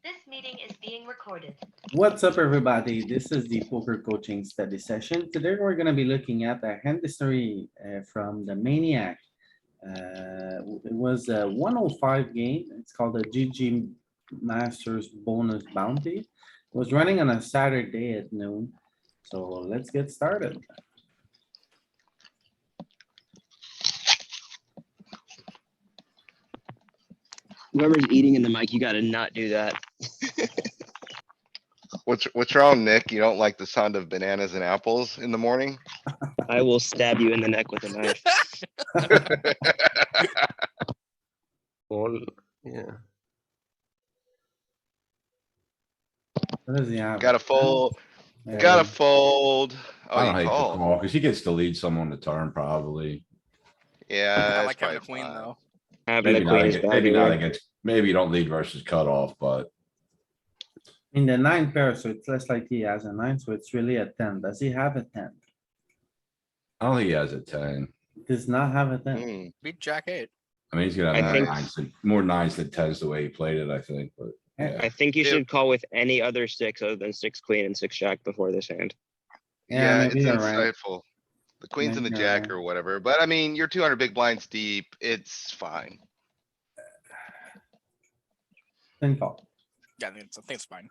This meeting is being recorded. What's up, everybody? This is the poker coaching study session. Today, we're gonna be looking at a hand history from the Maniac. It was a 105 game. It's called the GG Masters Bonus Bounty. It was running on a Saturday at noon. So let's get started. Whoever's eating in the mic, you gotta not do that. What's wrong, Nick? You don't like the sound of bananas and apples in the morning? I will stab you in the neck with a knife. Yeah. What does he have? Gotta fold. Yeah. Gotta fold. Oh, I you don't hate the call. call because he gets to lead someone to turn probably. Yeah, I that's like having the probably queen fine. though. Having Maybe the not, queen is bad maybe not here. against, maybe you don't lead versus cutoff, but In the nine pair, so it's less like he has a nine, so it's really a 10. Does he have a 10? I don't think he has a 10. Does not have a 10. Hmm, Beat Jack 8. I mean, he's gonna I have think- more nines than tens the way he played it, I think, but yeah. I think you If- should call with any other six other than six queen and six jack before this hand. Yeah, Yeah, maybe it's you're right. insightful. The queen's in the Maybe you're jack right. or whatever, but I mean, you're 200 big blinds deep. It's fine. Ten call. Yeah, I think it's fine.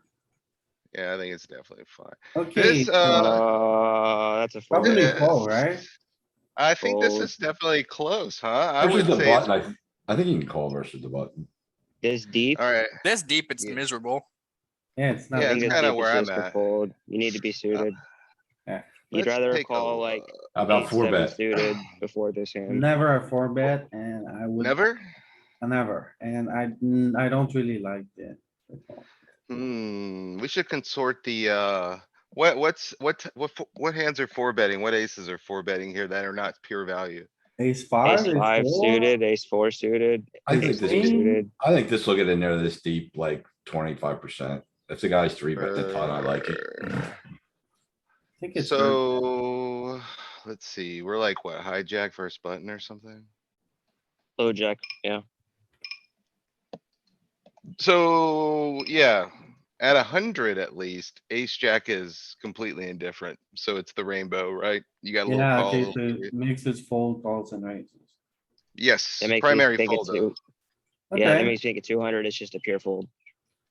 Yeah, I think it's definitely fine. Okay, This, That's a fold. probably Yes. call, right? I think this Fold. is definitely close, huh? I Versus would the say, it's- button, I think you can call versus the button. This deep. alright, This deep, it's Yeah. miserable. Yeah, it's not. Yeah, I think it's this kinda deep where is I'm just a at. fold. You need to be suited. You'd let's rather take a call like look. How about 8-7 4 bet? suited before this hand. Never a four bet and I would. Never? Never, and I don't really like it. We should consort the, what hands are four betting? What aces are four betting here that are not pure value? Ace five, Ace ace five four, suited, ace four suited. I think ace this three is- suited. I think this will get in there this deep, like 25%. If the guy's three bet the ton, I like it. I think it's. very- So, let's see, we're like, what, hijack first button or something? Low jack, yeah. So, yeah, at 100 at least, ace jack is completely indifferent. So it's the rainbow, right? You got a little Yeah, call. okay, little so three. it makes us fold calls and raises. Yes, That makes primary me think fold it's though. yeah, that Okay, makes me think it's 200. It's just a pure fold.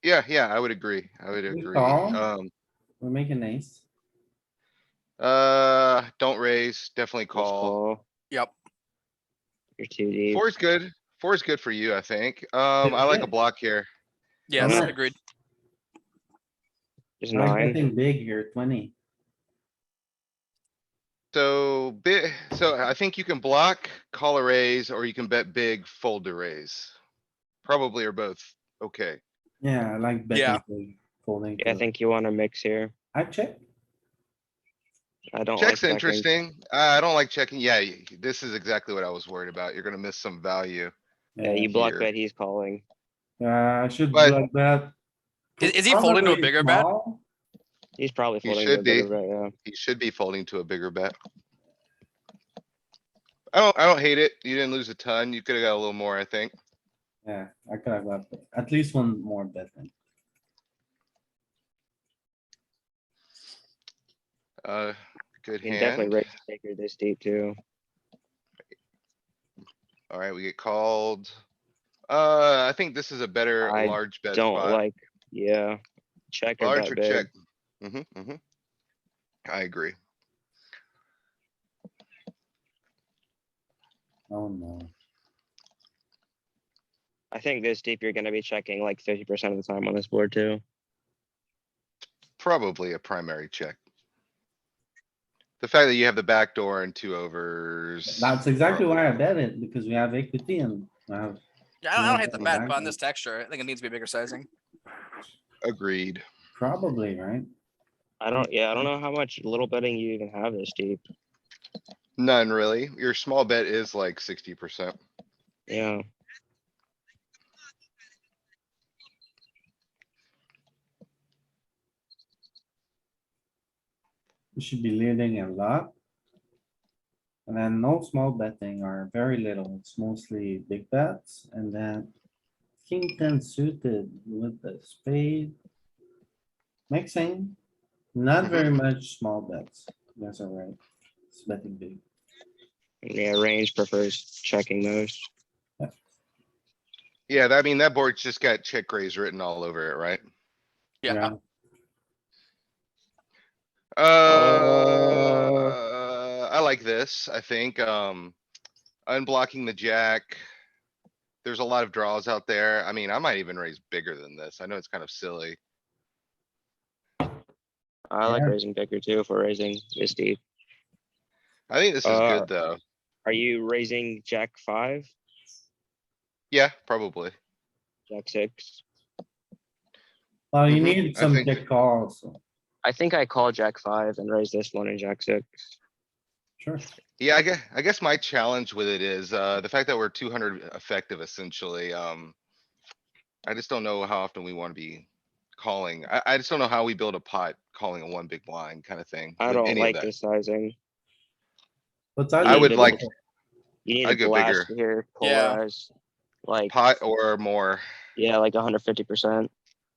Yeah, I would agree. I would We agree. call. we're making ace. Don't raise, definitely Just call. Yep. You're too deep. Four is good. Four is good for you, I think. I like a it? block here. Yes, Alright. agreed. Just I'm 9. betting big here, 20. So so I think you can block, call a raise, or you can bet big, fold to raise. Probably are both okay. Yeah, I like Yeah. betting big, folding. Yeah, I to- think you want to mix here. I check. I don't Check's like checking. interesting. I don't like checking. Yeah, this is exactly what I was worried about. You're gonna miss some value. Yeah, you block here. bet, he's calling. I should But- block that. Is he folding to a Probably bigger bet? small. He's probably He folding to a should be. bigger bet, yeah. He should be folding to a bigger bet. I don't hate it. You didn't lose a ton. You could have got a little more, I think. Yeah, I could have got at least one more bet then. Good You can definitely hand. raise the taker this deep too. Alright, we get called. I think this is a better I large bet Don't spot. like, yeah. Check or Large bet or big. check? I agree. Oh no. I think this deep, you're gonna be checking like 50% of the time on this board too. Probably a primary check. The fact that you have the back door and two overs. That's exactly why I probably- bet it, because we have equity and I have, Yeah, I don't hate the Yeah, bet, exactly. but on this texture, I think it needs to be bigger sizing. Agreed. probably, right? I don't know how much little betting you even have this deep. None really. Your small bet is like 60%. Yeah, We should be leading a lot. And then no small betting or very little. It's mostly big bets and then king ten suited with the spade. Mixing, not very much small bets. That's alright. It's betting big. Yeah, range prefers checking most. Yeah, I mean, that board's just got check raise written all over it, right? Yeah. I like this, I think, unblocking the jack. There's a lot of draws out there. I mean, I might even raise bigger than this. I know it's kind of silly. I like Yeah. raising bigger too if we're raising this deep. I think this is good, though. Are you raising jack 5, Yeah, probably. jack 6? Well, you Mhm, need I some think- check calls, so I think I call jack 5 and raise this one in jack 6. sure. Yeah, I guess my challenge with it is, the fact that we're 200 effective essentially, I just don't know how often we wanna be calling. I just don't know how we build a pot calling a one big blind kind of thing. I with don't any of like that. this sizing. But I would need like to- You need I'd a go blast bigger. here, Yeah. polarize. Like, pot or more. yeah, like 150%.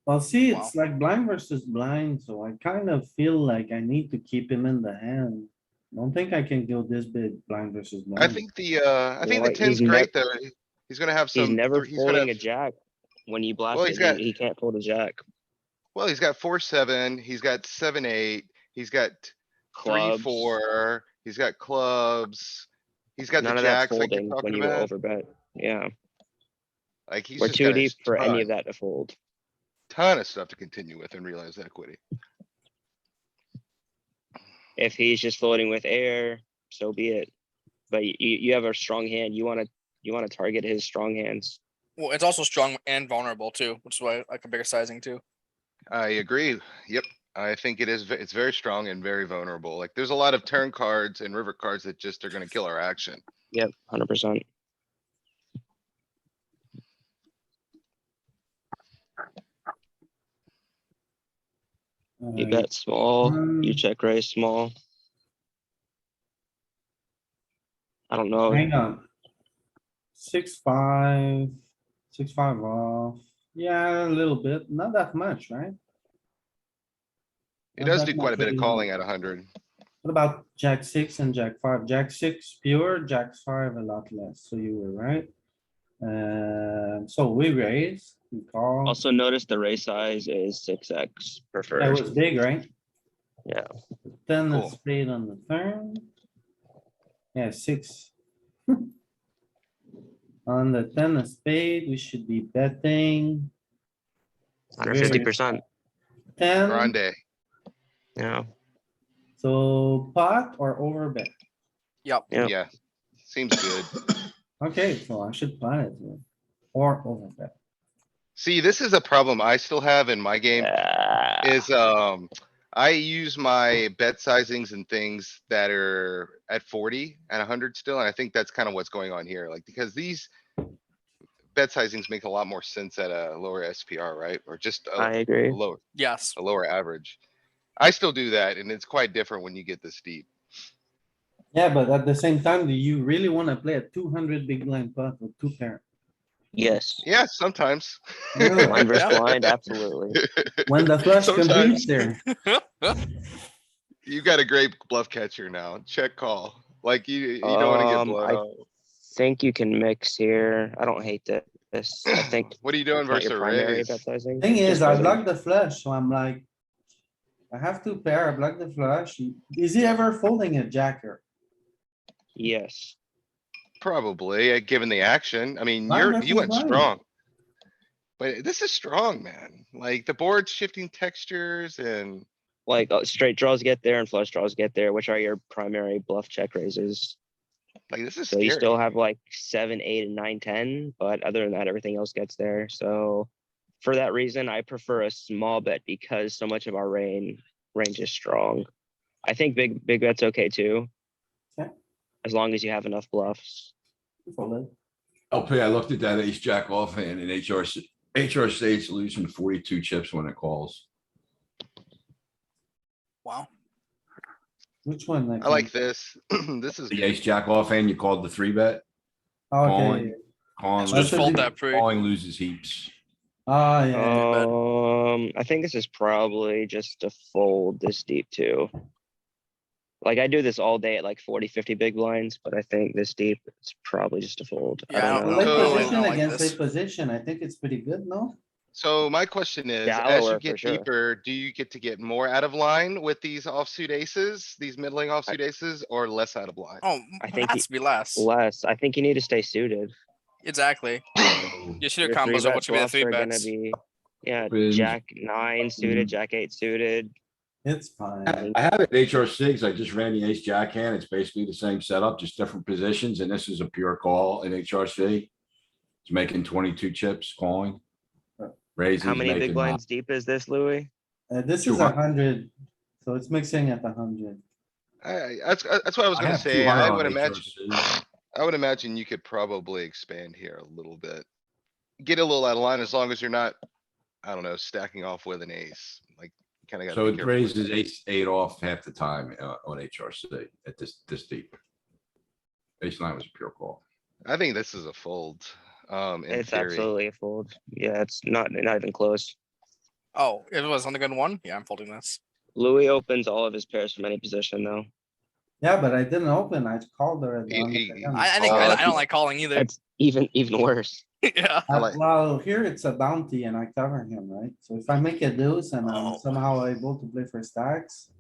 Well, see, Wow. it's like blind versus blind, so I kind of feel like I need to keep him in the hand. Don't think I can go this big blind versus blind. I think the Well, 10's he's great though. He's gonna have He's some, never he's gonna, folding a jack. When you blast Well, it, he's got- he can't fold a jack. well, he's got 4-7, he's got 7-8, he's got 3-4, Clubs. he's got clubs. He's got the None of that's jacks like you're folding when talking you about. overbet. Yeah, Like he's we're just too got a deep for any of ton, that to fold. ton of stuff to continue with and realize equity. If he's just floating with air, so be it. But you have a strong hand. You wanna target his strong hands. Well, it's also strong and vulnerable too, which is why I like a bigger sizing too. I agree. Yep. I think it is, it's very strong and very vulnerable. Like there's a lot of turn cards and river cards that just are gonna kill our action. Yep, 100%. You bet small, you Mm. check raise small. I don't know. Hang on. 6-5, 6-5 off. Yeah, a little bit, not that much, right? It Not does that do quite a much bit of really. calling at 100. What about jack 6 and jack 5? Jack 6 pure, jack 5 a lot less, so you were right. So we raise, we call. Also notice the raise size is 6x That preferred. was big, right? Yeah. Then the Cool. spade on the turn. Yeah, 6. On the 10 of spade, we should be betting 150%. 10. Grande. Yeah. So pot or over bet? Yep. Yep. Yeah. Seems good. Okay, so I should pot it here. Or over bet. See, this is a problem I still have in my game Yeah. is, I use my bet sizings and things that are at 40 and 100 still, and I think that's kind of what's going on here, like, because these bet sizings make a lot more sense at a lower SPR, right? Or just I a agree. Yes. lower average. I still do that, and it's quite different when you get this deep. Yeah, but at the same time, do you really wanna play a 200 big blind pot with two pair? Yes. Yeah, sometimes. Yeah. Blind versus Yeah. blind, absolutely. When the flush Sometimes. completes there. You got a great bluff catcher now. Check call. Like you don't wanna get blown I out. think you can mix here. I don't hate this. I think What are you doing it's not versus your a primary raise? bet sizing. Thing is, just I raising. block the flush, so I'm like. I have two pair, I block the flush. Is he ever folding a jacker? Yes. Probably, given the action. I mean, Blind you versus went blind. strong. But this is strong, man. Like the board's shifting textures and Like straight draws get there and flush draws get there, which are your primary bluff check raises. like this is So you scary. still have like 7, 8, and 9, 10, but other than that, everything else gets there. So for that reason, I prefer a small bet because so much of our range is strong. I think big bet's okay too. Okay. As long as you have enough bluffs. Fold it. LP, I looked at that ace jack offhand and HR state's losing 42 chips when it calls. Wow. Which one? I like this. This is The good. ace jack offhand, you called the 3-bet. Okay, calling. Calling, So just should fold be- that pre. calling loses heaps. Ah, yeah. I think this is probably just a fold this deep too. Like I do this all day at like 40, 50 big blinds, but I think this deep is probably just a fold. I Yeah, I don't don't know. Late know. I don't position like against this. late position, I think it's pretty good, no? So my question is, as you Shallower for get sure. deeper, do you get to get more out of line with these offsuit aces, these middling offsuit aces, or less out of line? Oh, I it think has to be less. Less. I think you need to stay suited. Exactly. So Your suited Your three combos are bet what's gonna be the flops three are gonna bets. be, yeah, Opens. jack nine suited, Mm. jack eight suited. It's fine. I have it HRC, I just ran the ace jack hand. It's basically the same setup, just different positions, and this is a pure call in HRC. It's making 22 chips calling. Raising. How many big blinds deep is this, Louis? This is 200. 100, so it's mixing at 100. That's what I was I gonna have say. 200 I on would imagine, HRC. I would imagine you could probably expand here a little bit. Get a little out of line as long as you're not, I don't know, stacking off with an ace, like, kinda gotta So be it careful. with raises that. ace eight off half the time on HRC at this deep. Ace nine was a pure call. I think this is a fold, in It's theory. absolutely a fold. Yeah, it's not even close. Oh, if it was on the good one, yeah, I'm folding this. Louis opens all of his pairs from any position though. Yeah, but I didn't open, I called her. at the end of the He- hand. I think Oh, I don't like calling either. It's even worse. Yeah. I like- Well, here it's a bounty and I cover him, right? So if I make a deuce and I'm Oh. somehow able to play for stacks.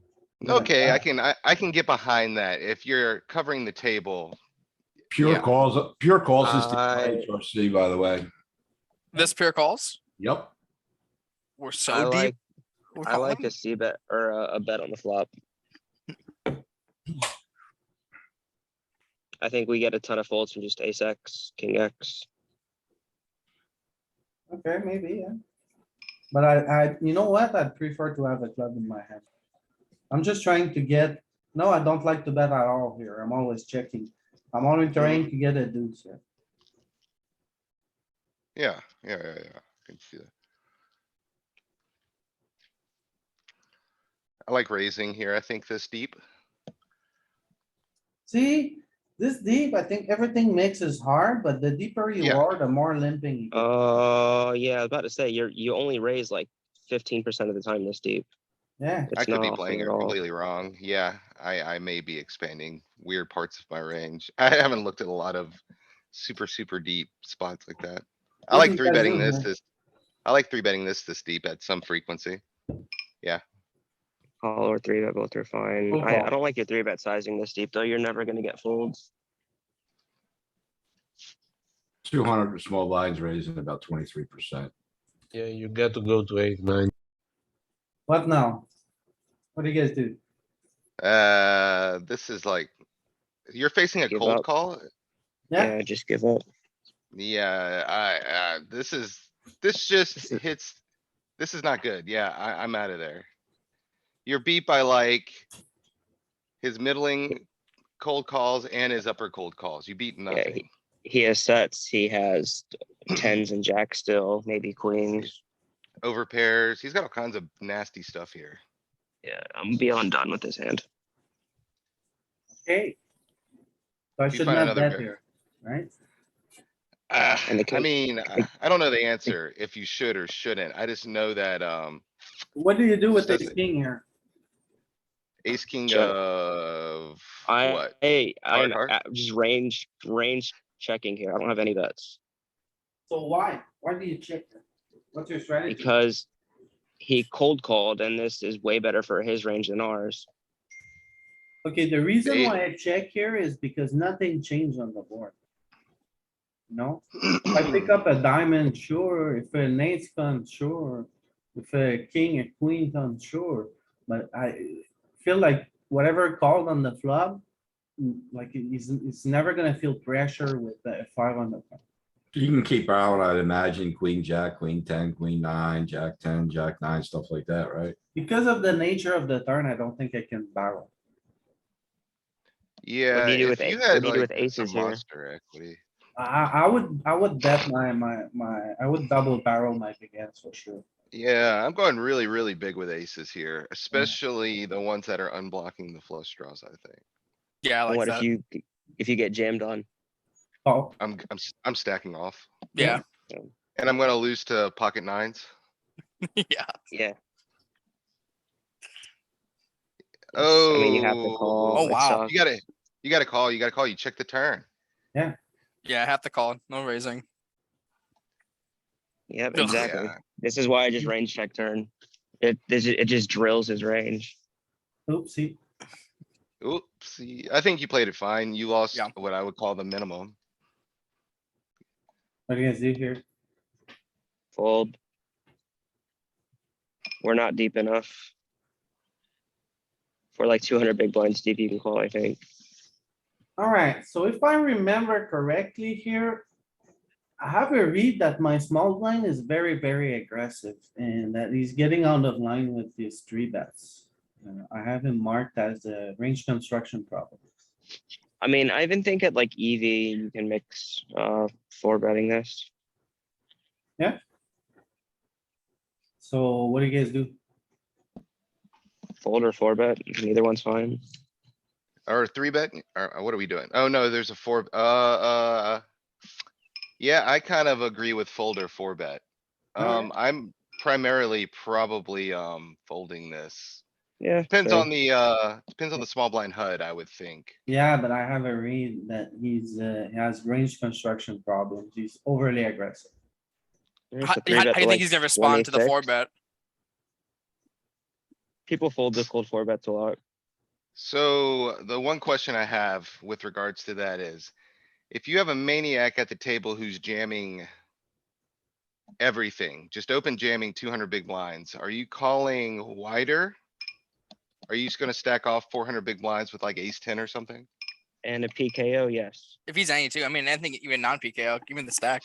look at Okay, that. I can get behind that. If you're covering the table, Pure Yeah. calls, pure calls is the I- HRC, by the way. This pair calls. Yep. We're I so deep. like We're I like calling. a C bet or a bet on the flop. I think we get a ton of folds from just ace X, king X. Okay, maybe, yeah. But you know what? I'd prefer to have a club in my hand. I'm just trying to get, no, I don't like to bet at all here. I'm always checking. I'm only trying to get a deuce here. yeah. I can see that. I like raising here. I think this deep. See, this deep, I think everything mixes hard, but the deeper you Yeah. are, the more limping you get. Yeah, I was about to say you only raise like 15% of the time this deep. Yeah, I It's could be not playing often it at all. completely wrong. Yeah, I may be expanding weird parts of my range. I haven't looked at a lot of super deep spots like that. I like Easy three betting peasy, this, huh? I like three betting this deep at some frequency. Call or three bet both are fine. Full I call. don't like your three bet sizing this deep though. You're never gonna get folds. 200 small blinds raising about 23%. Yeah, you got to go to 8, 9. What now? What do you guys do? This is like, you're facing a Give cold up. call. Yeah, Yeah, just give up. Yeah, this This just is- hits. This is not good. Yeah, I'm out of there. You're beat by like his middling cold calls and his upper cold calls. You beat Yeah, nothing. he has sets. He has tens and jacks still, maybe queens. Over pairs. He's got all kinds of nasty stuff here. Yeah, I'm beyond done with this hand. okay. So I If you should find not another bet bear- here, right? And the I king- mean, I don't know the answer if you should or shouldn't. I just know that, What do you do with Just the doesn't- king here? ace, king Check. of I what? I'm Heart? just range checking here. I don't have any bets So why? Why do you check? What's your strategy? because he cold called and this is way better for his range than ours. Okay, the reason Eight. why I check here is because nothing changed on the board. No, if I pick up a diamond, sure, if an ace comes, sure. If a king, a queen comes, sure, but I feel like whatever called on the flop. Like it's never gonna feel pressure with the 5 on the flop. You can keep barreling, I'd imagine, queen, jack, queen 10, queen 9, jack 10, jack 9, stuff like that, right? Because of the nature of the turn, I don't think I can barrel. Yeah, do you do with if you what had do you do like with some aces here? monster equity. I would bet I would double barrel my big hands for sure. Yeah, I'm going really big with aces here, especially the ones that are unblocking the flush draws, I think. Yeah, I And like what that. if you get jammed on? Oh, I'm stacking off. Yeah. And I'm gonna lose to pocket nines. Yeah. Yeah. Oh. I mean, you have to call. Oh, It wow. sucks. You gotta call, you check the turn. Yeah, I have to call. No raising. Yep, Ugh. exactly. Yeah. This is why I just range check turn. It just drills his range. Oopsie. Oopsie, I think you played it fine. You lost Yeah. what I would call the minimum. What do you guys do here? Fold. We're not deep enough. For like 200 big blinds deep, you can call, I think. Alright, so if I remember correctly here. I have a read that my small blind is very, very aggressive and that he's getting out of line with his three bets. I have him marked as a range construction problem. I mean, I even think at like EV, you can mix four betting this. So what do you guys do? Fold or four bet, neither one's fine. Or three bet, or what are we doing? Oh, no, there's a four, yeah, I kind of agree with folder four bet. Alright. I'm primarily probably, folding this. Yeah. Depends fair. on the small blind HUD, I would think. Yeah, but I have a read that he has range construction problems. He's overly aggressive. There's How a do three you bet to, think like, he's gonna respond to the 4 26. bet? People fold this cold four bets a lot. So the one question I have with regards to that is, if you have a maniac at the table who's jamming everything, just open jamming 200 big blinds, are you calling wider? Are you just gonna stack off 400 big blinds with like ace 10 or something? And a PKO, yes. If he's any too, I mean, I think even non-PKO, even the stack.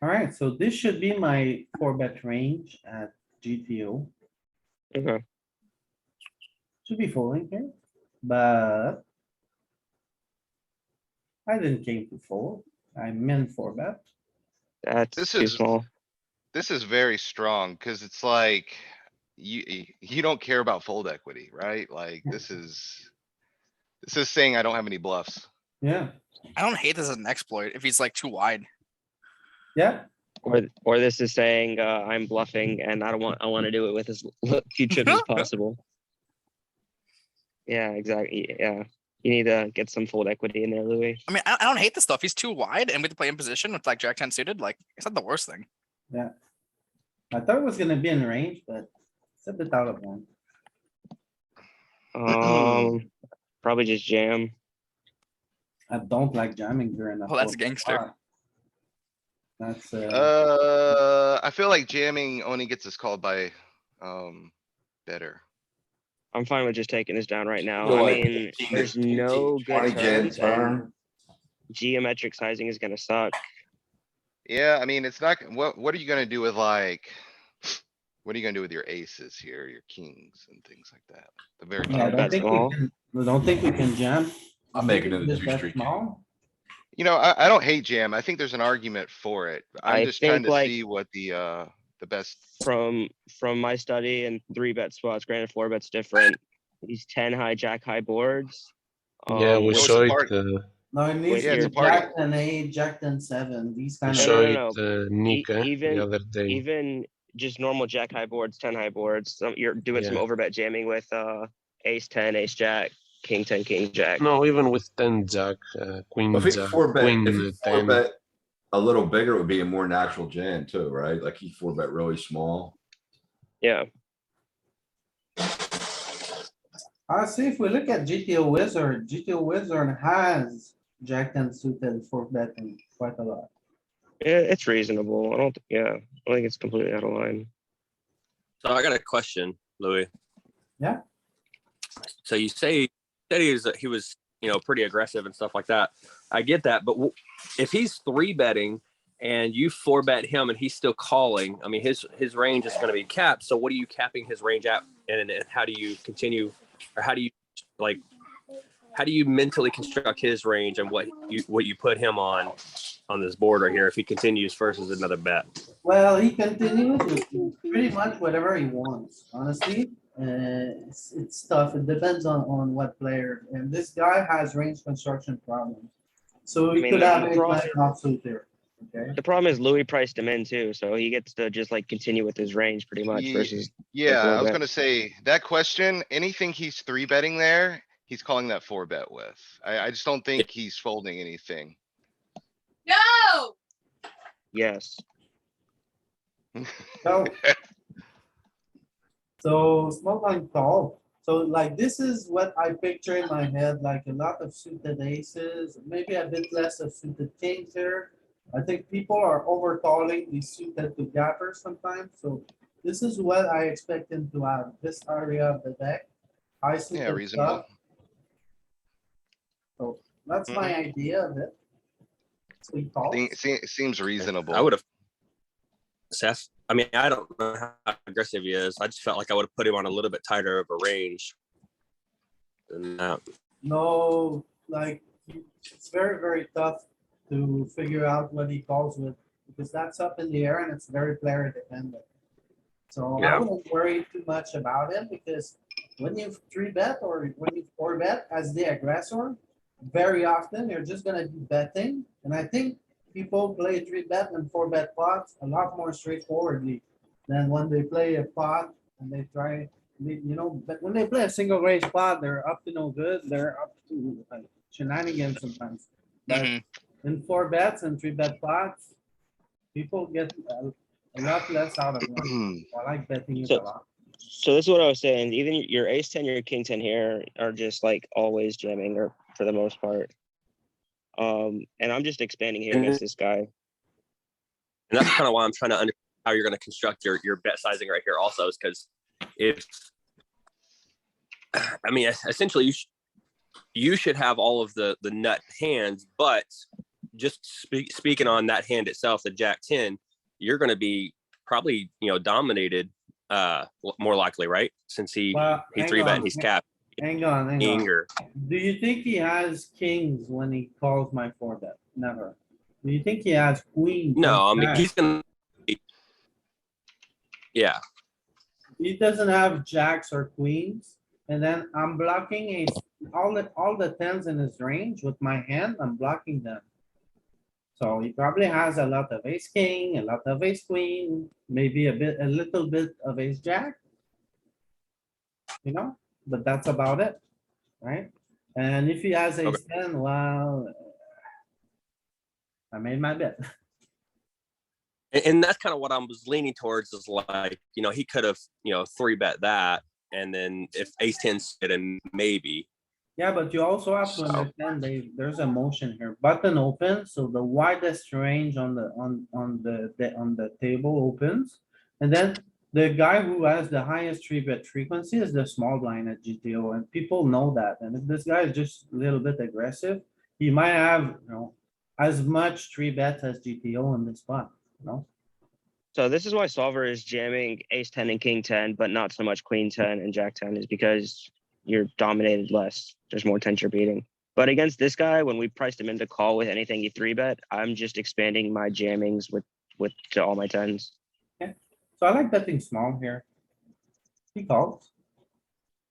Alright, so this should be my four bet range at GTO. Okay. Should be folding here, but. I didn't came to fold. I meant four bet. That's This too is- small. This is very strong, cuz it's like, you don't care about fold equity, right? Like, this is saying I don't have any bluffs. Yeah, I don't hate this as an exploit if he's like too wide. yeah, Or this is saying I'm bluffing and I want to do it with as few chips as possible. Yeah, exactly. Yeah. You need to get some fold equity in there, Louis. I mean, I don't hate this stuff. He's too wide and we have to play in position with like Jack 10 suited. Like, it's not the worst thing. I thought it was gonna be in range, but it's a bit out of line. Probably just jam. I don't like jamming during. Oh, that's gangster. That's, I feel like jamming only gets us called by, better. I'm fine with just taking this down right now. Feel I like mean, there's no 20 good gen turns. turn. And geometric sizing is gonna suck. Yeah, I mean, it's not, what are you gonna do with like, what are you gonna do with your aces here, your kings and things like that? The very. yeah, I bet don't think small. we don't think we can jam. I'm making it a Just bet 2-street. small. You know, I don't hate jam. I think there's an argument for it. I I'm just trying think, to like, see what the best. From my study and three bet spots, granted four bet's different. These 10 high jack high boards. Yeah, we with- it's saw a it. part- No, it needs Yeah, to it's be a party. jack and eight, jack and seven, these We kind No, of. saw no, it, Nick, the even- other day. even just normal jack high boards, 10 high boards. You're doing some Yeah. overbet jamming with ace 10, ace jack, king 10, king jack. No, even with 10 jack, queen If he jack, four bet, queen if he four 10. bet a little bigger, it would be a more natural jam too, right? Like he four bet really small. Yeah. See, if we look at GTO Wizard has jack ten suited for betting quite a lot. Yeah, it's reasonable. I don't think it's completely out of line. So I got a question, Louis. Yeah. So you say that he was, pretty aggressive and stuff like that. I get that, but if he's three betting and you four bet him and he's still calling, I mean, his range is going to be capped. So what are you capping his range at? And how do you continue, or how do you mentally construct his range and what you put him on this board right here if he continues versus another bet? Well, he continues with pretty much whatever he wants, honestly. It's tough. It depends on what player. And this guy has range construction problems. So I we mean, could the have it problem- like offsuit there, okay? The problem is Louis priced him in too, so he gets to just like continue with his range pretty much Ye- versus. Yeah, four I was bet. gonna say, that question, anything he's three betting there, he's calling that four bet with. I just don't think he's folding anything. Yes. So small blind call. So like this is what I picture in my head, like a lot of suited aces, maybe a bit less of suited kings here. I think people are over calling these suited to gappers sometimes, so this is what I expect him to have, this area of the deck. I Yeah, suited reasonable. stuff. So that's my idea of it. So he calls. Seems reasonable. I would have. Seth, I mean, I don't know how aggressive he is. I just felt like I would have put him on a little bit tighter of a range than that. No, like, it's very, very tough to figure out what he calls with, because that's up in the air and it's very player dependent. So I Yeah. wouldn't worry too much about it, because when you three bet or when you four bet as the aggressor, very often you're just gonna be betting, and I think people play three bet and four bet pots a lot more straightforwardly than when they play a pot and they try, but when they play a single raise pot, they're up to no good, they're up to shenanigans sometimes. But Mhm. in four bets and three bet pots, people get a lot less out of them. I like betting it a lot. So this is what I was saying. Even your ace 10, your king 10 here are just like always jamming or for the most part. And I'm just expanding here against this guy. And that's kind of why I'm trying to understand how you're going to construct your bet sizing right here also, is because if, I mean, essentially you should have all of the nut hands, but just speaking on that hand itself, the Jack 10, you're going to be probably, dominated more likely, right? Since he Hang three bet on, and he's capped. Hang on. Or, Do you think he has kings when he calls my four bet? Never. Do you think he has queens? no, I and mean, jacks? he's going to, yeah. He doesn't have jacks or queens, and then I'm blocking all the tens in his range with my hand, I'm blocking them. So he probably has a lot of ace king, a lot of ace queen, maybe a little bit of ace jack. But that's about it, right? And if he has ace 10, well, I made my bet. And that's kind of what I was leaning towards, is like, he could have, three bet that. And then if ace 10 sit, and maybe. Yeah, but you also have to understand there's a motion here. Button open, so the widest range on the table opens. And then the guy who has the highest three bet frequency is the small blind at GTO, and people know that. And if this guy is just a little bit aggressive, he might have, as much three bets as GTO in this spot, So this is why solver is jamming ace 10 and king 10, but not so much queen 10 and jack 10, is because you're dominated less. There's more tens you're beating. But against this guy, when we priced him into call with anything you three bet, I'm just expanding my jammings with to all my tens. So I like betting small here. He calls.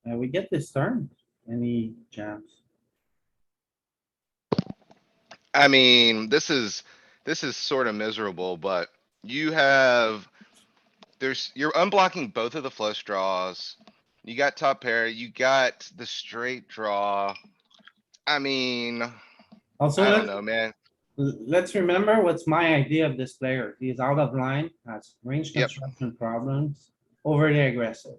And we get this turn and he jams. I mean, this is sort of miserable, but you're unblocking both of the flush draws. You got top pair, you got the straight draw. I mean, Also, I don't know, man. let's remember what's my idea of this player. He's out of line, has range Yep. construction problems, overly aggressive.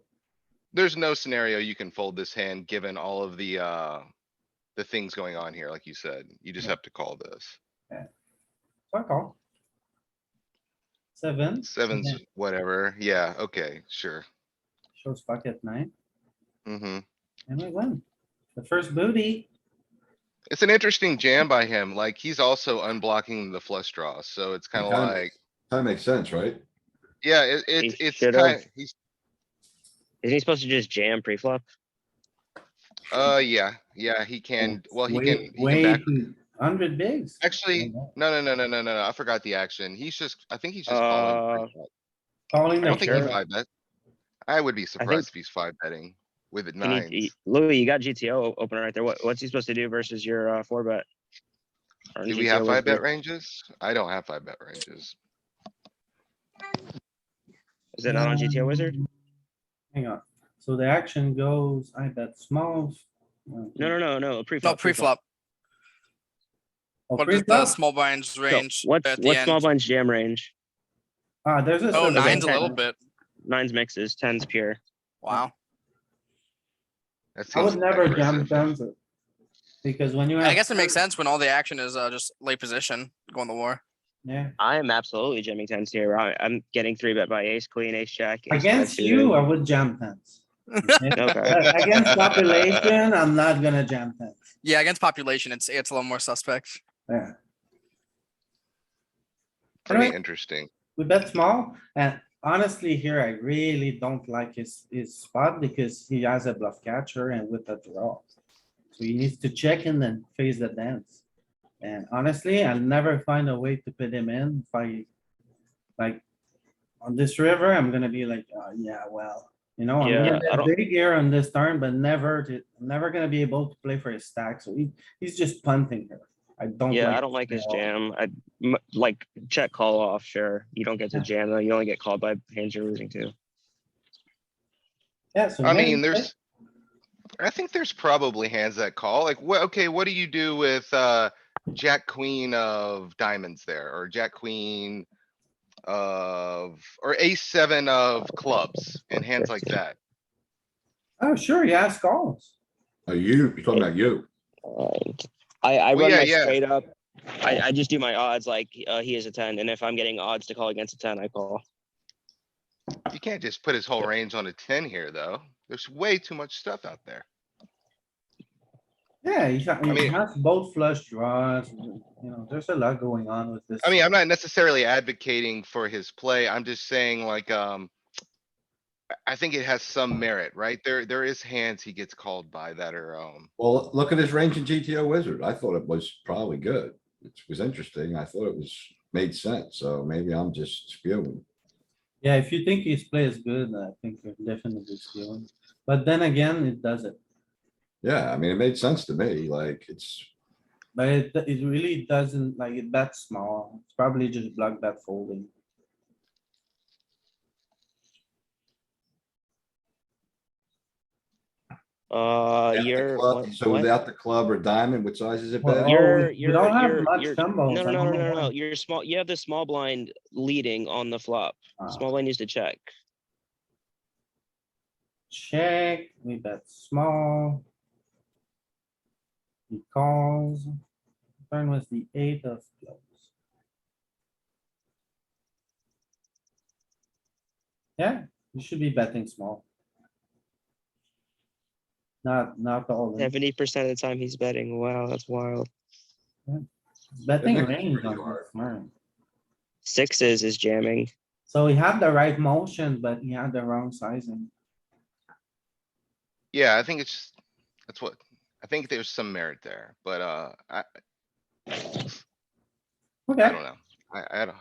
There's no scenario you can fold this hand, given all of the things going on here, like you said. You just have to call this. So I call. Seven. Sevens, Yeah. whatever. Yeah, okay, sure. Shows pocket nine, Mm-hmm. and we win. The first booty. It's an interesting jam by him. Like, he's also unblocking the flush draw, so it's kinda like, Kinda makes sense, right? yeah, He it's should've. kind, he's, Isn't he supposed to just jam pre-flop? yeah, he can, well, he can Way back. 100 bigs. Actually, no, I forgot the action. I think he's just calling. Calling I the don't think he sure? five bet. I would be surprised if he's five betting with it nines. Louis, you got GTO open right there. What's he supposed to do versus your four bet? Or Do we GTO have 5 bet wizard. ranges? I don't have 5 bet ranges. Is it not on GTO wizard? Hang on. So the action goes, I bet small. No, No, pre-flop. pre-flop. Oh, What is the pre-flop? small blinds So range what's at the small end? blind's jam range? Ah, there's a. Oh, certain nine's a range. little bit. 9's mixes, 10's pure. Wow. That I seems would never jam aggressive. tens. Because when you have. I guess it makes sense when all the action is just late position going to war. Yeah, I am absolutely jamming 10s here. I'm getting 3-bet by ace, queen, ace, jack. ace against five you, suited. I would jam tens. Okay? Okay. Against population, I'm not gonna jam tens. Yeah, against population, it's a little more suspect. Yeah, Pretty Anyway. interesting. we bet small, and honestly here, I really don't like his spot because he has a bluff catcher and with a draw. So he needs to check and then face the dance. And honestly, I'll never find a way to put him in if I, like, on this river, I'm gonna be like, yeah, well, I'm Yeah, gonna I bet don't- big here on this turn, but never gonna be able to play for his stack, so he's just punting here. I don't. Yeah, I don't like his it at all. jam. Like check call off, sure. You don't get to jam though. You only get called by hands you're losing to. Yeah, so. I maybe mean, I think there's probably hands that call, like, okay, what do you do with, jack, queen of diamonds there, or jack, queen or ace 7 of clubs and hands like that? Oh, sure, he has calls. Oh, you're talking about you. I Well, run yeah, my yeah. straight up. I just do my odds like he is a 10, and if I'm getting odds to call against a 10, I call. You can't just put his whole range on a 10 here, though. There's way too much stuff out there. Yeah, he mean- has both flush draws, there's a lot going on with this. I mean, I'm not necessarily advocating for his play. I'm just saying like, I think it has some merit, right? There is hands he gets called by that are, Well, look at his range in GTO wizard. I thought it was probably good. It was interesting. I thought it made sense. So maybe I'm just spewing. Yeah, if you think his play is good, I think you're definitely stealing. But then again, it doesn't. Yeah, I mean, it made sense to me. Like But it really doesn't, like, it bets small. It's probably just block bet folding. without the You're club- So what? without the club or diamond, what size is it Well, bet? you don't have much combos, No, I no, no, don't no, know no, no. why. You're small. You have the small blind leading on the flop. Ah. Small blind needs to check. Check, we bet small. He calls. Turn was the 8 of clubs. Yeah, you should be betting small. Not all. in. 70% of the time he's betting. Wow, that's wild. Betting That makes it range pretty on hard. this turn. Sixes is jamming. So he had the right motion, but he had the wrong sizing. yeah, I think I think there's some merit there, but, I Okay. don't know. I don't.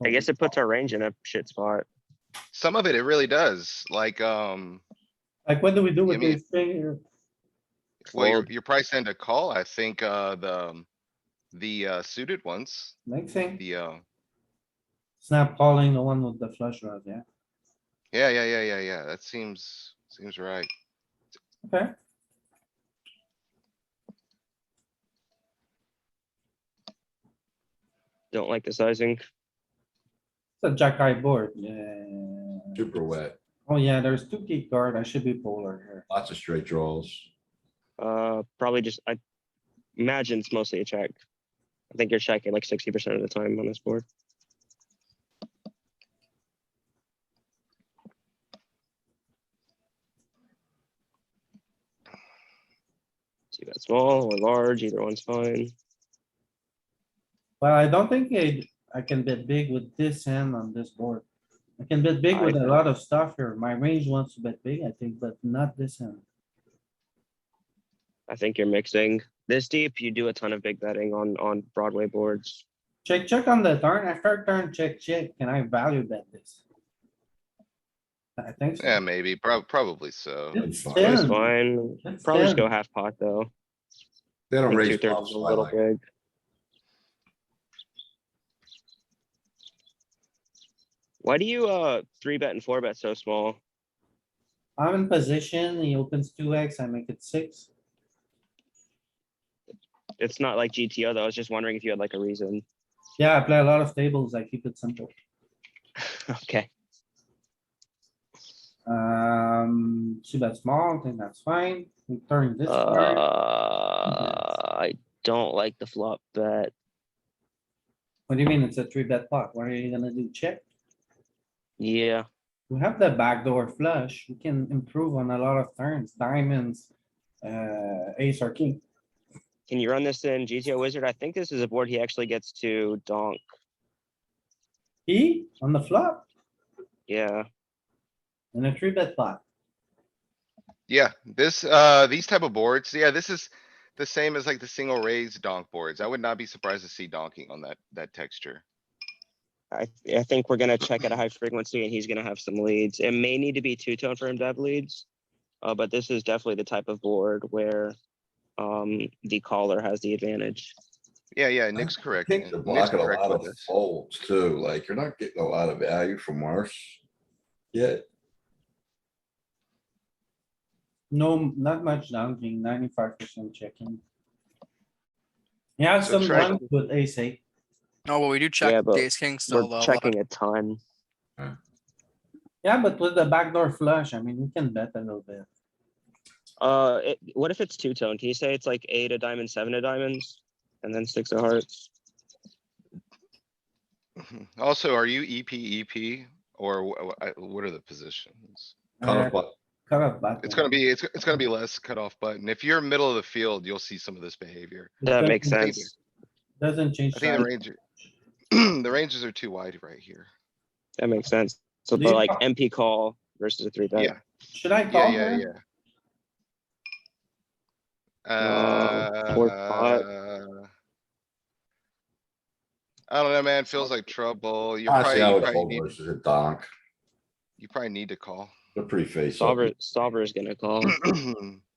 I guess it puts our range in a shit spot. Some of it really does, like, Like, what do we do with mean- this thing here? well, Fold. you're priced into call, I think, the suited ones, Mixing, the, snap calling the one with the flush draws, yeah. yeah, that seems right. Okay, Don't like the sizing. it's a jack eye board, yeah. Super wet. Oh yeah, there's 2 key card, I should be polar here. Lots of straight draws. Probably just, I imagine it's mostly a check. I think you're checking like 60% of the time on this board. See that small or large, either one's fine. Well, I don't think I can bet big with this hand on this board. I can bet big with a lot of stuff here. My range wants to bet big, I think, but not this hand. I think you're mixing. This deep, you do a ton of big betting on Broadway boards. Check on the turn, after turn, check. Can I value bet this? I think so. Yeah, maybe, probably so. It's fine. It's thin. fine. It's Probably just thin. go half pot though. They I don't think raise 2/3 bluffs, is a so I little like it. big. Why do you, 3-bet and 4-bet so small? I'm in position, he opens 2x, I make it 6. It's not like GTO though. I was just wondering if you had like a reason. Yeah, I play a lot of tables, I keep it simple. Okay. See that small, I think that's fine. We turn this card. I don't like the flop bet. What do you mean? It's a 3-bet pot. What are you gonna do? Check? Yeah, We have the backdoor flush. We can improve on a lot of turns, diamonds, ace or king. can you run this in GTO Wizard? I think this is a board he actually gets to donk. He on the flop Yeah, in a 3-bet pot. Yeah, these type of boards, yeah, this is the same as like the single raise donk boards. I would not be surprised to see donking on that texture. I think we're gonna check at a high frequency and he's gonna have some leads. It may need to be two-tone for him to have leads. But this is definitely the type of board where the caller has the advantage. Yeah, Nick's I correct. think you're Nick's blocking a correct lot with of this. folds too, like you're not getting a lot of value from worse. Yet, No, not much dunking, 95% checking. Yeah, So some try- ones with ace eight. Oh, well, we do check Yeah, but ace king We're still though. checking a ton. Yeah, but with the backdoor flush, I mean, we can bet a little bit. What if it's two-tone? Can you say it's like 8 of diamonds, 7 of diamonds, and then 6 of hearts? Also, are you EP or what are the positions? cut Uh, off, but Cut off button. It's gonna be less cutoff button. If you're middle of the field, you'll see some of this behavior. That makes Doesn't- sense. Doesn't change. I think the strategy. range, the ranges are too wide right here. That makes sense. So, Do but you like call- MP call versus a 3-bet. Yeah, Should I yeah, call yeah, here? yeah. Fourth pot. I don't know, man. Feels like trouble. You're I see probably, how you it's probably fold need, versus a donk. you probably need to call. They're pretty face up. Solver is gonna call.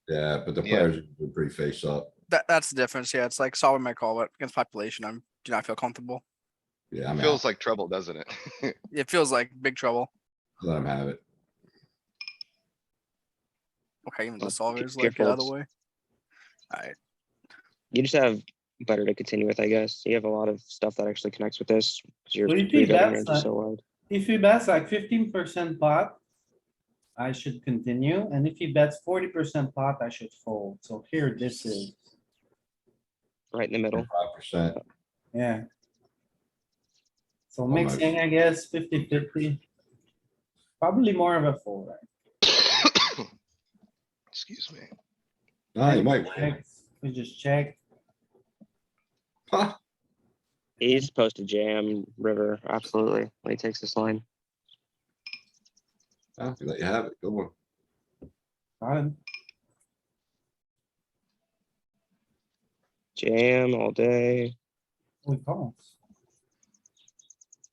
Yeah, but the Yeah. players are pretty face up. That's the difference. Yeah, it's like solver my call, but against population, do not feel comfortable. Yeah, I'm Feels out. like trouble, doesn't it? It feels like big trouble. Let him have it. Okay, even Oh, the solver is pure like the other folds. way. Alright, You just have better to continue with, I guess. You have a lot of stuff that actually connects with this. 'Cause your Well, you think 3-betting that's range is so wide. If he bets like 15% pot, I should continue, and if he bets 40% pot, I should fold. So here, this is, Right in the middle. 5%. yeah. So Almost. mixing, I guess, 50-50. Probably more of a fold, right? Excuse me. No, you might win. Checks, we just check. Huh. He's supposed to jam river, absolutely, when he takes this line. I'll let you have it. Go on. Got him. Jam all day. We call.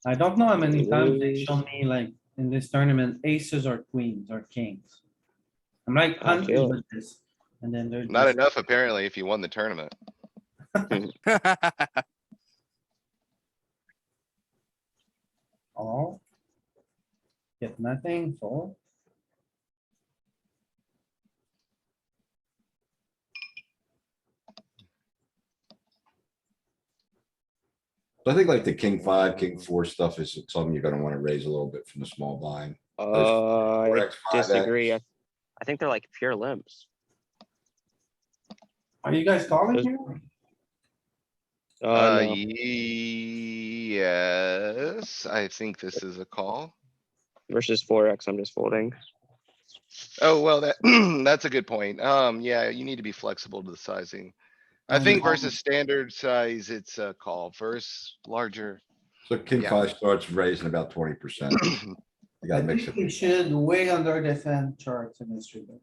I don't know how many times they Lose. show me like in this tournament aces or queens or kings. I'm like I feel hunting it. with this, and then they're Not just, enough apparently if you won the tournament. oh. Get nothing, fold. I think like the king 5, king 4 stuff is something you're gonna wanna raise a little bit from the small blind. I 4x, 5x. disagree. I think they're like pure limps. Are you guys calling Those- here? No. Yes, I think this is a call. Versus 4x, I'm just folding. Oh, well, that, that's a good point. Yeah, you need to be flexible to the sizing. I And, think versus standard size, it's a call. Versus larger. So king Yeah. 5 starts raising about 20%. You I gotta mix think it. we should way under defend charts in this regard.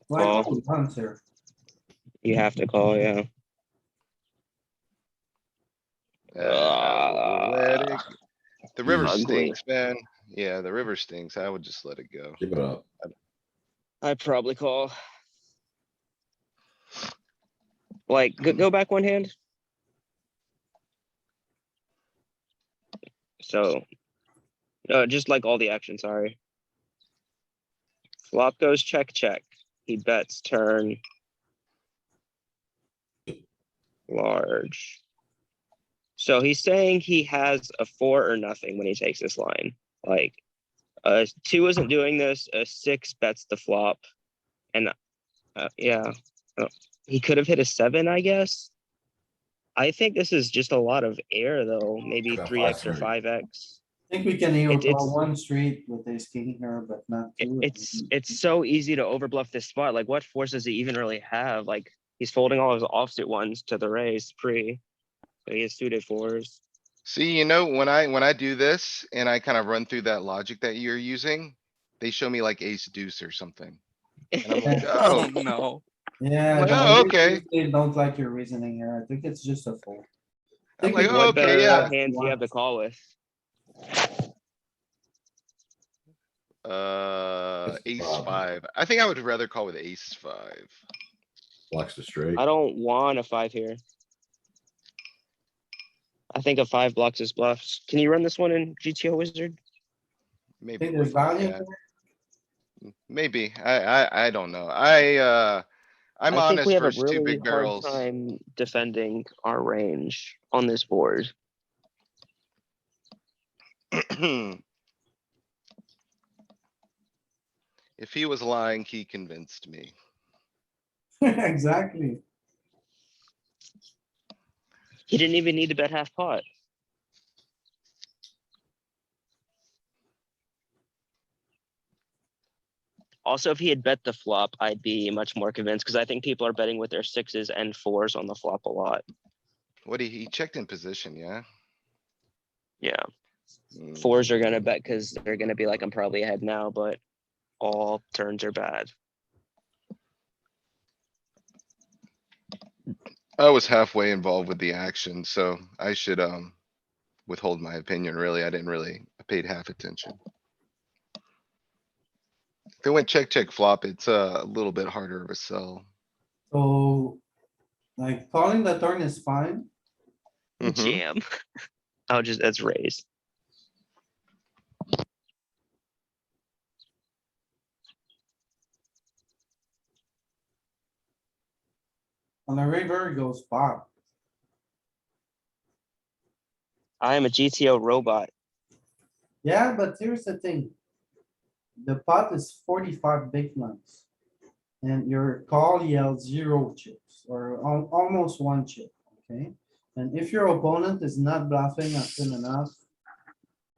Why Call. call once here? You have to call, yeah. think the He's river ugly. stinks, man. Yeah, the river stinks. I would just let it go. Give it up. I probably call. Like, go back one hand. So, just like all the action, sorry. Flop goes check, check. He bets turn. Large. So he's saying he has a 4 or nothing when he takes this line. Like, a 2 isn't doing this, a 6 bets the flop. And, yeah. He could have hit a 7, I guess. I think this is just a lot of air, though. Maybe About 3x or 5-3. 5x. I think we can hero It's- call one street with ace king here, but not two. It's so easy to overbluff this spot. Like, what force does he even really have? Like, he's folding all his offsuit ones to the raise pre. So he has suited 4s. See, you know, when I do this and I kind of run through that logic that you're using, they show me like ace deuce or something. And I'm like, Oh, oh, no. Yeah, Like, but oh, I okay. really don't like your reasoning here. I think it's just a fold. I I'm think like, we oh, What can better okay, yeah. hands do you have to call with? Ace the problem. 5. I think I would rather call with ace 5. Blocks the straight. I don't want a 5 here. I think a 5 blocks his bluffs. Can you run this one in GTO Wizard? I Maybe. think there's worth looking value. at. here. Maybe. I don't know. I'm I think honest we have a versus 2 really big hard barrels. time defending our range on this board. If he was lying, he convinced me. Exactly. He didn't even need to bet half pot. Also, if he had bet the flop, I'd be much more convinced because I think people are betting with their 6s and 4s on the flop a lot. What he checked in position, yeah? Yeah, Mm. 4s are gonna bet because they're gonna be like, I'm probably ahead now, but all turns are bad. I was halfway involved with the action, so I should, withhold my opinion, really. I paid half attention. If it went check, check flop, it's a little bit harder of a sell. So, like, calling the turn is fine. Mhm. Jam. That's raised. On the river, it goes pop. I am a GTO robot. Yeah, but here's the thing. The pot is 45 big blinds. And your call yells 0 chips or almost 1 chip, okay? And if your opponent is not bluffing often enough.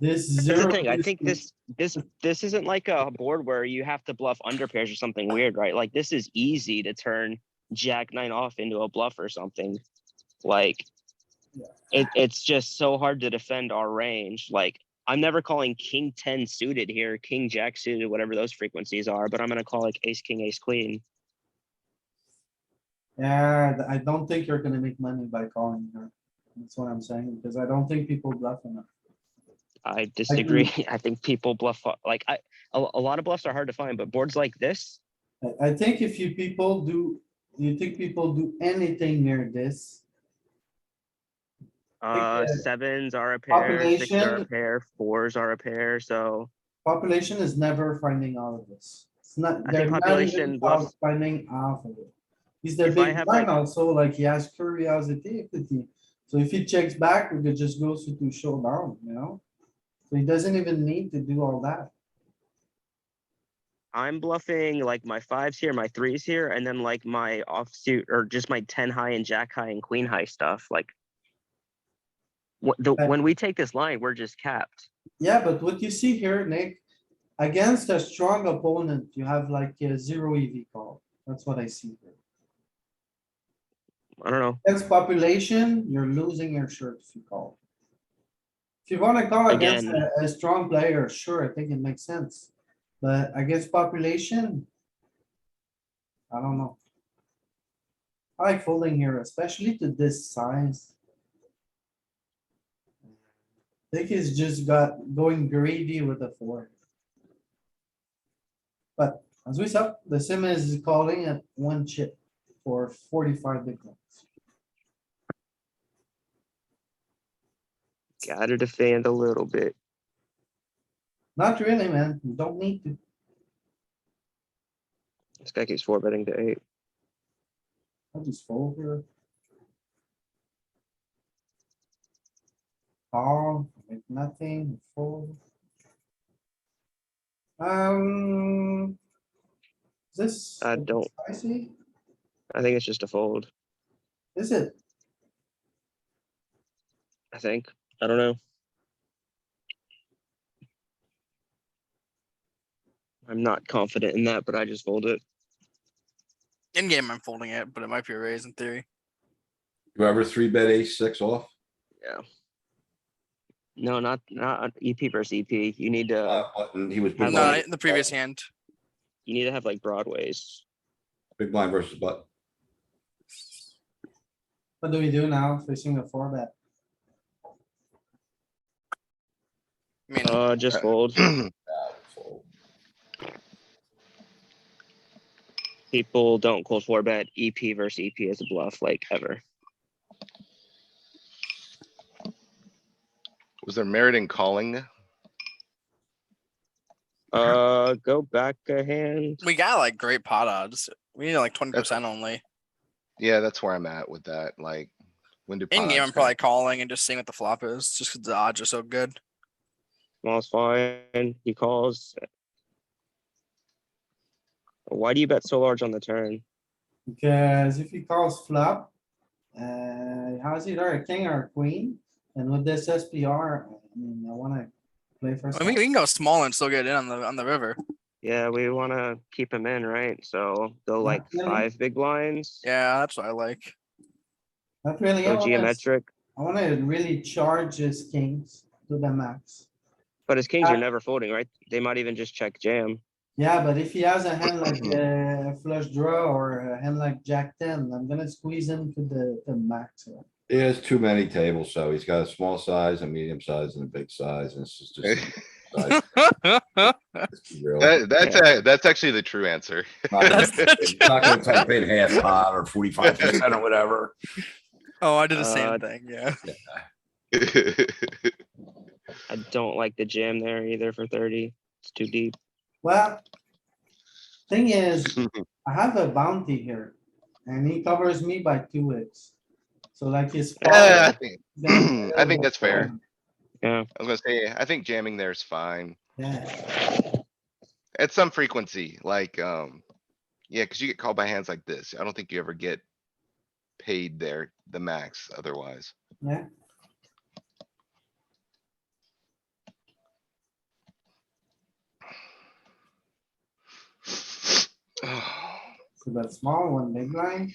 This That's zero. the thing. I is- think this isn't like a board where you have to bluff under pairs or something weird, right? Like, this is easy to turn Jack 9 off into a bluff or something. Like, it's just so hard to defend our range. Like, I'm never calling king 10 suited here, king jack suited, whatever those frequencies are, but I'm gonna call like ace king, ace queen. Yeah, I don't think you're gonna make money by calling her. That's what I'm saying, because I don't think people bluff enough. I disagree. I think people bluff like a lot of bluffs are hard to find, but boards like this, I think if you think people do anything near this? the 7s are a pair, 6s are a population- pair, 4s are a pair, so Population is never finding all of this. It's not, I they're think not population even bluffs. finding half of it. He's the If I big have, blind like- also, like he has curiosity equity. So if he checks back, we could just go to showdown, you know? So he doesn't even need to do all that. I'm bluffing like my 5s here, my 3s here, and then like my offsuit or just my 10 high and jack high and queen high stuff. Like when we take this line, we're just capped. Yeah, but what you see here, Nick, against a strong opponent, you have like a 0 EV call. That's what I see here. I don't know. Against population, you're losing your shirt if you call. If you wanna call against Again. a strong player, sure, I think it makes sense. But against population. I don't know. I like folding here, especially to this size. think he's just going greedy with the 4. But as we saw, the sim is calling at 1 chip for 45 big blinds. Gotta defend a little bit. Not really, man. You don't need to. This guy keeps 4-betting to 8. I'll just fold here. Call, make nothing, fold. Is this? I don't- Spicy? I think it's just a fold. Is it? I think. I don't know. I'm not confident in that, but I just fold it. In game, I'm folding it, but it might be a raise in theory. Whoever 3-bet ace-6 off. Yeah. No, not EP versus EP. You need to Button, he was big Have No, blind. in the previous hand. you need to have like broadways. Big blind versus button. What do we do now facing a 4-bet? I mean, Just fold. People don't call 4-bet EP versus EP as a bluff like ever. Was there merit in calling? Go back a hand. we got like great pot odds. We need like 20% only. Yeah, that's where I'm at with that. Like, when do In game, pods I'm probably calling and just seeing what the flop is, just because the odds are so good. Small's fine. He calls. Why do you bet so large on the turn? Because if he calls flop, how's either a king or a queen? And with this SPR, I mean, I wanna play for. I mean, we can go small and still get in on the river. Yeah, we want to keep him in, right? So go like Yeah. 5 big blinds. Yeah, that's what I like. Not really, Go geometric. I wanna really charge his kings to the max. But as kings, you're never folding, right? They might even just check jam. Yeah, but if he has a hand like flush draw or a hand like Jack 10, I'm gonna squeeze him to the max. here. He has too many tables, so he's got a small size, a medium size, and a big size, and it's just. size. Let's be real. That's actually the true answer. He's not gonna type in half pot or 45% or whatever. Oh, I did the same thing. Yeah. I don't like the jam there either for 30. It's too deep. Well, thing is, I have a bounty here and he covers me by 2x. So like his. Yeah, pot is I gonna be a think little that's bit fair. fun. Yeah. I was gonna say, I think jamming there is fine. Yeah, At some frequency, like, yeah, cuz you get called by hands like this. I don't think you ever get paid there, the max otherwise. yeah. So that small one, big line.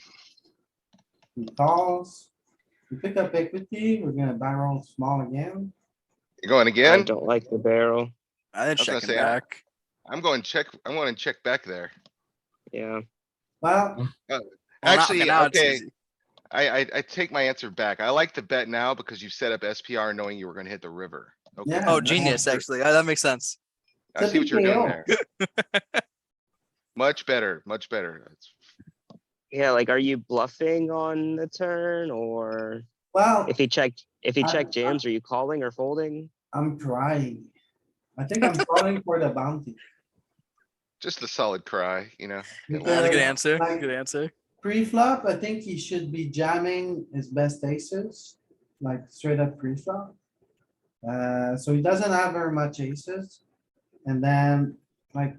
He calls. We pick up equity, we're gonna barrel small again. You're going I again? don't like the barrel. I did was gonna checking say, back. I'm going check, I wanna check back there. Yeah. Well, Well, Actually, now it's okay, easy. I take my answer back. I like the bet now because you set up SPR knowing you were gonna hit the river. Okay, Yeah. Oh, genius, actually. That makes sense. I see what you're doing TKO. there. Much better, much better. That's- Yeah, like are you bluffing on the turn or well, if he checked I- jams, are you calling or folding? I'm trying. I think I'm calling for the bounty. Just a solid cry, you know? Because- That's a good answer. like- Good answer. Pre-flop, I think he should be jamming his best aces, like straight up pre-flop. So he doesn't have very much aces. And then, like,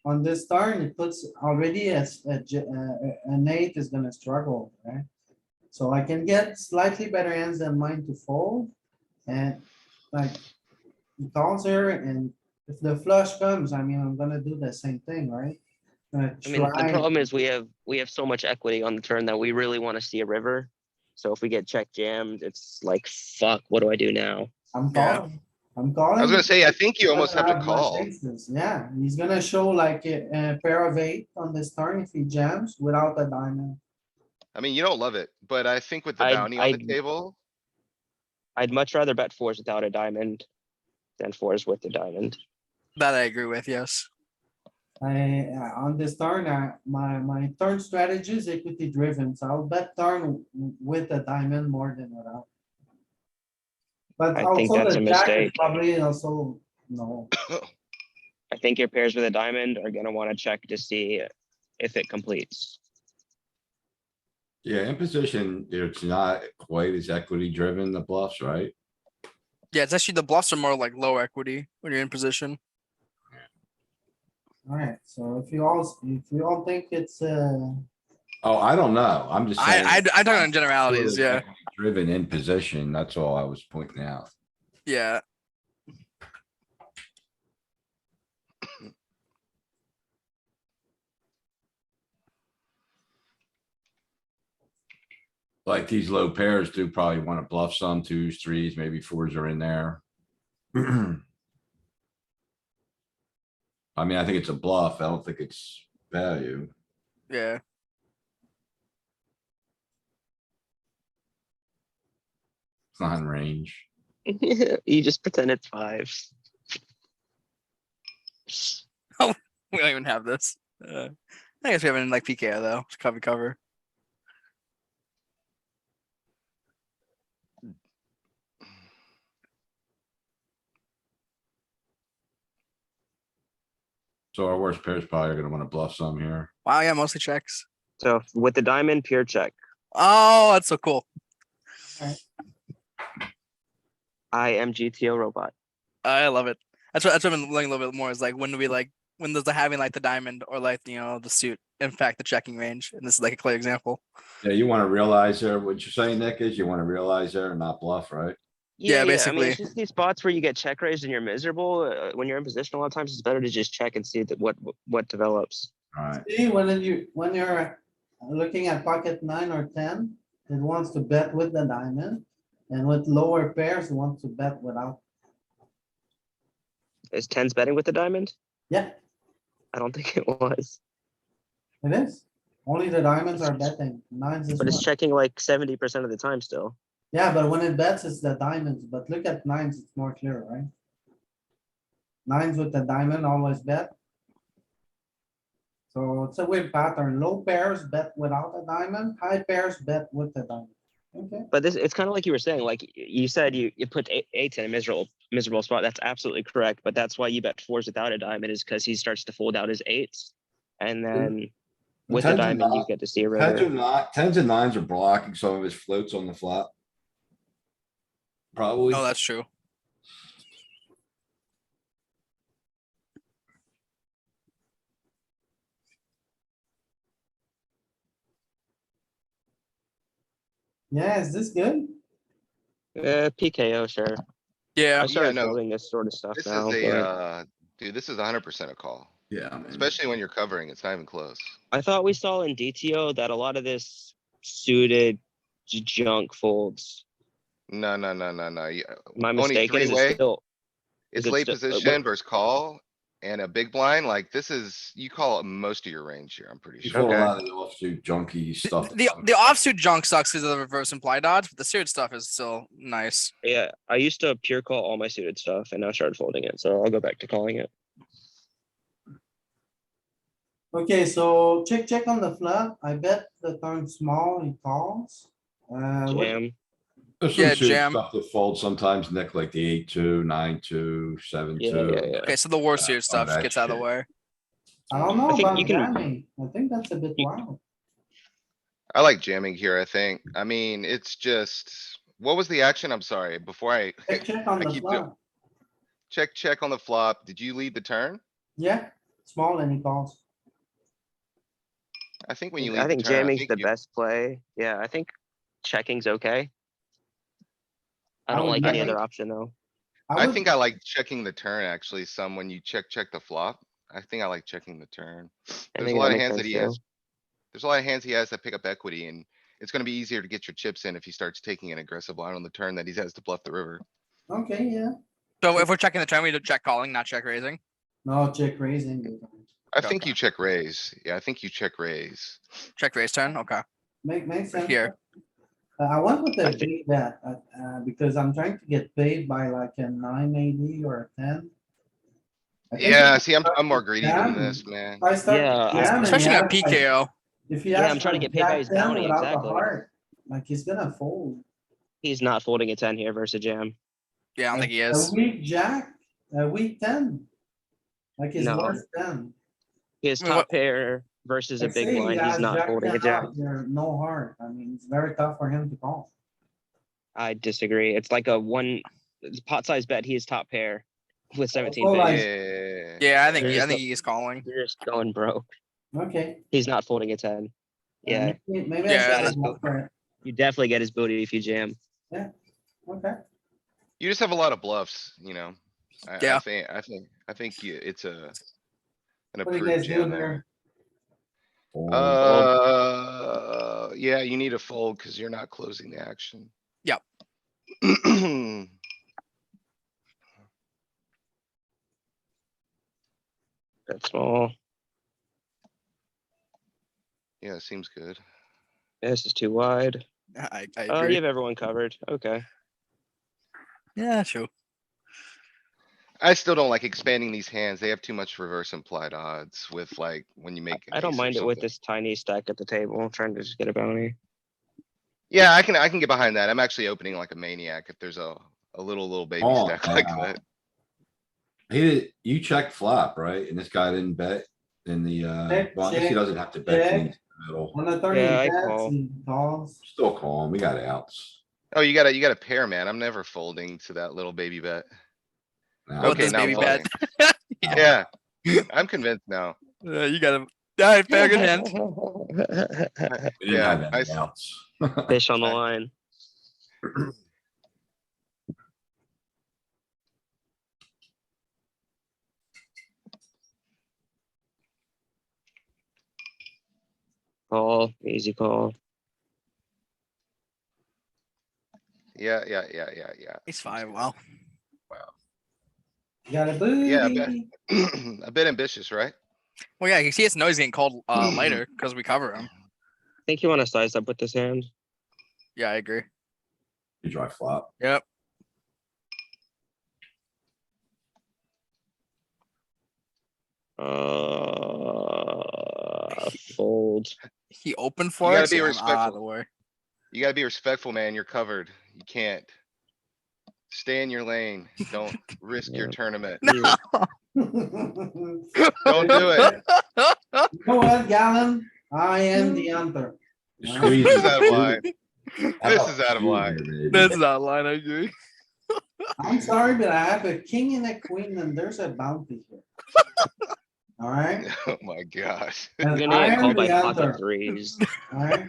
on this turn, it puts already as an 8 is gonna struggle, right? So I can get slightly better hands than mine to fold. And like, he calls here and if the flush comes, I mean, I'm gonna do the same thing, right? Gonna I mean, the try- problem is we have so much equity on the turn that we really want to see a river. So if we get check jammed, it's like, fuck, what do I do now? I'm Yeah. calling. I'm calling. I was gonna say, I think you almost have Doesn't to much call. aces. Yeah, he's gonna show like a pair of 8 on this turn if he jams without a diamond. I mean, you don't love it, but I think with the I'd- bounty on the I'd- table, I'd much rather bet fours without a diamond than fours with the diamond. That I agree with, yes. On this turn, my turn strategy is equity driven, so I'll bet turn with a diamond more than without. But I think also that's the a jack is mistake. probably also, no. I think your pairs with a diamond are gonna wanna check to see if it completes. Yeah, in position, it's not quite as equity driven, the bluffs, right? Yeah, it's actually the bluffs are more like low equity when you're in position. Alright, so if you all think it's, Oh, I don't know. I'm just saying. I talk on sort generalities, of yeah. equity Driven in position, that's all I was pointing out. Yeah. Like these low pairs do probably wanna bluff some twos, threes, maybe fours are in there. I mean, I think it's a bluff. I don't think it's value. Yeah. It's not in range. You just pretend it's fives. We don't even have this. I guess we have it in like PKO though. It's cover. So our worst pairs probably are gonna wanna bluff some here. Wow, yeah, mostly checks. So with the diamond, pure check. Oh, that's so cool. I am GTO robot. I love it. That's what I've been learning a little bit more is like when do we like when does the having like the diamond or like the suit impact the checking range? And this is like a clear example. Yeah, you wanna realize there, what you're saying, Nick, is you wanna realize there and not bluff, right? Yeah, I mean, basically. it's just these spots where you get check raised and you're miserable. When you're in position, a lot of times it's better to just check and see that what develops. Alright, see, when you're looking at pocket 9 or 10, it wants to bet with the diamond. And with lower pairs, it wants to bet without. Is tens betting with the diamond? Yeah, I don't think it was, it is. Only the diamonds are betting, nines is but it's not. checking like 70% of the time still. Yeah, but when it bets, it's the diamonds, but look at nines, it's more clear, right? Nines with the diamond always bet. So it's a weird pattern. Low pairs bet without a diamond, high pairs bet with the diamond. Okay, But it's kind of like you were saying, like you said, you put eights in a miserable spot. That's absolutely correct. But that's why you bet fours without a diamond is because he starts to fold out his eights. And then with a Tens and diamond, you nine- get to see a tens river. tens and nines are blocking some of his floats on the flop. Probably. Oh, that's true. yeah, is this good? PKO, sure. Yeah. I started no, folding this sort of stuff This now. is but dude, this is 100% a call, Yeah, man. especially when you're covering. It's not even close. I thought we saw in DTO that a lot of this suited junk folds. No. My Only mistake is it three-way. still. It's it late still- position versus call and a big blind. Like this is, you call it most of your range here, I'm pretty You sure. fold a Okay. lot of the offsuit junky stuff. The offsuit junk sucks because of the reverse implied odds, but the suited stuff is still nice. Yeah, I used to pure call all my suited stuff and now I started folding it. So I'll go back to calling it. Okay, so check on the flop. I bet the turn small, he calls. What- Jam. There's some Yeah, suited jam. stuff that folds sometimes, Nick, like the 8-2, 9-2, 7-2. Yeah. Okay, so the worst suited all stuff that gets out of the shit. way. I don't I know think about you can- jamming. I think that's a bit wild. I like jamming here, I think. I mean, it's just, what was the action? I'm sorry, before I Check on I the keep flop. check on the flop. Did you lead the turn? Yeah, small and he calls. I think when you I lead the think turn, I jamming's think the you, best play. Yeah, I think checking's okay. I I don't would like bet- any other option though. I would- think I like checking the turn actually some when you check the flop. I think I like checking the turn. I There's a think lot that of makes hands that sense he too. has. There's a lot of hands he has that pick up equity and it's gonna be easier to get your chips in if he starts taking an aggressive line on the turn that he has to bluff the river. Okay, yeah. So if we're checking the turn, we do check calling, not check raising. No, check raising. good time. I think Okay. you check raise. Yeah, I think you check raise. Check raise turn. Okay. Makes sense. Here. I went with I the think- big bet, because I'm trying to get paid by like a 9 maybe or a 10. I think Yeah, if see, I'm more greedy than jam, this, man. If I start Yeah, to jam and he Especially at has like- PKO. If he Yeah, has I'm trying to like get paid by jack his 10 bounty, without the exactly. heart, like he's gonna fold. He's not folding a 10 here versus jam. Yeah, I don't think he A is. weak jack, a weak 10. Like his No. worst 10. His I mean, top pair versus a Like big say he blind, has he's not jack folding a 10 jack. off, there's no heart. I mean, it's very tough for him to call. I disagree. It's like a one it's pot size bet. He is top pair with 17 Oh, bigs. like- Yeah. Yeah, I think You're he just is calling. You're just going broke. Okay. He's not folding a 10. Yeah, Maybe I Yeah, should that have is gone for it. you definitely get his booty if you jam. Okay. You just have a lot of bluffs, you know? Yeah. I think it's an What do you approved guys do jam there. here? Yeah, you need a fold because you're not closing the action. Yep. That's small. Yeah, seems good. This is too wide. I Oh, agree. you have everyone covered. Okay. Yeah, sure. I still don't like expanding these hands. They have too much reverse implied odds with like when you make. an I don't ace or mind it with something. this tiny stack at the table. I'm trying to just get a bounty. Yeah, I can get behind that. I'm actually opening like a maniac if there's a little baby Oh, stack like wow. that. You checked flop, right? And this guy didn't bet in the, Check, well, I guess he check, doesn't have to bet. 'cause check. he's in the middle. On the 30 Yeah, I bets, call. he calls. Still calm. We got outs. Oh, you gotta pair, man. I'm never folding to that little baby bet. Now, With Okay, this now baby folding. bet. Yeah, I'm convinced now. You got him. Yeah, fair good hand. We didn't Yeah, have I any s- outs. Fish on the I- line. Call, easy call. Yeah. He's fine. Wow. You got a Yeah, I bet. booty. A bit ambitious, right? Well, yeah, he has to know he's getting called later because we cover him. Think you want to size up with this hand? Yeah, I agree. You drive flop. Yep. Fold. He opened for gotta us. be Yeah, I'm out respectful. of the way. You gotta be respectful, man. You're covered. You can't. Stay in your lane. Don't risk your Yeah. tournament. Yeah. Don't do it. You know what, Galen? I am the hunter. Squeeze This is it. out of line. How This about is out of two line. here, maybe? That's not line. I agree. I'm sorry, but I have a king and a queen and there's a bounty here. Alright? Oh my gosh. You're And gonna I get am called by the pocket hunter, threes. alright?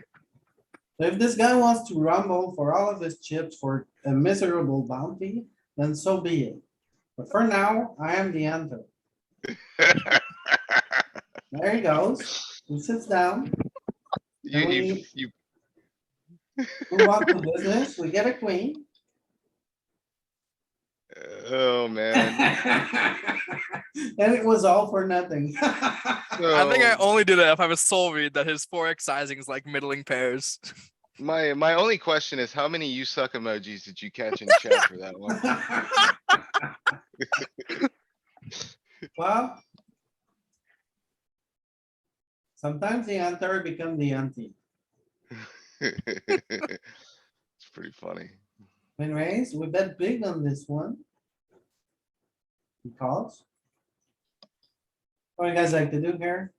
If this guy wants to rumble for all of his chips for a miserable bounty, then so be it. But for now, I am the hunter. There he goes. He sits down. You, Move on to business. We get a queen. oh man. And it was all for nothing. I think I So, only do that if I have a soul read that his 4x sizing is like middling pairs. my only question is how many you suck emojis did you catch in chat for that one? Well. Sometimes the hunter become the auntie. It's pretty funny. Anyways, we bet big on this one. He calls. What do you guys like to do here?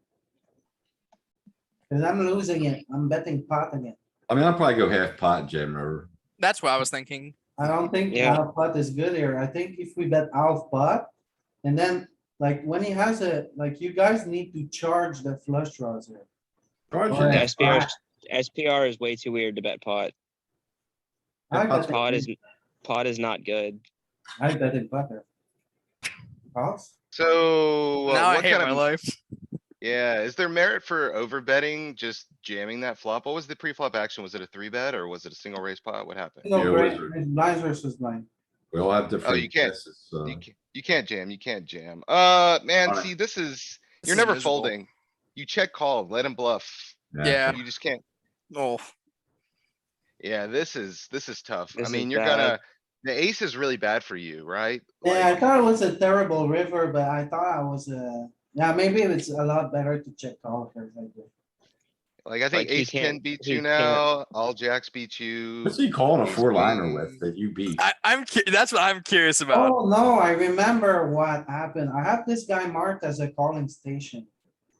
Cause I'm losing it. I'm betting pot again. I mean, I'll probably go half pot, Jam River. That's what I was thinking. I don't think Yeah. half pot is good here. I think if we bet half pot. And then like when he has a, like you guys need to charge the flush draws here. Charge Or it. half SPR, pot. SPR is way too weird to bet pot. I pot's bet it- Pot is not good. I bet it butter. Calls? So, Now I what hate kind my of, life. yeah, is there merit for over betting, just jamming that flop? What was the pre-flop action? Was it a 3-bet or was it a single raise pot? What happened? No, Yeah, great. wizard. It's blind versus blind. We all have different you can't- guesses, so. You can't jam, you can't jam. Man, Alright. see, this is, This you're is never miserable. folding. You check call, let him bluff. Yeah. You just can't. Oh, Yeah, this is tough. I This is mean, you're bad. gonna, the ace is really bad for you, right? Yeah, I Like, thought it was a terrible river, but I thought I was, yeah, maybe it's a lot better to check call here. I think Like, he ace ten can't- beats he you can't- now, all jacks beat you. What's he calling a ace 4-liner with queen. that you beat? That's what I'm curious about. Oh, no, I remember what happened. I have this guy marked as a calling station.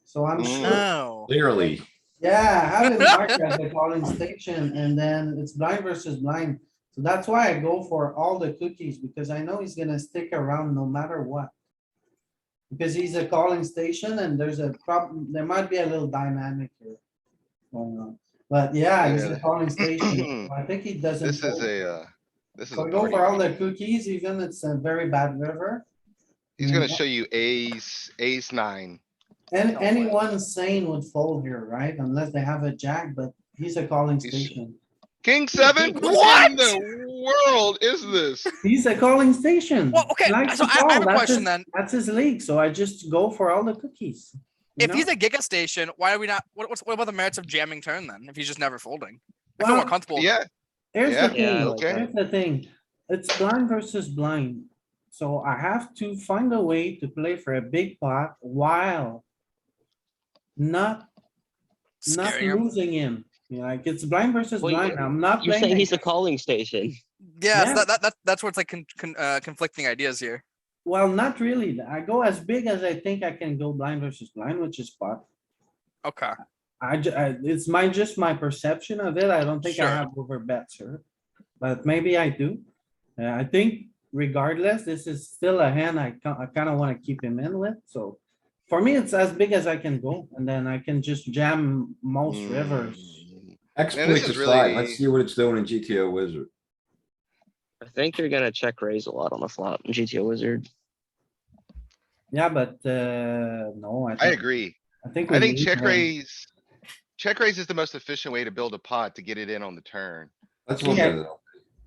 So I'm Mm. sure, Oh, Clearly, yeah, I have it marked as a calling station and then it's blind versus blind. So that's why I go for all the cookies because I know he's gonna stick around no matter what. Because he's a calling station and there's a problem, there might be a little dynamic here going on. But yeah, he's a Yeah. calling station. I think he doesn't. This is fold. this is So a I go party. for all the cookies, even it's a very bad river. He's gonna show you ace nine. And No anyone sane would fold here, right? Unless they have a jack, but he's a calling He's- station. King seven? What in the world is this? He's a calling station. Well, okay, He likes so to I have call. a That's question his- then. That's his league, so I just go for all the cookies. you If he's know? a giga station, why are we not? What about the merits of jamming turn then? If he's just never folding, I feel more Well, comfortable. Yeah, Here's Yeah, the yeah, I thing, like that. here's the thing. It's blind versus blind. So I have to find a way to play for a big pot while not Scaring him. losing him. Like it's blind versus Well, blind. I'm not You're playing. saying he's a against- calling station. Yeah, Yeah. so that's where it's like conflicting ideas here. Well, not really. I go as big as I think I can go blind versus blind, which is pot. Okay. It's just my perception of it. I don't think I Sure. have over bets here. But maybe I do. I think regardless, this is still a hand I kind of want to keep him in with, so. For me, it's as big as I can go, and then I can just jam most rivers. Mm. exploits is aside, really- let's see what it's doing in GTO Wizard. I think you're gonna check raise a lot on the flop in GTO Wizard. Yeah, but, no, I think- agree. I think. I we think leave check there. raise. Check raise is the most efficient way to build a pot to get it in on the turn. Let's look Yeah, at it.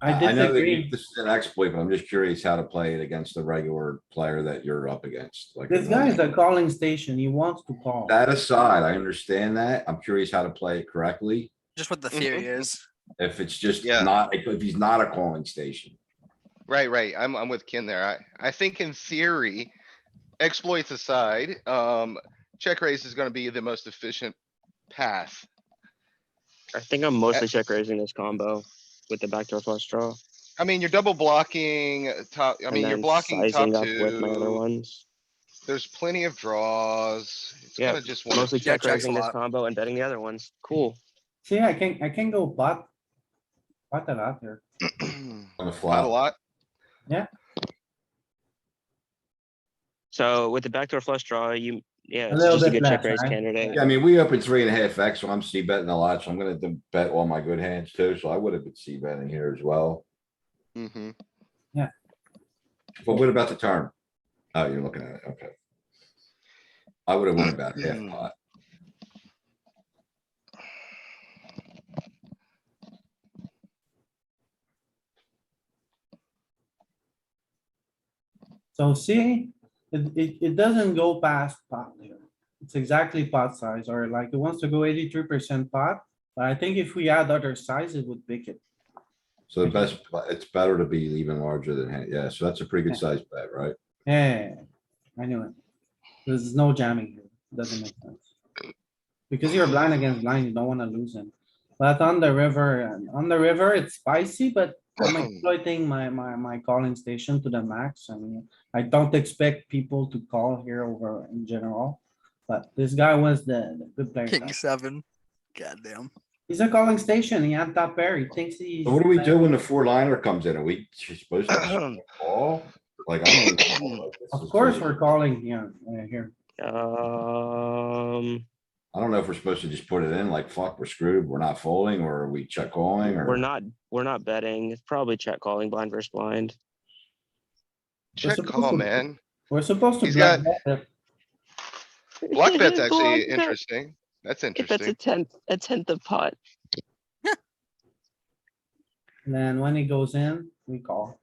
I I know that disagree. this is an exploit, but I'm just curious how to play it against the regular player that you're up against. Like This guy is a calling station. He wants to call. that aside, I understand that. I'm curious how to play it correctly. Just what the theory is. If it's just Yeah. not, if he's not a calling station. Right. I'm with Ken there. I think in theory, exploits aside, check raise is gonna be the most efficient path. I think I'm mostly check raising this combo with the backdoor flush draw. I mean, you're double blocking top, I and mean, you're then blocking top sizing up with my other two. ones. There's plenty of draws. It's Yeah, gonna just want mostly to. Yeah, check checks a raising this lot. combo and betting the other ones. Cool. See, I can go pot. Pot a lot here. On the Not a flop. lot. So with the backdoor flush draw, yeah, it's little just a bit good check less, raise right? candidate. Yeah, I mean, we opened 3.5x, so I'm C betting a lot, so I'm gonna bet all my good hands too, so I would have been C betting here as well. Mm-hmm. But what about the turn? Oh, you're looking at it, okay. I would have won about half pot. So see, it doesn't go past pot here. It's exactly pot size, or like it wants to go 83% pot. But I think if we add other size, it would pick it. So the best, it's better to be even larger than, yeah, so that's a pretty good Yeah. size bet, right? Yeah, I knew it. There's no jamming here. Doesn't make sense. Because you're blind against blind, you don't wanna lose him. But on the river, it's spicy, but I'm exploiting my calling station to the max. I mean, I don't expect people to call here over in general. But this guy was the good player. King 7. Goddamn. He's a calling station. He had top pair. He thinks he's. So what do we do when the 4-liner comes in? Are we supposed to call? Like, I don't know. Of course, we're calling here, here. I don't know if we're supposed to just put it in like, fuck, we're screwed, we're not folding, or are we check calling, or? We're not betting. It's probably check calling blind versus blind. Check supposed call, to- man. We're supposed to He's block got- that. Block bet's actually Block bet. interesting. That's If that's interesting. a tenth of pot. And then when he goes in, we call.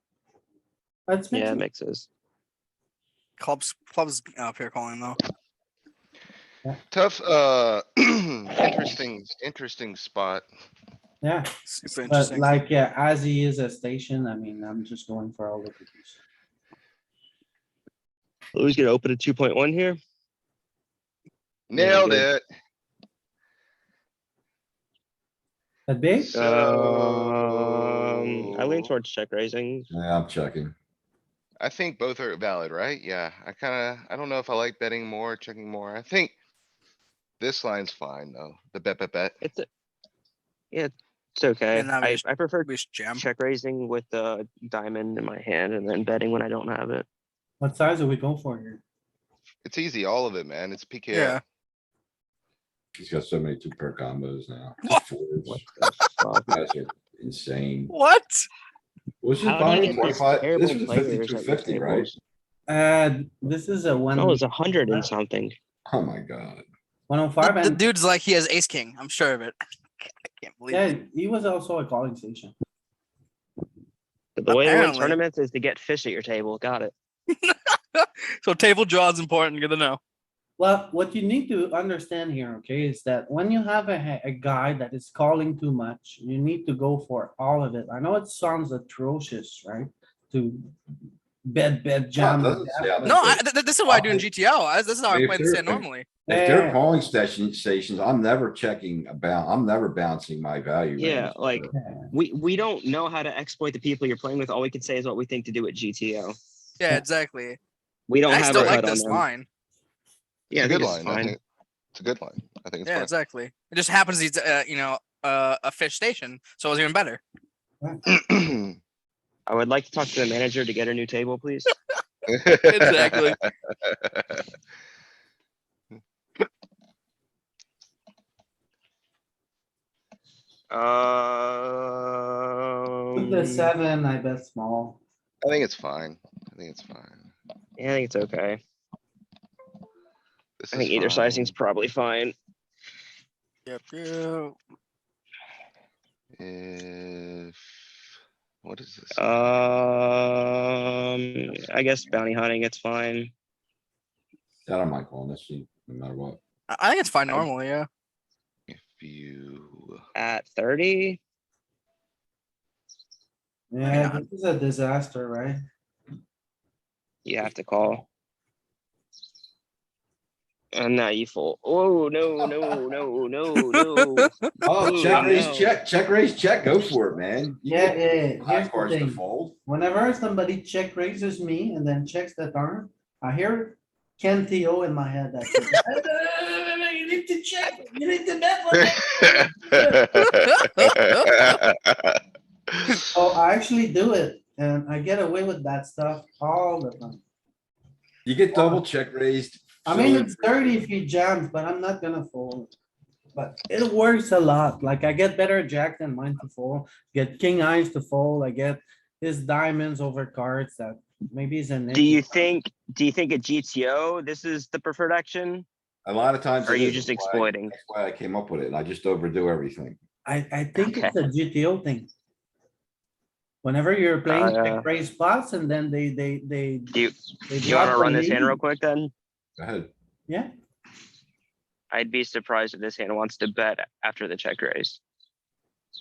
That's Yeah, it me. mixes. Clubs up here calling though. Tough, interesting spot. Yeah, Super but interesting. like, yeah, as he is a station, I mean, I'm just going for all the cookies. Louis gonna open a 2.1 here. Nailed good. it. A big, I lean towards check raising. Yeah, I'm checking. I think both are valid, right? Yeah, I don't know if I like betting more, checking more. I think this line's fine though. The bet. It's yeah, it's okay. And now I prefer we just jam. check raising with the diamond in my hand and then betting when I don't have it. what size do we go for here? It's easy, all of it, man. It's PKO. Yeah. He's got so many 2-pair combos now. What? Fours. What the fuck? Guys are insane. What? Was this How do you buying get these 25? terrible This was players at 5250, these right? tables? This is a one. No, it's 100 and something. Oh my god. 105 The and, dude's like he has ace king. I'm sure of it. I can't believe it. yeah, he was also a calling station. But the way to win Apparently. tournaments is to get fish at your table. Got it. So table draw is important. Good to know. Well, what you need to understand here, okay, is that when you have a guy that is calling too much, you need to go for all of it. I know it sounds atrocious, right? To bet, jam. doesn't sound No, like this is what I do in GTO. This is how I If play this they're- hand normally. If they're Yeah. calling stations, I'm never checking I'm never bouncing my value. Yeah, range. like Yeah. we don't know how to exploit the people you're playing with. All we can say is what we think to do at GTO. Yeah, exactly. We don't I have still a like cut on this them. line. Yeah, I It's a think good it's line. I fine. think it's a good line. I think it's Yeah, fine. exactly. It just happens he's a fish station, so it was even better. I would like to talk to the manager to get a new table, please. Exactly. With the Um, 7, I bet small. I think it's fine. I think it's fine. yeah, I think it's okay. This I is think either fine. sizing's probably fine. Yep. If, what is this? I guess bounty hunting, it's fine. I don't mind calling this sheet, no matter what. I think it's fine normally. Yeah. If you, At 30, Yeah, God. this is a disaster, right? you have to call. And now you fold. Oh, no. Oh, check Ooh, raise, no. check raise, check. Go for it, man. You Yeah, get yeah, high here's the cards to thing. fold. Whenever somebody check raises me and then checks the turn, I hear Ken T.O. in my head that says, you need to check, you need to bet. Oh, I actually do it and I get away with that stuff all the time. You get double check raised. I mean, so- it's 30 if he jams, but I'm not gonna fold. But it works a lot. Like I get better jack than mine to fold, get king eyes to fold, I get his diamonds over cards that maybe is an. Do you think at GTO, this is the preferred action? A lot of times. Or are it you is. just That's why- exploiting? That's why I came up with it. And I just overdo everything. I think it's a GTO thing. Whenever you're playing check raise spots and then they. Do you, they do you drop wanna the run this hand lead. real quick then? Go ahead. Yeah, I'd be surprised if this hand wants to bet after the check raise.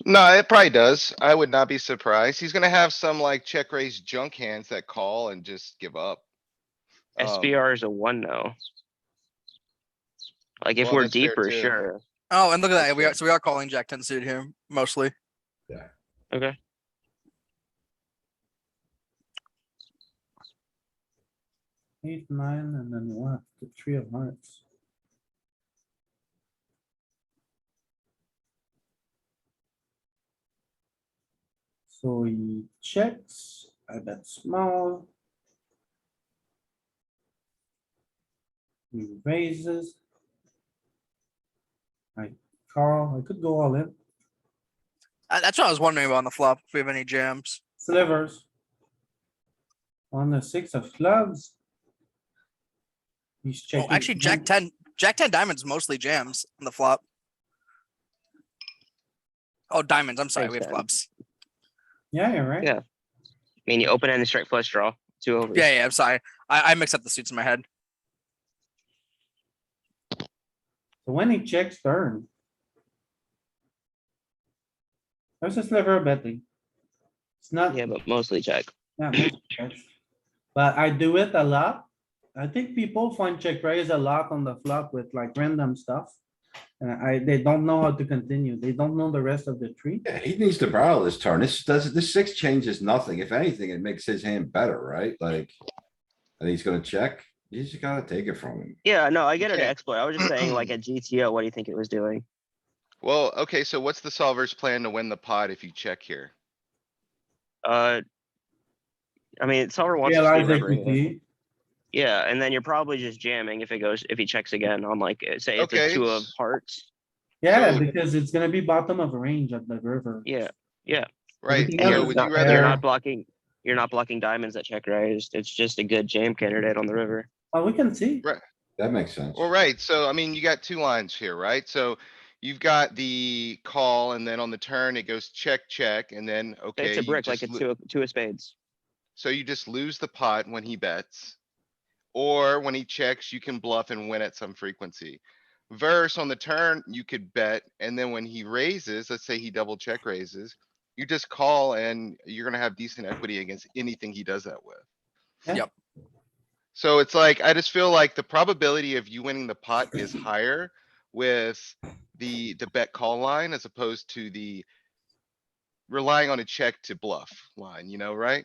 no, it probably does. I would not be surprised. He's gonna have some like check raise junk hands that call and just give up. SBR is a 1 though. Like if Well, we're that's fair deeper, too. sure. Oh, and look at That's that. We are calling Jack 10 suit here mostly. Okay. 8, 9, and then what? The 3 of hearts. So he checks, I bet small. He raises. I call, I could go all in, That's what I was wondering about on the flop. If we have any jams. slivers. On the 6 of clubs. He's Oh, checking. actually, Jack 10 diamonds mostly jams on the flop. Oh, diamonds. I'm sorry. Makes We have sense. clubs. Yeah, you're right. Yeah. I mean, you open and the straight flush draw, 2 overs. Yeah. I'm sorry. I mix up the suits in my head. So when he checks turn. There's a sliver of betting. It's not, Yeah, but mostly check. yeah, most checks. But I do it a lot. I think people find check raise a lot on the flop with like random stuff. They don't know how to continue. They don't know the rest of the tree. Yeah, he needs to barrel this turn. This six changes nothing. If anything, it makes his hand better, right? Like. And he's gonna check. You just gotta take it from him. Yeah, no, I get it Okay. exploit. I was just saying like at GTO, what do you think it was doing? Well, okay, so what's the solver's plan to win the pot if you check here? I mean, solver wants to Realize stay rivering it. equity. Yeah, and then you're probably just jamming if he checks again on like, say it's a Okay, two of hearts. Yeah, So- because it's gonna be bottom of range at the river. Yeah, Right, Everything And so else would is you fair. you're rather, not blocking diamonds that check raised. It's just a good jam candidate on the river. Oh, we can see. That makes sense. well, right, so I mean, you got two lines here, right? So you've got the call and then on the turn it goes check, check, and then, okay. It's a you brick, like just a two of spades. So you just lose the pot when he bets. Or when he checks, you can bluff and win at some frequency. Verse on the turn, you could bet, and then when he raises, let's say he double check raises. You just call and you're gonna have decent equity against anything he does that with. Yeah. Yep. So it's like, I just feel like the probability of you winning the pot is higher with the bet call line as opposed to the relying on a check to bluff line, right?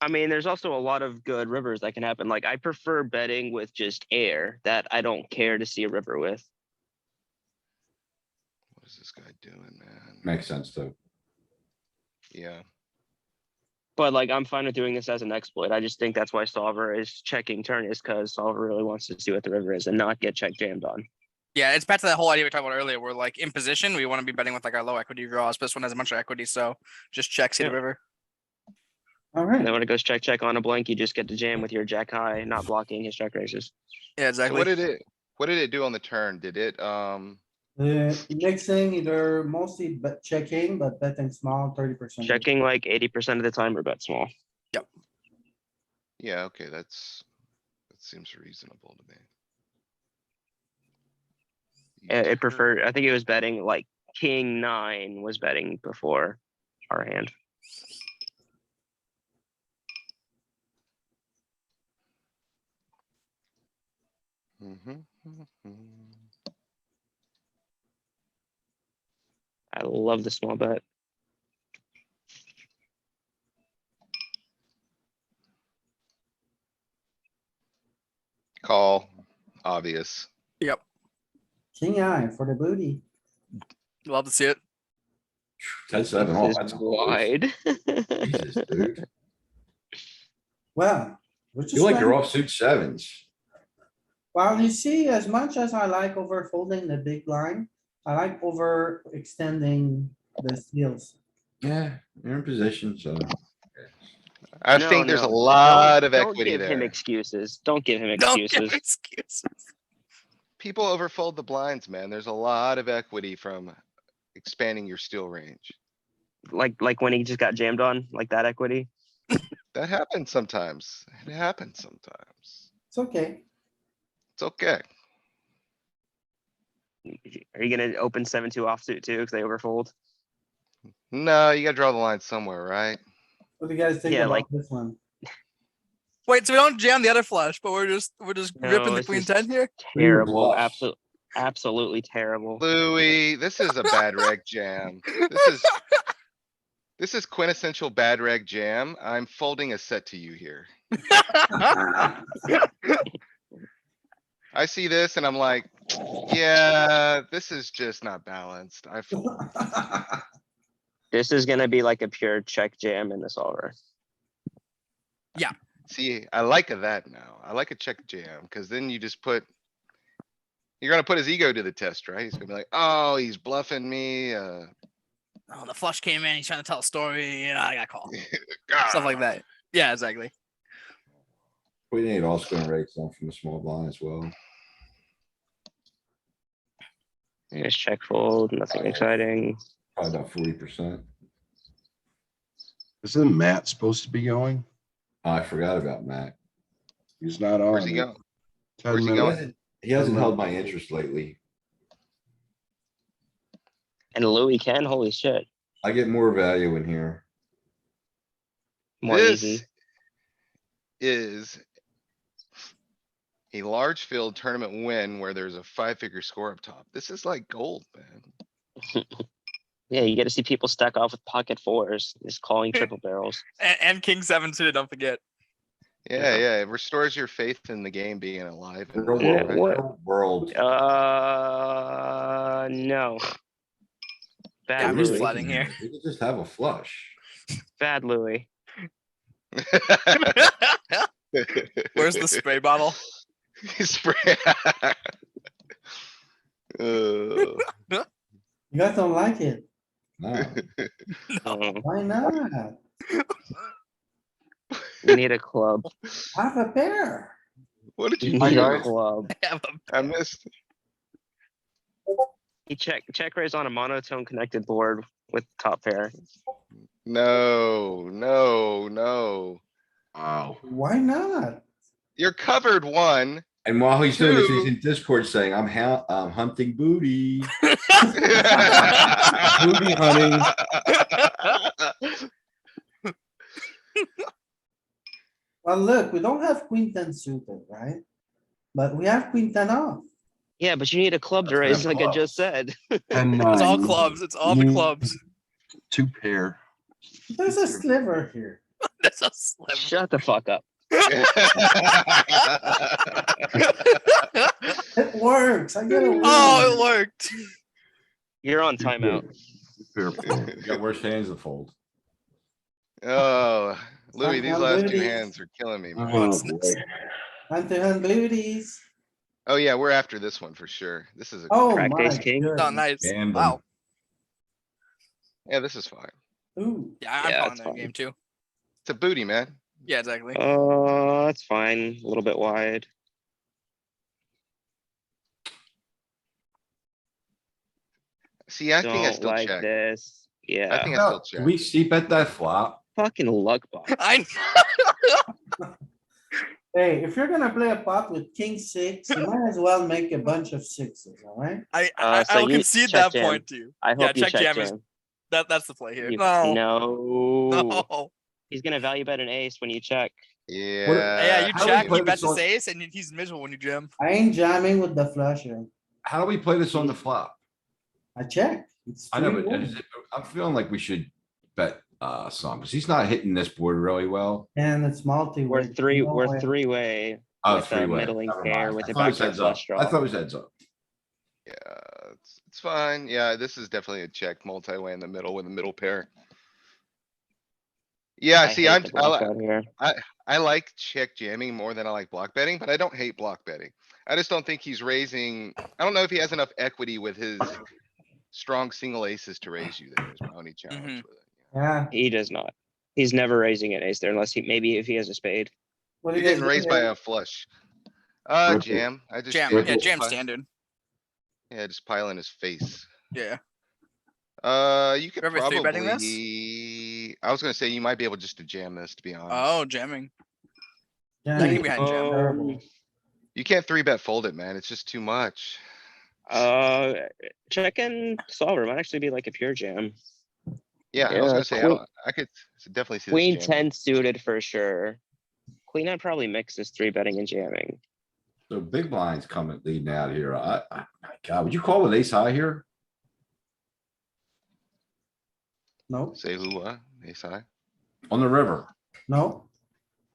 I mean, there's also a lot of good rivers that can happen. Like I prefer betting with just air that I don't care to see a river with. What is this guy doing, man? Makes sense though. Yeah, But like, I'm fine with doing this as an exploit. I just think that's why solver is checking turn is because solver really wants to see what the river is and not get check jammed on. Yeah, it's back to that whole idea we talked about earlier. Where like in position, we want to be betting with like our low equity draws, but this one has a bunch of equity, so just check, see the Yeah. river. All And then right, when it goes check, check on a blank, you just get to jam with your jack high, not blocking his check raises. Yeah, so exactly. what did it do on the turn? Did it, mixing either mostly bet checking, but betting small, 30%. Checking like 80% of the time or bet small. yeah, okay, that seems reasonable to me. It preferred, I think it was betting like king nine was betting before our hand. Mhm, mhm. I love the small bet. Call, obvious. Yep. King eye for the booty. Love to see it. 10-7 off. This That's is close. wide. Jesus, dude. Well, we're just You like your like, offsuit sevens. well, you see, as much as I like over folding the big line, I like over extending the steals. Yeah, you're in position, so. I No, think there's a no, lot of Don't equity give him there. excuses. Don't give him Don't give excuses. excuses. People overfold the blinds, man. There's a lot of equity from expanding your steal range. Like when he just got jammed on, like that equity. That happens sometimes. It happens sometimes. It's okay. It's okay. Are you gonna open 7-2 offsuit too because they overfold? No, you gotta draw the line somewhere, right? What do you guys think Yeah, about like- this one? Wait, so we don't jam the other flush, but we're just No, ripping the it's queen just 10 here. Terrible. bluffs. Absolutely terrible. Louis, this is a bad reg jam. This is quintessential bad reg jam. I'm folding a set to you here. I see this and I'm like, yeah, this is just not balanced. I fold. This is gonna be like a pure check jam in the solver. See, I like that now. I like a check jam, cuz then you just put. You're gonna put his ego to the test, right? He's gonna be like, oh, he's bluffing me, Oh, the flush came in. He's trying to tell a story. You know, I got called. Stuff ah. like that. Yeah, exactly. Queen eight also gonna raise some from the small blind as well. Just check fold, nothing exciting. Probably about 40%. Isn't Matt supposed to be going? I forgot about Mac. He's not on. Where's he going? 10 Where's he He going? minutes. hasn't- He hasn't held my interest lately. And Louis can, holy shit, I get more value in here. more This easy. is a large field tournament win where there's a 5-figure score up top. This is like gold, man. Yeah, you get to see people stack off with pocket fours, just calling triple barrels. And king seven suited, don't forget. Yeah, yeah, it restores your faith in the game being alive. and Real Yeah, world, what? real world. No. Yeah, Bad I'm just Louis. flatting here. We could just have a flush. Bad Louis. Where's the spray bottle? Spray. You guys don't like it. No. Why not? We need a club. Have a pair. What did We you need do? a club. I have a- I missed. He check raise on a monotone connected board with top pair. No, no, no. Wow. Why not? You're covered one. And while he's doing this, he's Two. in Discord saying, I'm hunting booty. Booty hunting. Well, look, we don't have queen ten suited, right? But we have queen ten off. Yeah, but you need a club to Let's raise, have like I just clubs. said. And It's all clubs. It's all the clubs. 2 pair. There's a sliver here. That's a sliver. Shut the fuck up. It works. I get it. Oh, it worked. You're on timeout. 2 pair fold. You got worse hands to fold. Oh, Louis, these I'm last Louis. 2 hands are killing me, man. Oh, What's boy. this? Time to hunt booties. Oh, yeah, we're after this one for sure. This is a, Oh Cracked my ace king. Oh, goodness. nice. Damn them. Wow. yeah, this is fine. Ooh, Yeah, I'm Yeah, calling it's that fine. game too. It's a booty, man. Yeah, exactly. That's fine. A little bit wide. See, I think I Don't still like check. this. I Yeah, think I still Do we check. see bet that flop? fucking luck box. I hey, if you're gonna play a pot with king six, you might as well make a bunch of sixes, alright? So I will you concede check that jam. point to you. I hope Yeah, you check check jam is jam. that's the play here. You- No, No. no. He's gonna value bet an ace when you check. Yeah, you how do we check, play he bets this his on- ace, and he's miserable when you jam. I ain't jamming with the flusher. How do we play this on the flop? I check. It's I know, free but roll. I'm feeling like we should bet some, because he's not hitting this board really well. And it's multi. We're three No way. three-way Oh, with a three-way. middling Never pair mind. with I a thought it was backdoor heads up. flush draw. I thought it was heads up. Yeah, it's fine. Yeah, this is definitely a check multi-way in the middle with a middle pair. Yeah, see, hate I'm, the block out here. I like check jamming more than I like block betting, but I don't hate block betting. I just don't think he's raising, I don't know if he has enough equity with his strong single aces to raise you there is my only challenge with it. Yeah. He does not. He's never raising an ace there unless maybe if he has a spade. What do You're you guys getting raised do by here? a flush. Ripple. Jam. I just. Jam, jam. yeah, jam Pi- standard. Yeah, just pile in his face. Yeah. You could You're ever three-betting this? probably, I was gonna say you might be able just to jam this, to be honest. Oh, jamming. Yeah, Checking behind jam. terrible. You can't 3-bet fold it, man. It's just too much. Check and solver might actually be like a pure jam. Yeah, I was Yeah, gonna say, queen- I could definitely see Queen this jamming. 10 suited for sure. Queen 9 probably mixes 3-betting and jamming. So big blind's coming leading out here. My God, would you call with ace high here? No, Say who, ace high? On the river? no.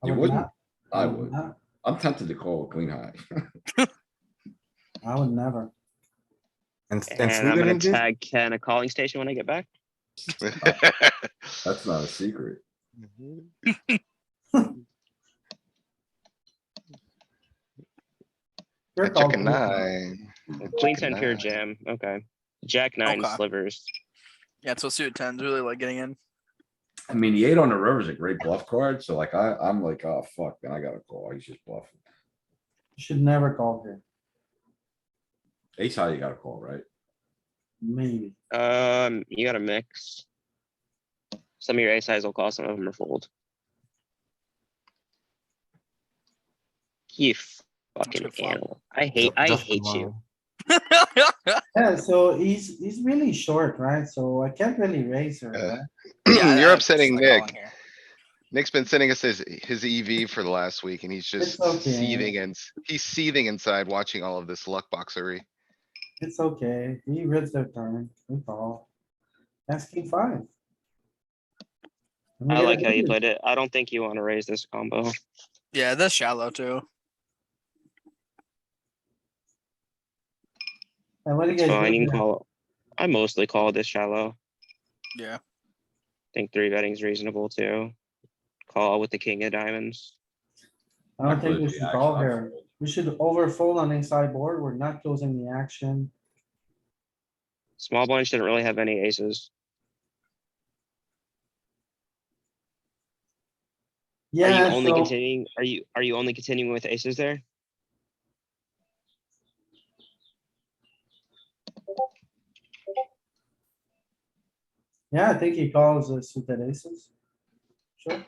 I You would wouldn't? not. I would. not. I'm tempted to call a queen high. I would never. And I'm gonna tag Ken a calling station when I get back. That's not a secret. You're I check a called. 9. Queen Check a 10 pure 9. jam. Okay. Jack 9 Okay. slivers. Yeah, so suited 10's really like getting in. I mean, the 8 on the river is a great bluff card, so like I'm like, oh, fuck, then I gotta call. He's just bluffing. You should never call here. Ace high, you gotta call, right? Maybe. You gotta mix. Some of your ace highs will call, some of them are fold. You fucking good flop. animal. I hate you. Yeah, so he's really short, right? So I can't really raise her, Uh, right? Yeah, You're I'm upsetting just, like, calling Nick. here. Nick's been sending us his EV for the last week and he's It's just okay. seething and he's seething inside watching all of this luck boxery. It's okay. He reads their turn. We call. Asking five. And we I get a like how you deuce. played it. I don't think you want to raise this combo. Yeah, that's shallow too. And what do you It's guys fine. do You can here? call. I mostly call this shallow. Yeah. Think three betting's reasonable too. Call with the king of diamonds. I don't think we close the should call action, I here. fold. We should overfold on inside board. We're not closing the action. Small blind shouldn't really have any aces. Are you Yeah, only so continuing? Are you only continuing with aces there? yeah, I think he calls suited aces. Sure.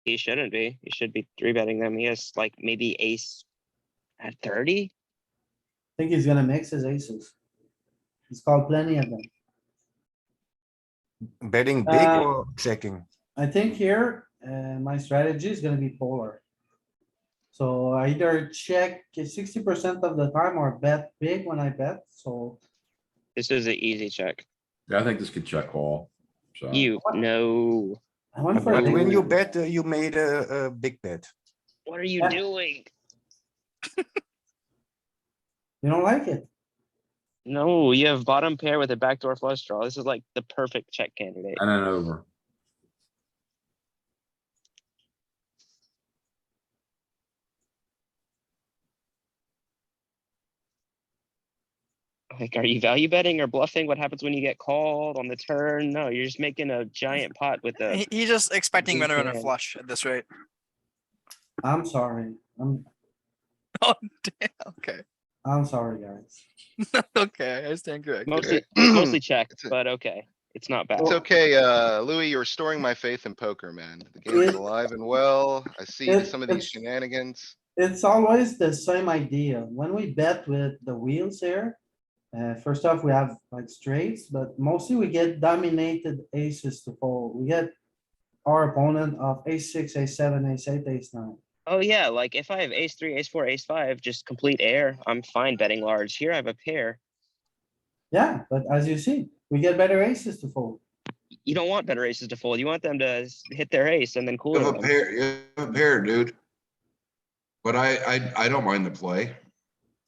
He shouldn't be. He should be three betting them. He has like maybe ace at 30. I think he's gonna mix his aces. He's called plenty of them. Betting big Uh, or checking? I think here, my strategy is gonna be polar. So I either check 60% of the time or bet big when I bet, so. This is an easy check. Yeah, I think this could check call. So. You know. I went for a But big when you one. bet, you made a big bet. What are you Yeah. doing? You don't like it? No, you have bottom pair with a backdoor flush draw. This is like the perfect check candidate. And then over. Like, are you value betting or bluffing? What happens when you get called on the turn? No, you're just making a giant pot with a. He's just expecting Big runner hand. flush at this rate. I'm sorry. Oh damn. Okay. I'm sorry, guys. Okay, I stand corrected. Mostly, Okay. mostly check, It's a- but okay. It's not bad. It's okay, Louis, you're restoring my faith in poker, man. The game's alive and well. I see some of these it's- shenanigans. It's always the same idea. When we bet with the wheels here. First off, we have like straights, but mostly we get dominated aces to fold. We get our opponent of ace six, ace seven, ace eight, ace nine. Oh yeah, like if I have ace three, ace four, ace five, just complete air, I'm fine betting large. Here I have a pair. Yeah, but as you see, we get better aces to fold. You don't want better aces to fold. You want them to hit their ace and then You cooler have a them. pair, you have a pair, dude. But I don't mind the play.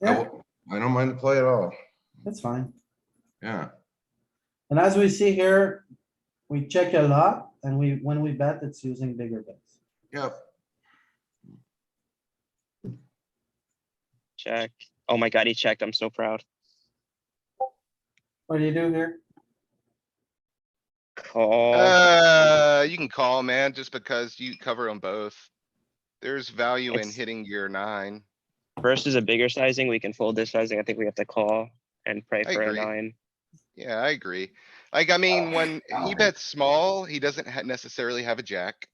Yeah, I don't mind the play at all. that's fine. Yeah. And as we see here, we check a lot and when we bet, it's using bigger bets. Yep. Check. Oh my god, he checked. I'm so proud. What do you do here? Call. You can call, man, just because you cover them both. There's value in It's- hitting your 9. Versus a bigger sizing, we can fold this sizing. I think we have to call and pray I for a agree. 9. Yeah, I agree. Like, I mean, when he bets small, he doesn't necessarily have a jack.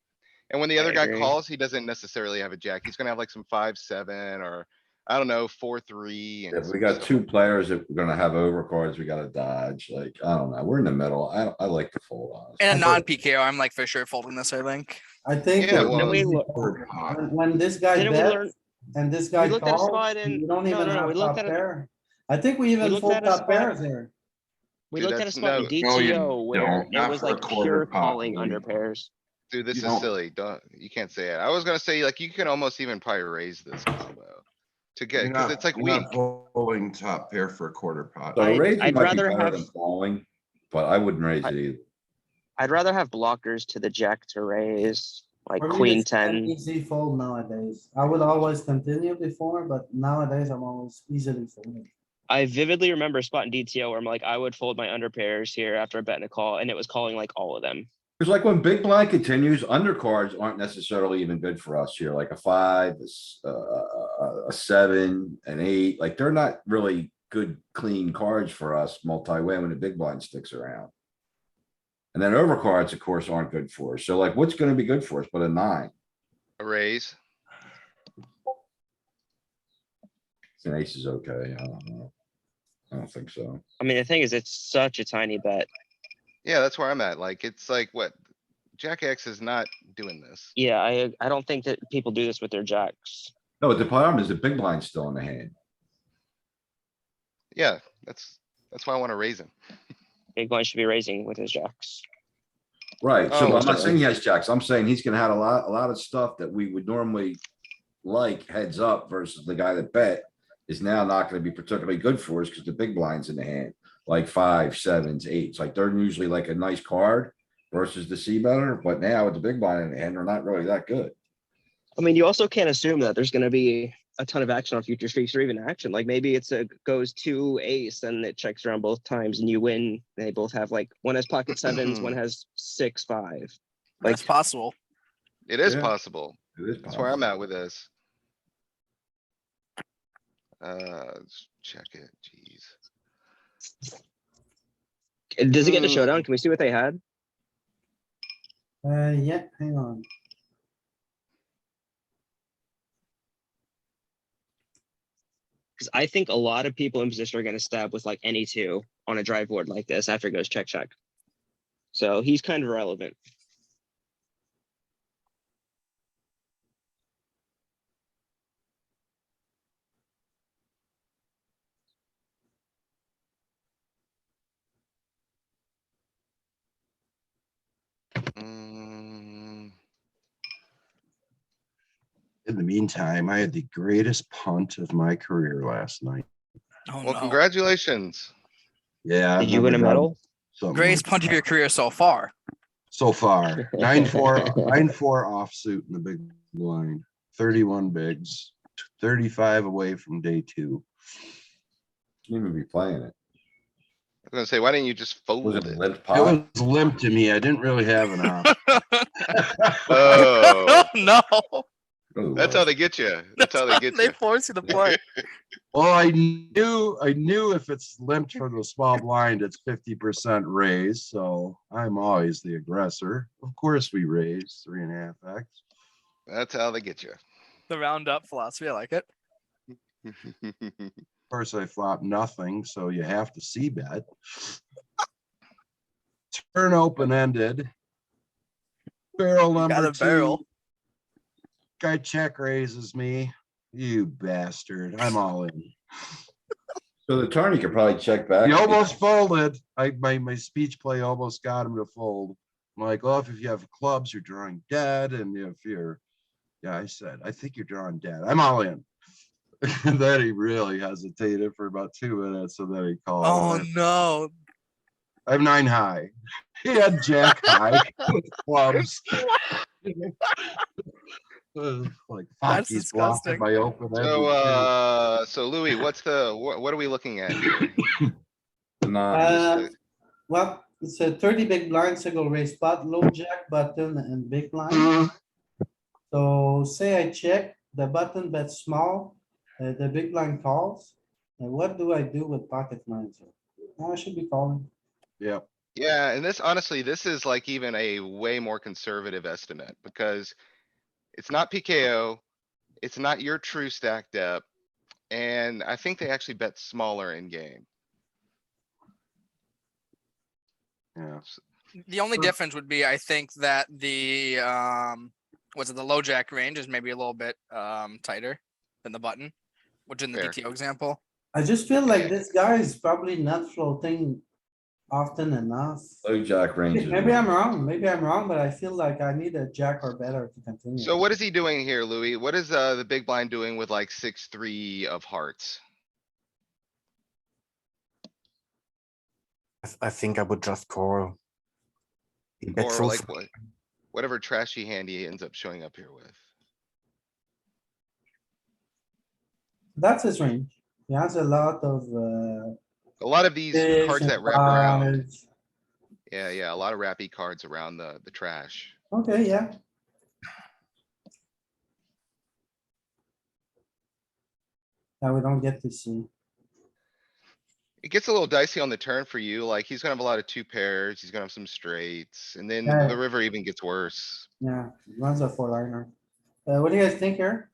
And when the I other guy agree. calls, he doesn't necessarily have a jack. He's gonna have like some 5-7 or I don't know, 4-3. If we got two players that we're gonna have overcards, we gotta dodge, like, I don't know, we're in the middle. I like to fold on. In a non-PKO, I'm like for sure folding this, I think. I think Yeah, it's well- easy Third pot. when this guy Didn't we learn? bets and this guy looked at a calls, spot in- you don't no, even no, have we top looked at a- pair. I think we even looked fold at a top spot- pairs here. We Dude, looked at a that's spot in no- No, you DTO where don't. it Not was for a like quarter pure pot, calling Louis. under pairs. Dude, this You is don't- silly. You can't say it. I was gonna say, like, you can almost even probably raise this combo. To get, cause it's like You're weak. not folding top pair for a quarter pot. So I'd raising might be rather better have- than falling, but I wouldn't raise it either. I'd rather have blockers to the jack to raise, like For me, queen it's an 10. Easy fold nowadays. I would always continue before, but nowadays I'm always easily folding. I vividly remember a spot in DTO where I'm like, I would fold my under pairs here after a bet and a call, and it was calling like all of them. It's like when big blind continues, undercards aren't necessarily even good for us here, like a 5, a 7, an 8, like they're not really good, clean cards for us multi-way when the big blind sticks around. And then overcards, of course, aren't good for us. So like, what's gonna be good for us but a 9? A raise. An ace is okay, I don't know. I don't think so. I mean, the thing is, it's such a tiny bet. Yeah, that's where I'm at. Like, it's like what? Jack X is not doing this. Yeah, I don't think that people do this with their jacks. No, but the problem is the big blind's still in the hand. Yeah, that's why I wanna raise him. Big blind should be raising with his jacks. Right, so Oh, I'm not okay. saying he has jacks. I'm saying he's gonna have a lot of stuff that we would normally like heads up versus the guy that bet is now not gonna be particularly good for us because the big blind's in the hand. Like 5, 7s, 8s, like they're usually like a nice card versus the C better, but now with the big blind in the hand, they're not really that good. I mean, you also can't assume that there's gonna be a ton of action on future streaks or even action. Like maybe it's a goes 2 ace and it checks around both times and you win. They both have like, one has pocket sevens, one has 6, 5. Like, That's possible. It is Yeah. possible. It is That's where I'm possible. at with this. Let's check it, jeez. does it get to showdown? Can we see what they had? Yeah, hang on. Because I think a lot of people in position are gonna stab with like any 2 on a drive board like this after it goes check, check. So he's kind of irrelevant. Mm, In the meantime, I had the greatest punt of my career last night. Oh Well, no. congratulations. Yeah. Did you win a medal? Greatest punt of your career so far. So far, 9-4, 9-4 offsuit in the big blind, 31 bigs, 35 away from day 2. Shouldn't even be playing it. I was gonna say, why didn't you just fold Was it it? limp It pot? was limp to me. I didn't really have an option. Oh, No. that's how they get you. That's how they get They you. force you to play. Well, I knew if it's limped for the small blind, it's 50% raise, so I'm always the aggressor. Of course, we raise 3.5x. That's how they get you. The round up philosophy. I like it. Of course, I flop nothing, so you have to see bet. Turn open ended. Barrel You got number a barrel. 2. Guy check raises me. You bastard. I'm all in. So the attorney could probably check back. He almost folded. My speech play almost got him to fold. I'm like, well, if you have clubs, you're drawing dead. And if you're, yeah, I said, I think you're drawing dead. I'm all in. And then he really hesitated for about 2 minutes. And then he called. Oh no. I have 9 high. He had jack high with clubs. Like, fuck, That's he's blocking disgusting. my open ended. So Louis, what are we looking at here? Uh, Just, well, it's a 30 big blind single raise spot, low jack button and big blind. So say I check, the button bets small, the big blind calls. And what do I do with pocket nines? I should be calling. Yep. Yeah, and this honestly, this is like even a way more conservative estimate because it's not PKO. It's not your true stack depth. And I think they actually bet smaller in game. Yeah. The only difference would be, I think that the was it the low jack range is maybe a little bit tighter than the button, which in the Fair. DTO example. I just feel like this guy is probably not floating often enough. Low jack range. Maybe I'm wrong, but I feel like I need a jack or better to continue. So what is he doing here, Louis? What is the big blind doing with like 6-3 of hearts? I think I would just call. He bets Or so like far. whatever trashy hand he ends up showing up here with? That's his range. He has a lot of, A lot of these fish cards and that wrap around. fives. Yeah, a lot of wrappy cards around the trash. Okay, yeah. Now we don't get to see. It gets a little dicey on the turn for you, like he's gonna have a lot of 2 pairs, he's gonna have some straights, and then Yeah. the river even gets worse. Yeah, runs a 4-liner. What do you guys think here?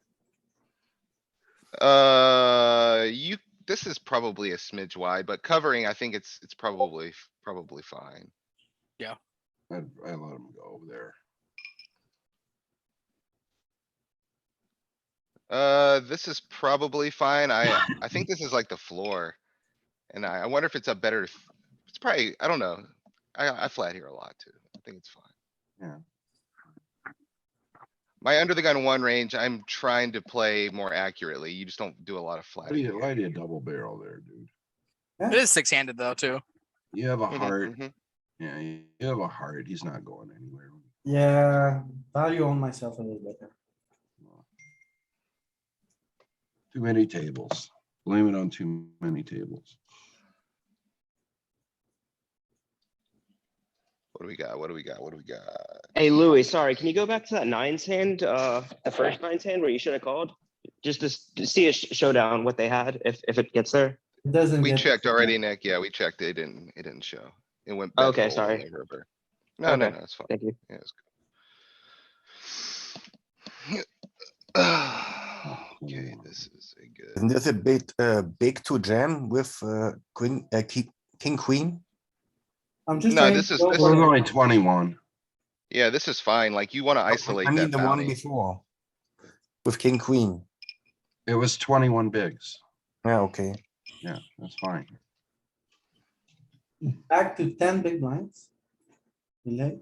You this is probably a smidge wide, but covering, I think it's probably fine. I let him go there. This is probably fine. I think this is like the floor. And I wonder if it's a better, it's probably, I don't know. I flat here a lot too. I think it's fine. Yeah. My under the gun one range, I'm trying to play more accurately. You just don't do a lot of Why flatting. do you double barrel there, dude? It is 6-handed though, too. You have a Mhm, heart. mhm. Yeah, you have a heart. He's not going anywhere. Yeah, value on myself a little bit. Too many tables. Blame it on too many tables. What do we got? What do we got? What do we got? Hey, Louis, sorry, can you go back to that nines hand, the first nines hand where you should have called? Just to see a showdown, what they had, if it gets there. It doesn't We get. checked already, Nick. Yeah, we checked. It didn't show. It went. bet Okay, fold on sorry. the river. No, no, Okay. no, it's fine. Thank you. Yeah, it's good. Okay, this is a good. Isn't this a bit big to jam with king queen? I'm just No, trying this to is- go this We're for- only 21. Yeah, this is fine. Like you wanna isolate I mean that the one bounty. before with king queen. It was 21 bigs. Yeah, okay. Yeah, that's fine. back to 10 big blinds. We like.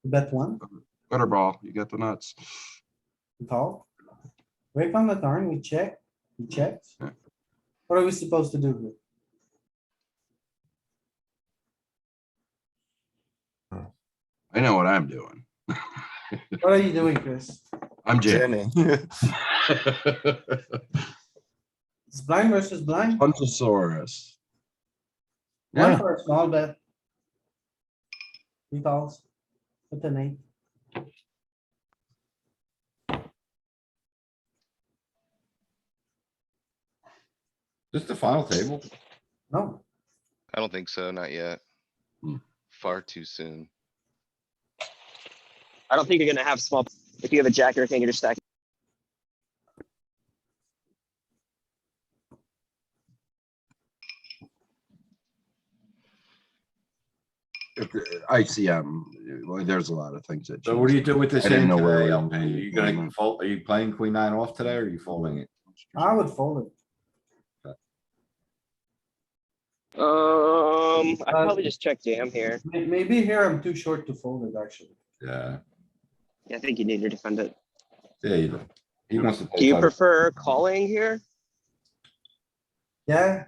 Bet one, Gutter ball, you got the nuts. we call. Break on the turn, we check, we checked. Yeah. What are we supposed to do here? I know what I'm doing. What are you doing, Chris? I'm jamming. Jamming. It's blind versus blind. Puntosaurus. One Yeah, for a small bet. He calls. With an eight. This the final table? No, I don't think so, not yet. Hmm. Far too soon. I don't think you're gonna have small, if you have a jack or a king, you're just stacking. ICM, well, there's a lot of things that. So what do you change. do with this I didn't hand know where today, we were LP? going. You gonna fold, are you playing queen nine off today or are you folding it? I would fold it. I'd probably just check jam here. Maybe here I'm too short to fold it, actually. Yeah, Yeah, I think you need to defend it. yeah, he wants to. Do you play prefer calling here? Yeah,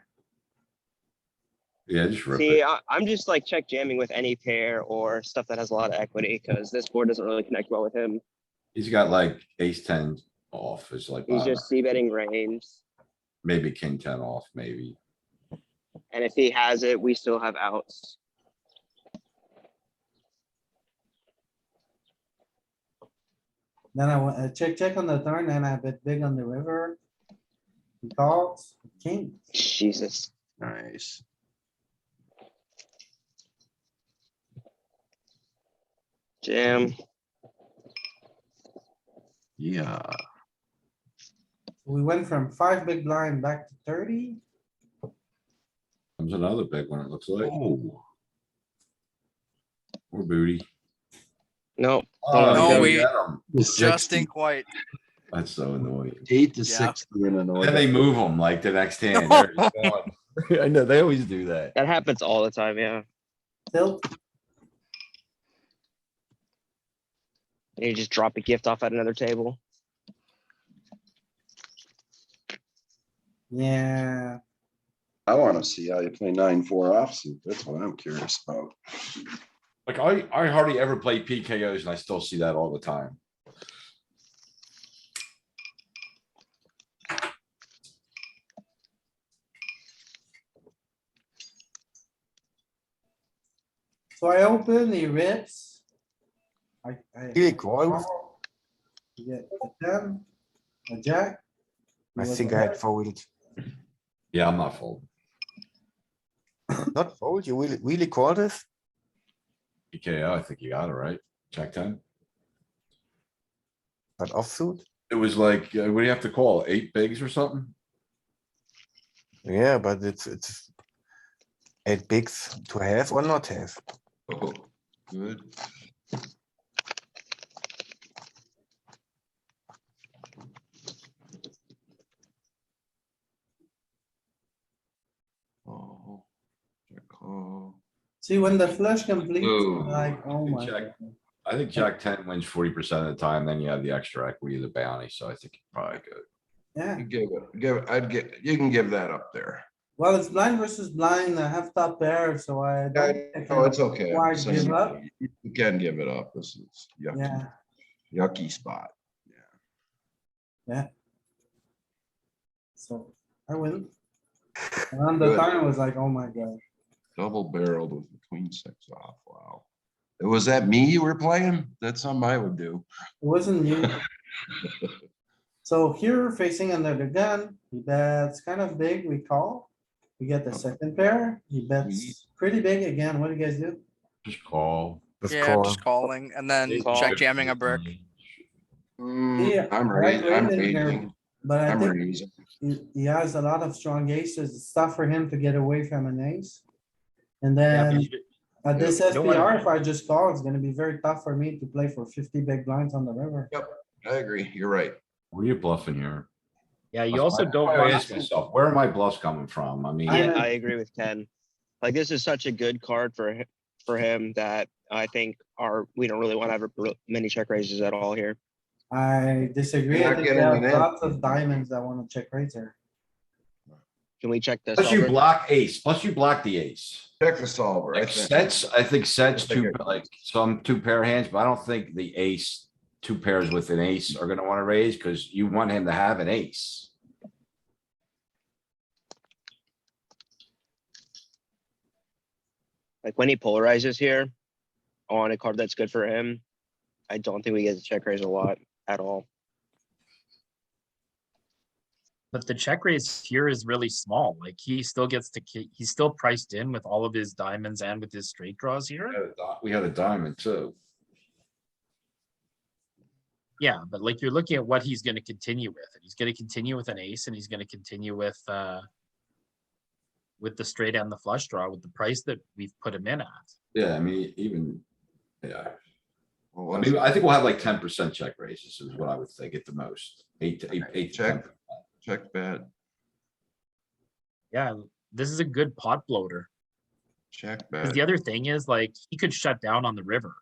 Yeah, just rip See, it. I'm just like check jamming with any pair or stuff that has a lot of equity, because this board doesn't really connect well with him. He's got like ace ten off. It's like, He's just c-betting range. maybe king ten off, maybe. And if he has it, we still have outs. then I want, check on the turn and I bet big on the river. He calls, king. Jesus. Nice. Jam. Yeah, We went from 5 big blind back to 30. Comes another big one, it looks like. oh, Or booty. Nope. Oh, No, yeah, we- got him. the Just 60, ain't quite. That's so annoying. 8 to Yeah. 6 in an Then they order. move them like the next hand. There it's gone. I know, they always do that. That happens all the time, yeah. Tilt, And you just drop a gift off at another table. yeah. I wanna see how you play 9-4 offsuit. That's what I'm curious about. Like I hardly ever play PKOs and I still see that all the time. So I open, he rips. I. Really call? You get a 10, a jack. I He was think a I had bet. folded. Yeah, I'm not folding. Not fold, you really call this? PKO, I think you got it, right? Check ten. But offsuit? It was like, what do you have to call? 8 bigs or something? Yeah, but it's 8 bigs to have or not have. Oh, good. Oh. Check call. See, when the flush completes, Ooh, like, oh my check. god. I think Jack ten wins 40% of the time, then you have the extra equity of the bounty, so I think it's probably good. Yeah, You you can give that up there. well, it's blind versus blind. I have top pair, so I don't. think I Oh, can it's okay. I'm quite saying give up. You can give it up. This is yucky, Yeah, yucky spot. yeah. So I win. And on the Good. turn, I was like, oh my god. Double barreled with the queen six off. Wow. Was that me you were playing? That's something I would do. It wasn't you. So here facing under the gun, he bets kind of big, we call. We get the second pair, he bets pretty big again. What do you guys do? Just call. Just Yeah, call. just calling and then Call. check jamming a brick. Yeah, I'm right raising. there, But I I'm think raising. he has a lot of strong aces. It's tough for him to get away from an ace. And Yeah, then at this you don't wanna- SPR, if I just call, it's gonna be very tough for me to play for 50 big blinds on the river. I agree. You're right. Were you bluffing here? Yeah, you also don't I want ask to, myself, where are my bluffs coming from? I mean. Yeah, I agree with Ken. Like, this is such a good card for him that I think we don't really want to have many check raises at all here. I disagree. You're I not think we getting have an in. lots of diamonds that wanna check raise here. Can we check this? Plus you block ace, plus you block the ace. Check the solver. I Like think. sets, I think sets I think two, like some two pair hands, but I don't think the ace, two pairs with an ace are gonna wanna raise, cuz you want him to have an ace. Like, when he polarizes here on a card that's good for him, I don't think we get to check raise a lot at all. but the check raise here is really small. Like he still gets to, he's still priced in with all of his diamonds and with his straight draws here. We had a diamond too. Yeah, but like you're looking at what he's gonna continue with. And he's gonna continue with an ace and he's gonna continue with the straight and the flush draw with the price that we've put him in at. Yeah, I mean, even, yeah. Well, I mean, I think we'll have like 10% check raises is what I would think at the most. 8 to 10. Check. Check bet. Yeah, this is a good pot bloater. Check Because bet. the other thing is like, he could shut down on the river.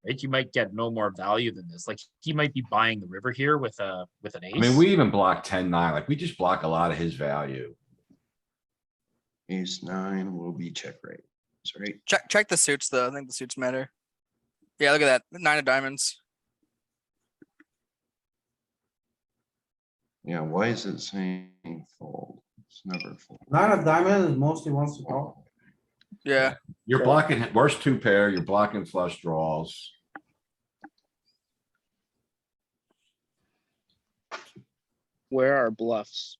Right? You might get no more value than this. Like he might be buying the river here with an ace. I mean, we even block 10-9, like we just block a lot of his value. Ace nine will be check rate. That's right. Check the suits though. I think the suits matter. Yeah, look at that. 9 of diamonds. Yeah, why is it saying fold? It's never fold. Nine of diamonds mostly wants to call. Yeah. You're So- blocking worst two pair, you're blocking flush draws. Where are bluffs?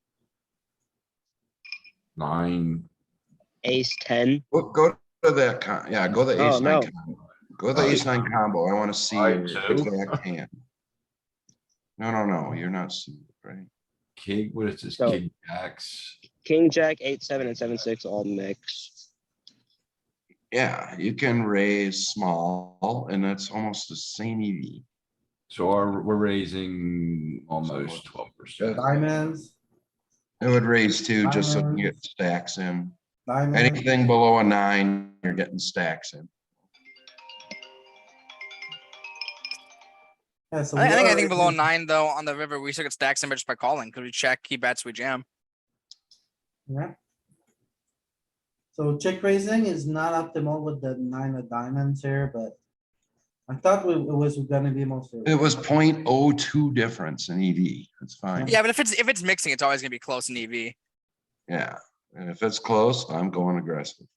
9, Ace 10. Go to that yeah, go to the Oh, ace nine. no. combo. Go to the ace nine combo. I wanna see your 5-2. exact hand. No, you're not suited, right? king, what is this, So- king jacks? King, jack, 8-7, and 7-6 all mix. Yeah, you can raise small and that's almost the same EV. So we're raising almost 12%. Diamonds, It would raise two just so you can get stacks in. diamonds. Anything below a 9, you're getting stacks in. Yeah, so I think we are anything below raising- 9 though on the river, we still get stacks in just by calling because we check, he bets, we jam. Yeah. So check raising is not optimal with the 9 of diamonds here, but I thought it was gonna be mostly. It was 0.02 difference in EV. It's fine. Yeah, but if it's mixing, it's always gonna be close in E EV. Yeah, and if it's close, I'm going aggressive.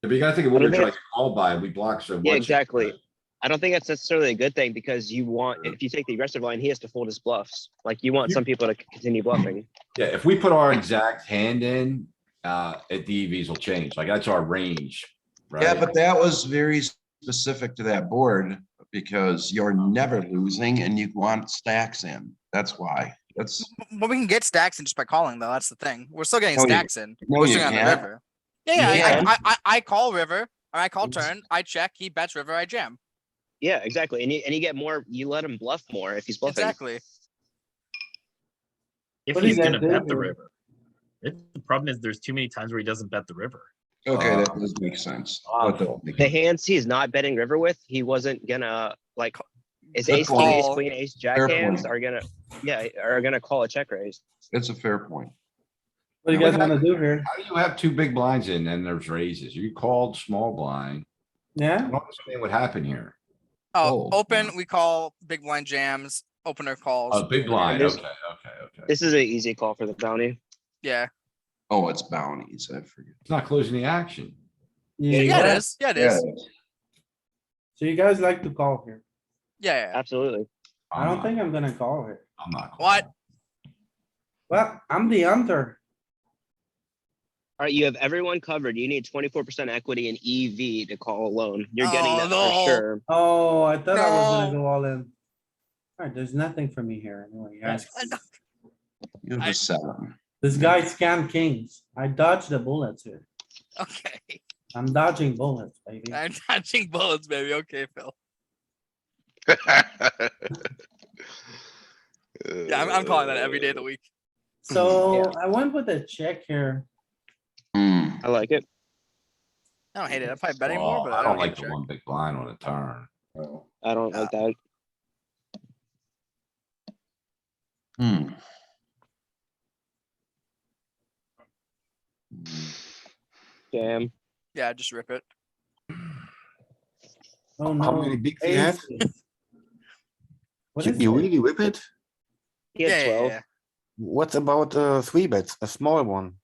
If you gotta think of what I we're don't trying to call by, we block so much. Yeah, exactly. I don't think that's necessarily a good thing because you want, if you take the aggressive line, he has to fold his bluffs. Like you want some people to continue bluffing. Yeah, if we put our exact hand in, the EVs will change. Like that's our range, right? Yeah, but that was very specific to that board. because you're never losing and you want stacks in. That's why. That's, But we can get stacks in just by calling though. That's the thing. We're still getting No, you- stacks in. no, We're you still on the can't. river. Yeah, You yeah. can. I call river or I call turn. I check. He bets river. I jam. Yeah, exactly. And you get more, you let him bluff more if he's bluffing. Exactly. If What do you he's guys gonna do bet the here? river. The problem is there's too many times where he doesn't bet the river. okay, that does make sense. But The hands he's not betting river with, he wasn't gonna like. Is Good ace king, point. ace queen, ace jack Fair hands point. are gonna call a check raise. It's a fair point. What do you guys wanna do here? How do you have two big blinds in and there's raises? You called small blind. I Yeah, don't understand what happened here. Oh, Oh, open. yeah. We call big blind jams. Opener calls. Oh, big blind. this- Okay, okay. This is an easy call for the bounty. Yeah. Oh, it's bounties. I forget. It's not closing the action. Yeah, yeah. it is. Yeah, it is. So you guys like to call here. Yeah, yeah. Absolutely. I don't think I'm gonna call here. I'm not. What? calling. Well, I'm the hunter. All right, you have everyone covered. You need 24% equity in EV to call alone. You're getting Oh, that no. for sure. Oh, I thought I was gonna No. go all in. Alright, there's nothing for me here anyway. Guys. You have a 7. This guy scammed kings. I dodged the bullets here. Okay. I'm dodging bullets, baby. I'm dodging bullets, baby. Okay, Phil. Yeah, I'm calling that every day of the week. So I went with a check here. I like it. I don't hate it. I'm probably betting Oh, more, but I don't like hate the check. one big blind on a turn. I don't like that. Hmm. Jam. Yeah, just rip it. Oh How no. many bigs do you have? aces. What is You it? really whip it? He had Yeah, yeah, 12. yeah. What about three bets, a small one?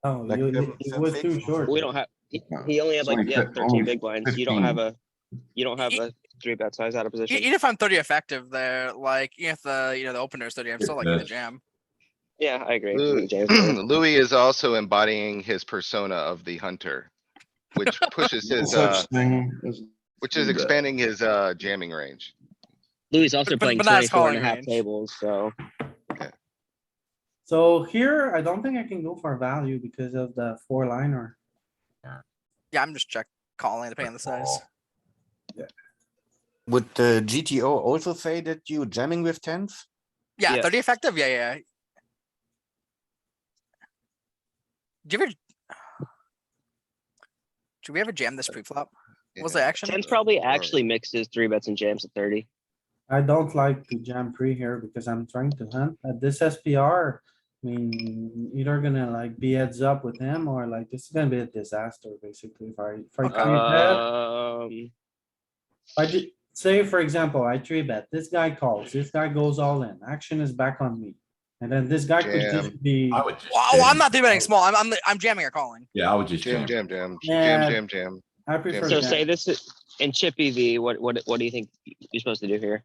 Oh, Like it was too short. We don't have, he only had It's like, only yeah, fif- 13 only big blinds. You don't 15. have a 3-bet size out of position. Even if I'm 30 effective there, like even if the opener's 30, I'm still like in the jam. Yeah, I agree. I Louis think James did it. Louis is also embodying his persona of the hunter, which pushes No his, such thing as. which is expanding his, jamming range. Louis is also But playing not his 24 and a calling half range. tables, so. So here, I don't think I can go for value because of the 4-liner. Yeah, I'm just check calling depending on the size. Would the GTO also say that you jamming with tens? Yeah, Yes. 30 effective. Yeah, yeah. Do you ever? Should we ever jam this pre-flop? What was the action? Ken's probably actually mixes 3-bets and jams at 30. I don't like to jam pre here because I'm trying to hunt at this SPR. I mean, either gonna like be heads up with him or like this is gonna be a disaster basically if I three bet. I did say, for example, I three bet, this guy calls, this guy goes all in, action is back on me. And then this guy could Jam. just be, I would just. Wow, jam. I'm not betting small. I'm jamming or calling. Yeah, I would just Jam, jam. jam, jam, Yeah. jam, jam, jam. I prefer So jam. say this is in chip EV, what do you think you're supposed to do here?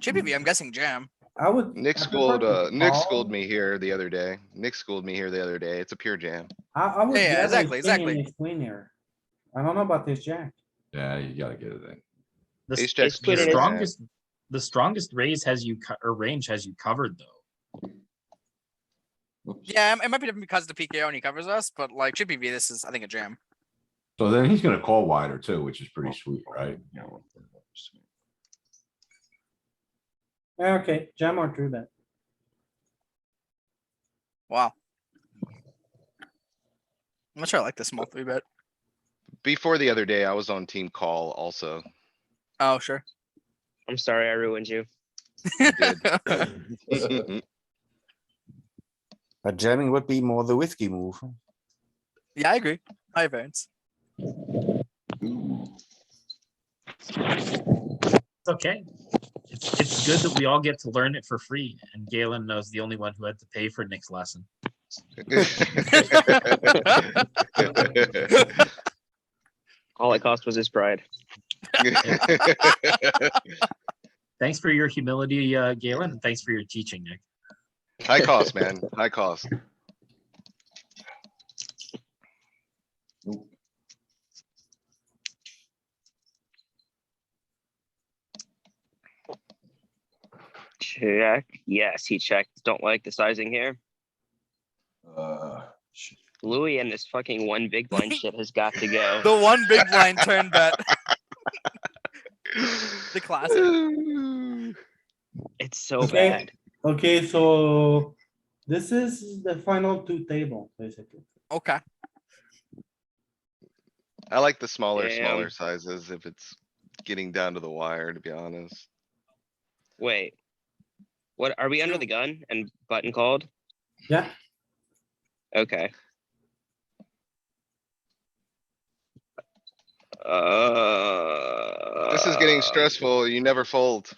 Chippy V, I'm guessing jam. I would. Nick I prefer to Nick call. schooled me here the other day. Nick schooled me here the other day. It's a pure jam. I would. Yeah, jam exactly, ace king and exactly. ace queen here. I don't know about this jack. Yeah, you gotta get it in. The, Ace jack's queen the and ace- strongest, the strongest raise has you or range has you covered though. Yeah, it might be different because of the PKO and he covers us, but like Chippy V, this is I think a jam. So then he's gonna call wider too, which is pretty sweet, right? Yeah, okay, jam or three bet. Wow. I'm not sure I like this small 3-bet. Before the other day, I was on team call also. Oh, sure. I'm sorry, I ruined you. But jamming would be more the risky move. Yeah, I agree. High variance. It's okay. It's good that we all get to learn it for free, and Galen knows the only one who had to pay for Nick's lesson. All it cost was his pride. Thanks for your humility, Galen, and thanks for your teaching, Nick. High cost, man. High cost. check. Yes, he checked. Don't like the sizing here. Shit. Louis and this fucking one big blind shit has got to go. The one big blind turn bet. The classic. It's so Okay. bad. Okay, so this is the final two table, basically. Okay. I like the smaller Damn. sizes if it's getting down to the wire, to be honest. Wait. What are we under the gun and button called? Yeah, Okay. This is getting stressful. You never fold.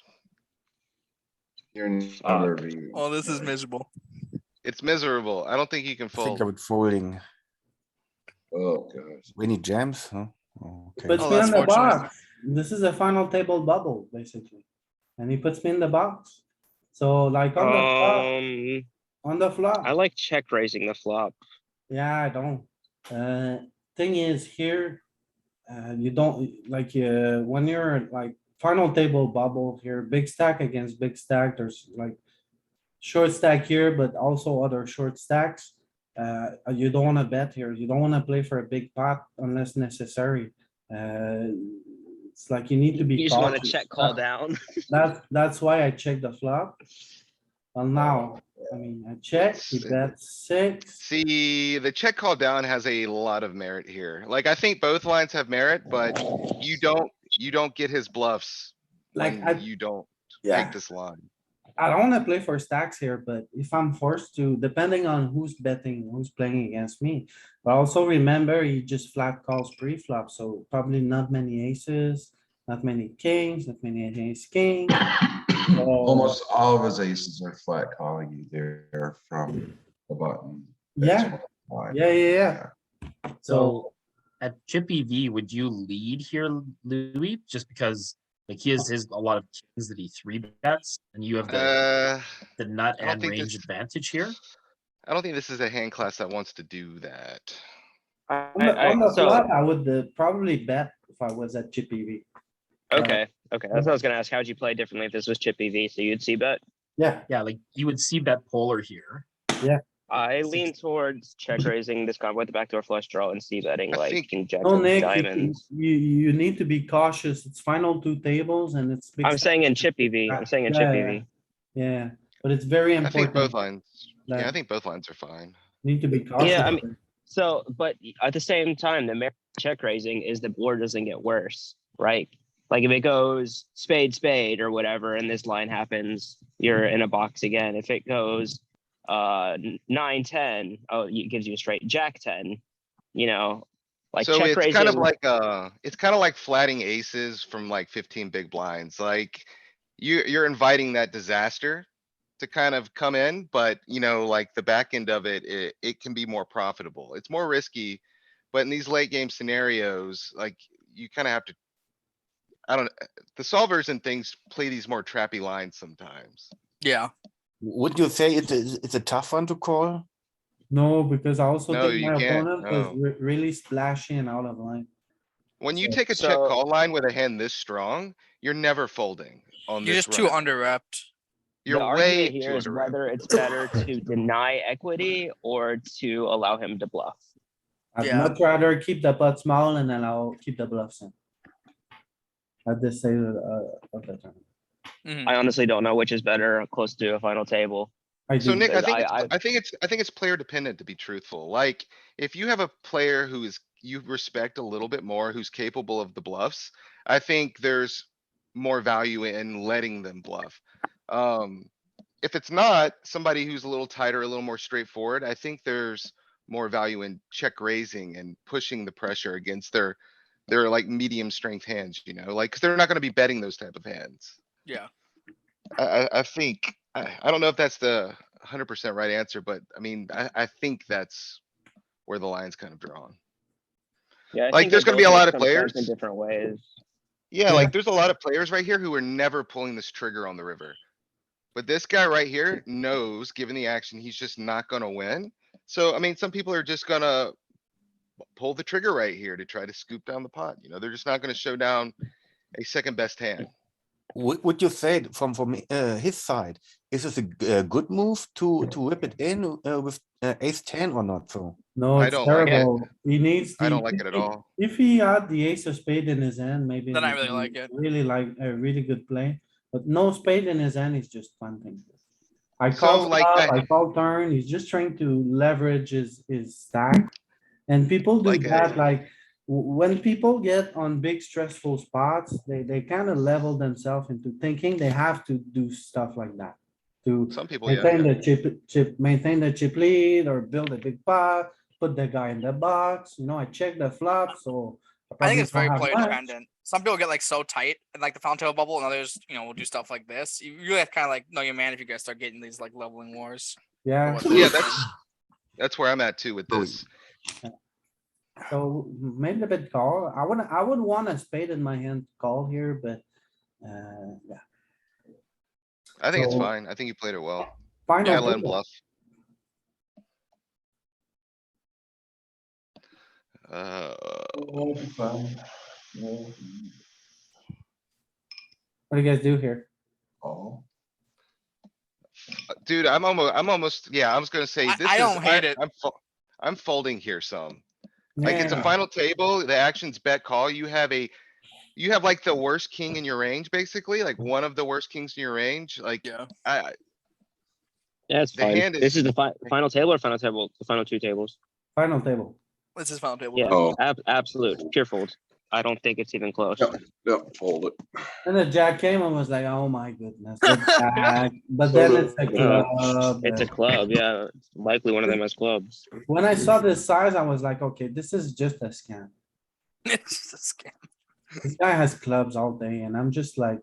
You're never be. Oh, this is miserable. It's miserable. I don't think you can I think I fold. would folding. Oh, gosh. We need jams, huh? Oh, okay. puts Oh, me that's in the fortunate. box. This is a final table bubble, basically. And he puts me in the box. So like on the flop, I like check raising the flop. yeah, I don't. Thing is here, you don't, like, when you're like final table bubble here, big stack against big stack, there's like short stack here, but also other short stacks. You don't wanna bet here. You don't wanna play for a big pot unless necessary. It's like you need to be You just want to cautious. check call down. That's why I check the flop. Well, now, I mean, I check, he bets 6. See, the check call down has a lot of merit here. Like, I think both lines have merit, but you don't get his bluffs. Like, When you don't yeah. take this line. I don't wanna play for stacks here, but if I'm forced to, depending on who's betting, who's playing against me. But also remember, he just flat calls pre-flop, so probably not many aces, not many kings, not many ace king. Almost all of his aces are flat calling you there from the button. Yeah, yeah. So at chip EV, would you lead here, Louis? Just because like he has a lot of kings that he three bets, and you have the nut I don't and think range this- advantage here. I don't think this is a hand class that wants to do that. On the So, flop, I would probably bet if I was at chip EV. okay. That's what I was gonna ask. How would you play differently if this was chip EV? So you'd see bet? Yeah, Yeah, like you would see bet polar here. I lean towards check raising this combo with the backdoor flush draw and see betting I like think- king jack no, of Nick, diamonds. you need to be cautious. It's final two tables and it's. big I'm stack. saying in chip EV. I'm saying in chip Yeah, EV. Yeah, but it's very I think both important. lines, yeah, I that think both lines are fine. Need to be cautious. Yeah, I mean, so, but at the same time, the merit of check raising is the board doesn't get worse, right? Like if it goes spade or whatever, and this line happens, you're in a box again. If it goes 9-10, it gives you a straight jack 10, like So check it's raising. kind of like, it's kind of like flatting aces from like 15 big blinds, like. You're inviting that disaster to kind of come in, but like the back end of it can be more profitable. It's more risky. But in these late game scenarios, like you kind of have to. The solvers and things play these more trappy lines sometimes. Yeah. Would you say it's a tough one to call? No, because I also No, think you my can't, opponent was no. really splashy and out of line. When you So- take a check So- call line with a hand this strong, you're never folding on You're this just too run. underwrapped. You're The way argument here too is under. whether it's better to deny equity or to allow him to bluff. I'd Yeah. much rather keep the pot small and then I'll keep the bluffs in. At this stage of the time. Mhm. I honestly don't know which is better, close to a final table. I So do. Nick, I because think it's player dependent, to be truthful. Like, if you have a player who is, you respect a little bit more, who's capable of the bluffs, I think there's more value in letting them bluff. If it's not, somebody who's a little tighter, a little more straightforward, I think there's more value in check raising and pushing the pressure against their like medium strength hands, like, cause they're not gonna be betting those type of hands. Yeah. I think, I don't know if that's the 100% right answer, but I mean, I think that's where the line's kind of drawn. Yeah, I Like, think there's it gonna be both a lot makes of some sense players. in different ways. Yeah, Yeah. like there's a lot of players right here who are never pulling this trigger on the river. But this guy right here knows, given the action, he's just not gonna win. So, I mean, some people are just gonna pull the trigger right here to try to scoop down the pot, they're just not gonna show down a second best hand. Would you say his side, is this a good move to whip it in with ace 10 or not? So No, I it's don't like it. terrible. He needs I the. don't like it at all. If he had the ace of spade in his hand, maybe. Then I it'd really be like it. Really like a really good play, but no spade in his hand, he's just punting. I call So, like, flop, I call turn, he's just trying to leverage his stack. And people do Like that, like, when people get on big stressful spots, they kind of level themselves into thinking they have to do stuff like that. To some people, yeah. maintain the maintain the chip lead or build a big pot, put the guy in the box, I check the flop, so. I think probably it's very don't have player much. dependent. Some people get like so tight and like the fountain tail bubble, and others, will do stuff like this. You really have to kind of like know your man if you guys start getting these like leveling wars. Yeah, Yeah, that's where I'm at too with this. so maybe a bit call. I would want a spade in my hand to call here, but, yeah. I think it's So- fine. I think you played it well. Final Yeah, I let him table. bluff. Uh, What do you guys do here? Oh, dude, I'm almost, yeah, I was gonna say, this I is, don't hate it. I'm folding here some. Like, it's a Yeah. final table, the action's bet call, you have like the worst king in your range, basically, like one of the worst kings in your range, like, Yeah. Yeah, it's The fine. hand This is- is the final table or final table, the final two tables. Final table. This is fountain table. Yeah, Oh. absolute pure fold. I don't think it's even close. yep, fold it. And the jack came and was like, oh my goodness. the jack. But then it's a club. It's a club, yeah. It's likely one of them has clubs. When I saw this size, I was like, okay, this is just a scam. It's just a scam. This guy has clubs all day and I'm just like,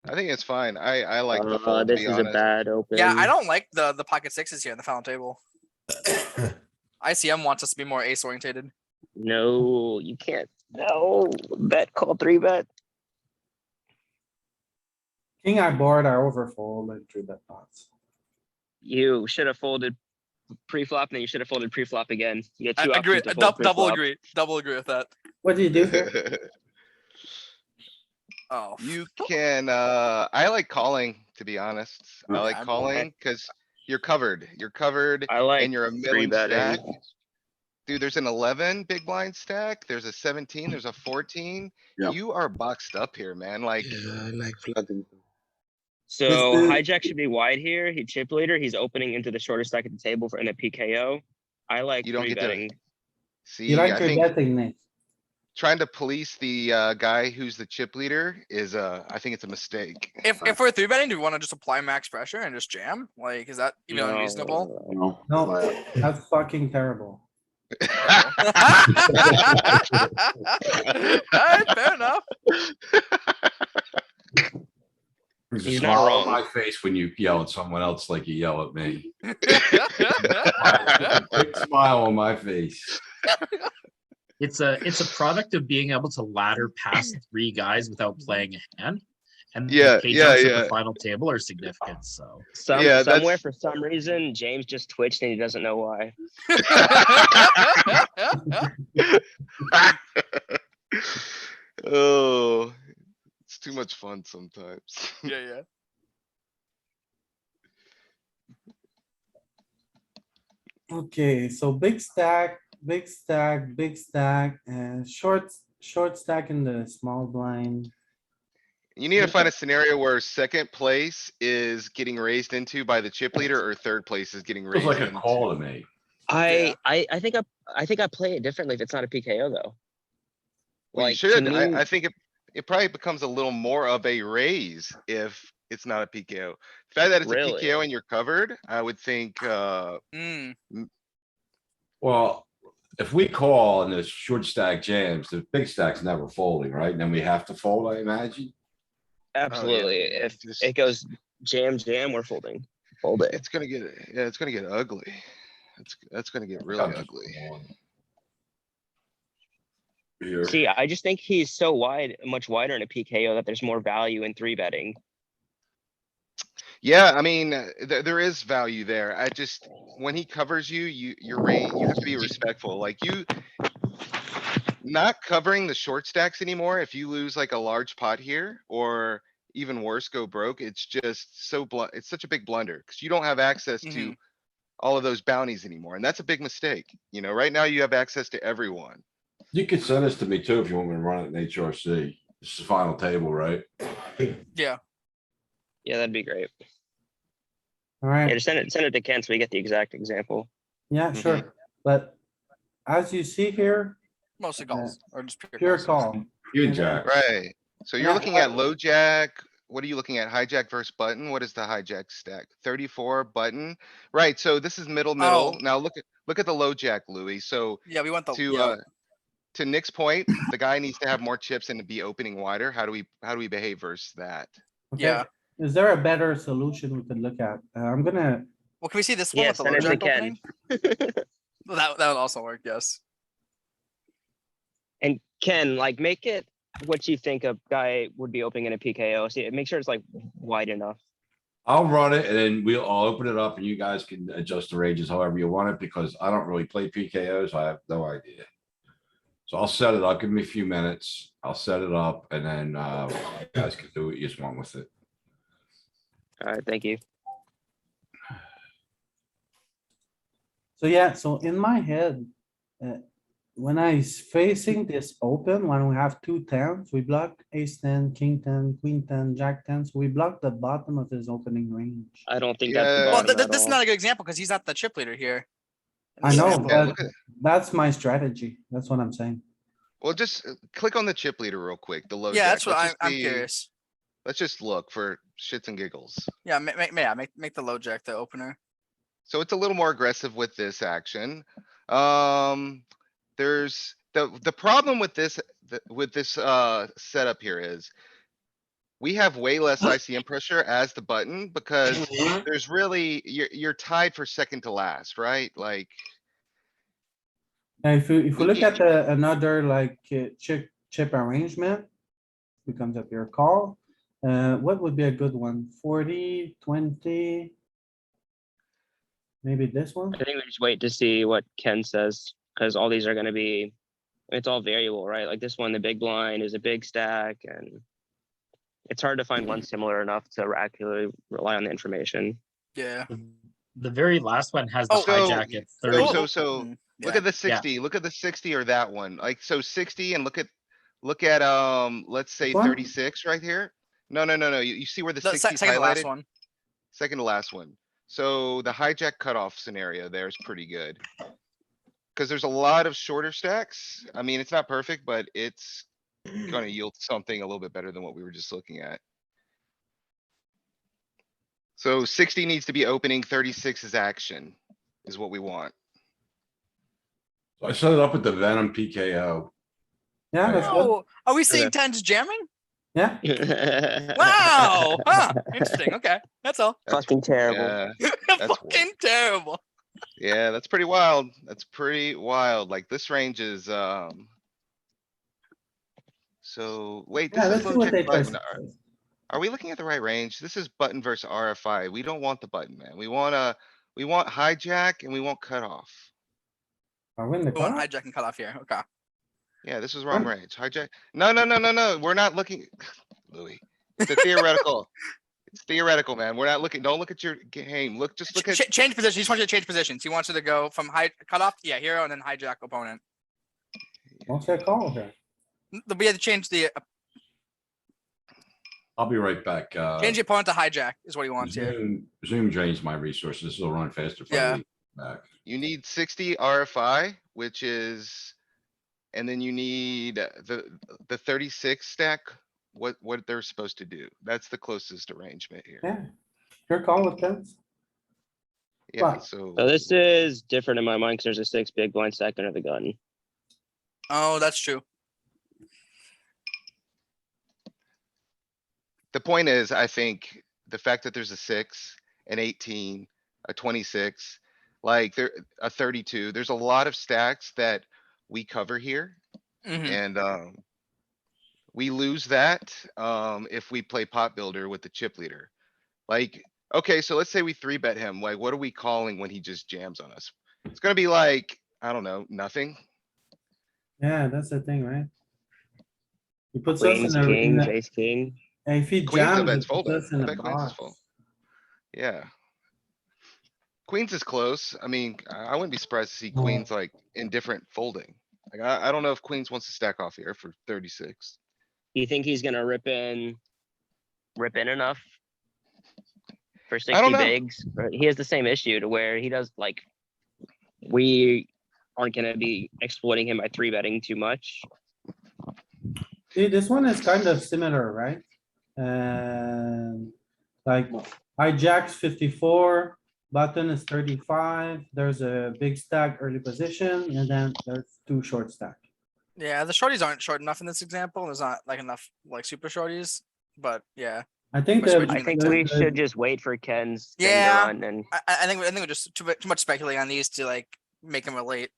I think it's fine. I like the fold, to This be is a honest. bad open. Yeah, I don't like the pocket sixes here in the fountain table. ICM wants us to be more ace orientated. No, you can't. No, bet, call 3-bet. king I board, I overfold and three bet pots. You should have folded pre-flop, and then you should have folded pre-flop again. You get I two agree. options to fold Double pre-flop. agree. Double agree with that. What do you do here? Oh, You can, I like calling, to be honest. I like I'm- calling, cause you're covered, I like and you're a million three-betting. stack. Dude, there's an 11 big blind stack, there's a 17, there's a 14. Yep. You are boxed up here, man, like, Yeah, I like flooding. So This is- hijack should be wide here. He chip leader. He's opening into the shortest stack at the table in a PKO. I like You don't three get to- betting. see, You like I your think betting, Nick? trying to police the, guy who's the chip leader is, I think it's a mistake. if we're three betting, do we want to just apply max pressure and just jam? Like, is that even unreasonable? No. No, that's fucking terrible. Alright, fair enough. There's a He's not smile wrong. on my face when you yell at someone else like you yell at me. Big smile on my face. It's a product of being able to ladder past three guys without playing a hand. And the Yeah, pay yeah, jumps at yeah. the final table are significant, so. Yeah, Somewhere that's- for some reason, James just twitched and he doesn't know why. Oh, it's too much fun sometimes. Yeah. Okay, so big stack, and short stack in the small blind. You need to find a scenario where second place is getting raised into by the chip leader or third place is getting Feels raised like a into. call to me. I think I play it differently if it's not a PKO though. Well, you Like, to should. me- I think it probably becomes a little more of a raise if it's not a PKO. The fact that it's a Really? PKO and you're covered, I would think, Mm, Well, if we call and the short stack jams, the big stack's never folding, right? And then we have to fold, I imagine. Absolutely. If just- it goes jam, we're folding. Fold it. it's gonna get, yeah, it's gonna get ugly. That's gonna get really I'm just ugly. calling. Here. See, I just think he's so wide, much wider in a PKO that there's more value in three betting. Yeah, I mean, there is value there. I just, when he covers you, your range, you have to be respectful. Like not covering the short stacks anymore. If you lose like a large pot here, or even worse, go broke, it's just so it's such a big blunder, cuz you don't have access to all of those bounties anymore, and that's a big mistake. You know, right now you have access to everyone. You could send this to me too if you want me to run it in HRC. This is the final table, right? Yeah. Yeah, that'd be great. Yeah, Alright, just send it to Ken so we get the exact example. yeah, sure, but as you see here, Mostly calls or just pure calls. call. You And then- jack. Right, so you're Yeah, looking at low jack. What are you looking at? Hijack versus button? What is the hijack stack? 34 button? Right, so this is middle. Oh. Now look at the low jack, Louis. So Yeah, we want the, to, yeah. to Nick's point, the guy needs to have more chips and to be opening wider. How do we behave versus that? Okay, Yeah. is there a better solution we could look at? I'm gonna, Well, can we see this one Yeah, with the send low it to jack Ken. opening? Well, that would also work, yes. And Ken, like, make it what you think a guy would be opening in a PKO. See, make sure it's like wide enough. I'll run it and then I'll open it up and you guys can adjust the ranges however you want it, because I don't really play PKOs. I have no idea. So I'll set it up. Give me a few minutes. I'll set it up and then, you guys can do what you just want with it. All right, thank you. so yeah, so in my head, when facing this open, when we have 2 10s, we block ace 10, king 10, queen 10, jack 10, so we block the bottom of his opening range. I don't think that's the Yeah. Well, bottom at this is all. not a good example because he's not the chip leader here. in I this know, example. Yeah, but look at- that's my strategy. That's what I'm saying. Well, just click on the chip leader real quick, the low Yeah, jack. that's what Let's I'm, just I'm be- curious. Let's just look for shits and giggles. Yeah, make the low jack the opener. So it's a little more aggressive with this action. There's the problem with this, setup here is. We have way less ICM pressure as the button because there's really, you're tied for second to last, right? Like, Now, if we look at another like chip arrangement, becomes a pure call. What would be a good one? 40, 20? Maybe this one? I think we just wait to see what Ken says, because all these are gonna be, it's all variable, right? Like this one, the big blind is a big stack, and it's hard to find one similar enough to accurately rely on the information. Yeah. The very last one has the Oh, hijack at 30. so look Yeah. at the 60, look at the 60 or that one. Like, so 60 and look at, let's say What? 36 right here. No, you see where the The 60 is second to last highlighted? one. Second to last one. So the hijack cutoff scenario there is pretty good. Cause there's a lot of shorter stacks. I mean, it's not perfect, but it's gonna yield something a little bit better than what we were just looking at. So 60 needs to be opening, 36 is action, is what we want. So I set it up with the Venom PKO. Yeah, that's good. Oh, are we seeing tens jamming? Yeah, Wow. Huh. Interesting. Okay. That's all. Fucking terrible. Yeah, That's Fucking terrible. yeah, that's pretty wild. That's pretty wild. Like this range is, so wait, yeah, this let's is see low what jack they button. test. Are we looking at the right range? This is button versus RFI. We don't want the button, man. We want hijack and we want cutoff. Are we in the We want car? hijack and cut off here. Okay. Yeah, this is wrong range. Hijack. No, we're not looking. Louis, it's a theoretical. It's theoretical, man. We're not looking, don't look at your game. Just look at, Change position. He just wants you to change positions. He wants you to go from cut off. Yeah, hero and then hijack opponent. What's that call here? We had to change the I'll be right back. change the opponent to hijack is what he wants here. Zoom drains my resources. This will run faster. if I Yeah. leave back. you need 60 RFI, which is, and then you need the 36 stack, what they're supposed to do. That's the closest arrangement here. Yeah, pure call with tens. Yeah, Wow. so. So this is different in my mind because there's a 6 big blind stack under the gun. Oh, that's true. The point is, I think the fact that there's a 6, an 18, a 26, like there, a 32, there's a lot of stacks that we cover here. Mhm. And, we lose that, if we play pot builder with the chip leader. Like, okay, so let's say we 3-bet him, like, what are we calling when he just jams on us? It's gonna be like, I don't know, nothing. Yeah, that's the thing, right? He puts us Queens, in kings, a, ace, king. if he Queens, I jams, bet's he puts folding. us in I a bet queens is box. full. Yeah. Queens is close. I mean, I wouldn't be surprised to see queens like in different folding. Like, I don't know if queens wants to stack off here for 36. You think he's gonna rip in enough for I don't 60 know. bigs? Or he has the same issue to where he does like, we aren't gonna be exploiting him by three betting too much. See, this one is kind of similar, right? Like hijack's 54, button is 35, there's a big stack early position, and then there's two short stack. Yeah, the shorties aren't short enough in this example. There's not like enough like super shorties, but yeah. I think Switch that. between I think the we two. should just wait for Ken's thing to Yeah, run and I think we're just too much speculating on these to like make them relate.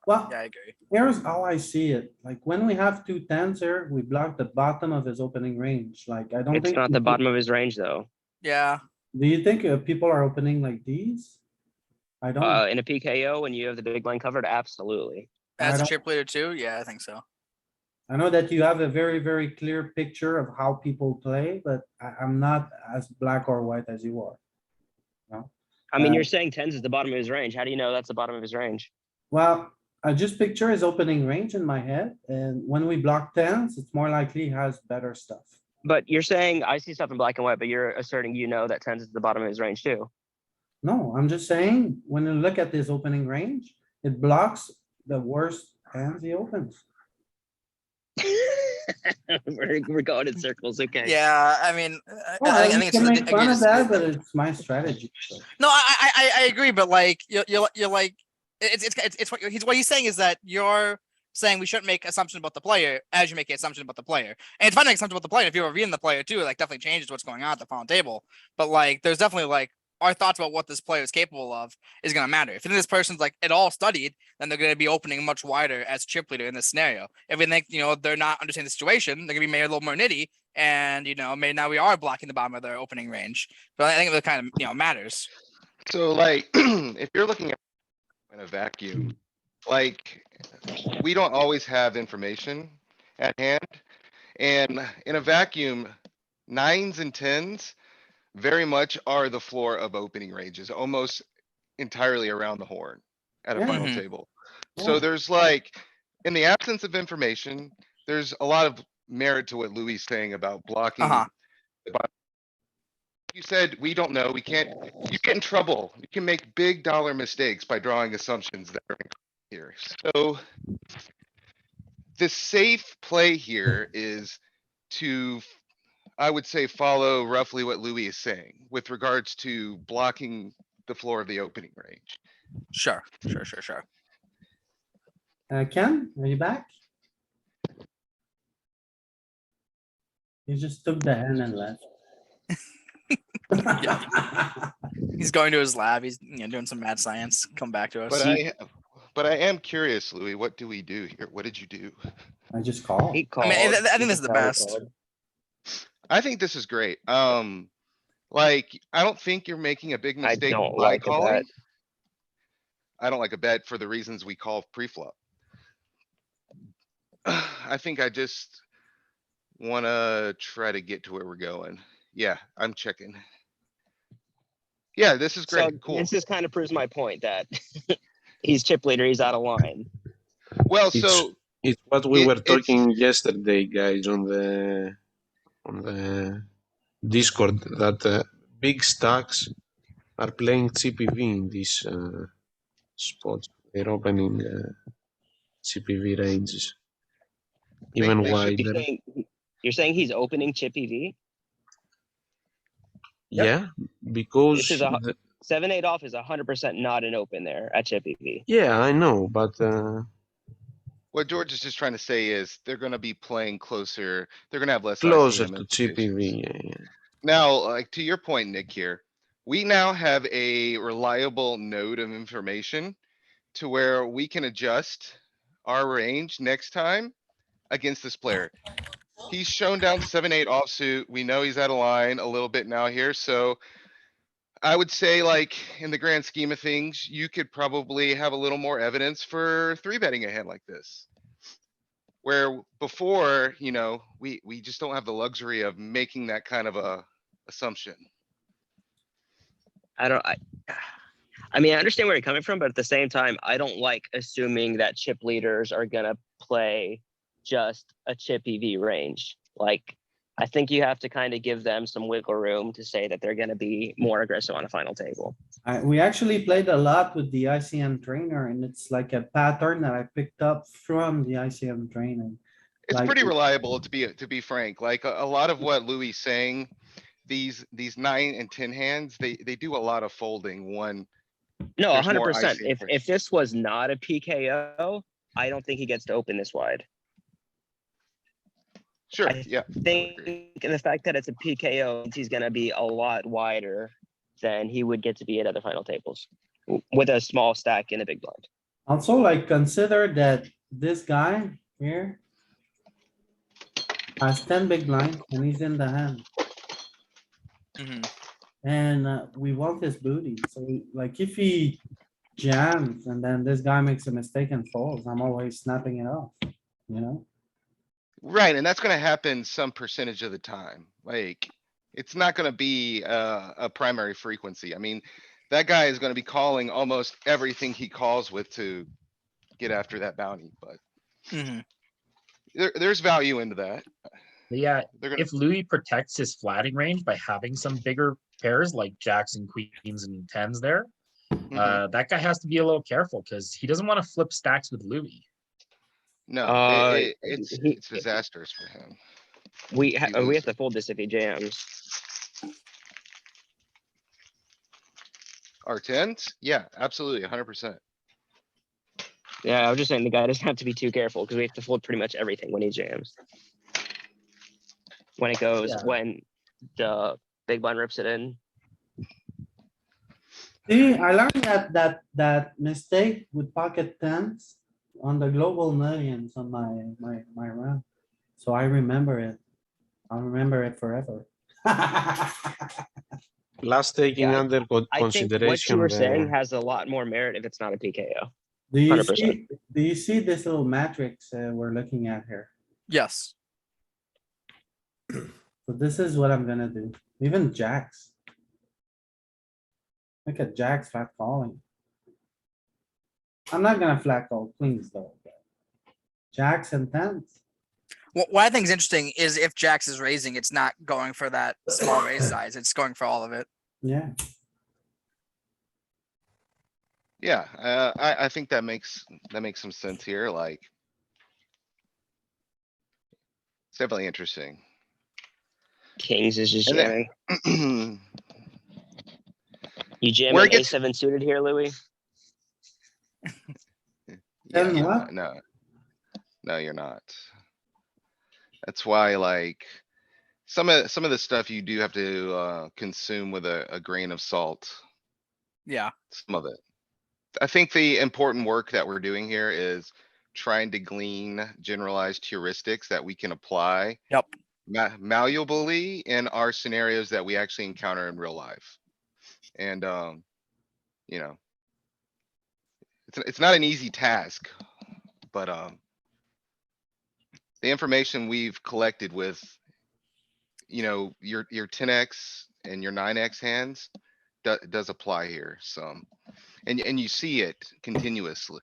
Well, Yeah, I agree. here's how I see it. Like when we have two tens here, we block the bottom of his opening range. Like I don't it's think. not the bottom of his range though. Yeah, Do you think people are opening like these? I don't. In a PKO when you have the big blind covered, absolutely. as a don't- chip leader too. Yeah, I think so. I know that you have a very, very clear picture of how people play, but I'm not as black or white as you are. No. I mean, Uh, you're saying tens is the bottom of his range. How do you know that's the bottom of his range? Well, I just picture his opening range in my head, and when we block tens, it's more likely he has better stuff. But you're saying I see stuff in black and white, but you're asserting you know that tens is the bottom of his range too. No, I'm just saying, when you look at this opening range, it blocks the worst hands he opens. We're going in circles. Okay. Yeah, I mean, Well, I I think it's can I make think fun you're of just- that, but it's my strategy. so. No, I agree, but like you're like it's what he's saying is that you're saying we shouldn't make assumptions about the player as you make an assumption about the player. And it's fine to make assumptions about the player if you're reviewing the player too, like definitely changes what's going on at the final table. But like there's definitely like our thoughts about what this player is capable of is gonna matter. If this person's like at all studied, then they're gonna be opening much wider as chip leader in this scenario. If we think, they're not understanding the situation, they're gonna be made a little more nitty. And maybe now we are blocking the bottom of their opening range. But I think that kind of matters. So like, if you're looking at in a vacuum, like, we don't always have information at hand. And in a vacuum, nines and tens very much are the floor of opening ranges, almost entirely around the horn at a final Mhm. table. Yeah. So there's like, in the absence of information, there's a lot of merit to what Louis is saying about blocking. Uh-huh. the bottom. You said, we don't know, we can't, you get in trouble. You can make big dollar mistakes by drawing assumptions that are here. So the safe play here is to, I would say, follow roughly what Louis is saying with regards to blocking the floor of the opening range. Sure. Ken, are you back? You just took the hand and left. He's going to his lab. He's doing some mad science. Come back to us. But I am curious, Louis, what do we do here? What did you do? I just called. He I mean, called. I think this is the best. I think this is great. Like, I don't think you're making a big I mistake don't by like a calling. bet. I don't like a bet for the reasons we call pre-flop. I think I just wanna try to get to where we're going. Yeah, I'm checking. Yeah, this is So great, cool. this just kind of proves my point that he's chip leader. He's out of line. Well, It's so it's what we were it's- talking yesterday, guys, on the Discord that big stacks are playing CPV in these spots. They're opening CPV ranges even they should be wider. You're saying he's opening chip EV? Yeah, because This is 7-8 off is 100% not an open there at chip EV. yeah, I know, but what George is just trying to say is they're gonna be playing closer. They're gonna have less closer ICM to implications. CPV. Yeah. Now, like to your point, Nick, here, we now have a reliable node of information to where we can adjust our range next time against this player. He's shown down 7-8 offsuit. We know he's out of line a little bit now here, so I would say like in the grand scheme of things, you could probably have a little more evidence for three betting a hand like this. Where before, we just don't have the luxury of making that kind of a assumption. I mean, I understand where you're coming from, but at the same time, I don't like assuming that chip leaders are gonna play just a chip EV range. Like, I think you have to kind of give them some wiggle room to say that they're gonna be more aggressive on a final table. We actually played a lot with the ICM trainer and it's like a pattern that I picked up from the ICM training. It's Like, pretty reliable to be frank. Like a lot of what Louis saying, these 9 and 10 hands, they do a lot of folding. No, There's more 100%. ICM for- If this was not a PKO, I don't think he gets to open this wide. Sure, I yeah. think the fact that it's a PKO means he's gonna be a lot wider than he would get to be at other final tables with a small stack in a big blind. also like consider that this guy here has 10 big blind and he's in the hand. Mhm. And we want his booty. So like if he jams and then this guy makes a mistake and falls, I'm always snapping it off, you know? Right, and that's gonna happen some percentage of the time. Like, it's not gonna be a primary frequency. I mean, that guy is gonna be calling almost everything he calls with to get after that bounty, but Mhm. there's value into that. Yeah, They're gonna, if Louis protects his flatting range by having some bigger pairs like jacks and queens and tens there, Mhm. that guy has to be a little careful because he doesn't want to flip stacks with Louis. No, it's disastrous for him. We He have loses. to fold this if he jams. Our tens? Yeah, absolutely, 100%. Yeah, I was just saying the guy doesn't have to be too careful because we have to fold pretty much everything when he jams. When it goes, Yeah. when the big blind rips it in. See, I learned that mistake with pocket tens on the global millions on my run. So I remember it. I'll remember it forever. Plus taking Yeah, under I think what you consideration were saying the has a lot more merit if it's not a PKO. Do you 100%. see, do you see this little matrix we're looking at here? Yes. So this is what I'm gonna do. Even jacks. Look at jacks flat calling. I'm not gonna flat call queens though. Jacks and tens. What I think is interesting is if Jax is raising, it's not going for that small raise size. It's going for all of it. Yeah, Yeah, I think that makes some sense here, like. It's definitely interesting. Kings is just And then- jamming. You jam Where an it gets- A7 suited here, Louis? Yeah, And what? no, you're not. That's why like, some of the stuff you do have to consume with a grain of salt, Yeah. some of it. I think the important work that we're doing here is trying to glean generalized heuristics that we can apply. Yep. Malleably in our scenarios that we actually encounter in real life. And, you know. It's not an easy task, but, the information we've collected with, your 10x and your 9x hands does apply here some. And you see it continuously.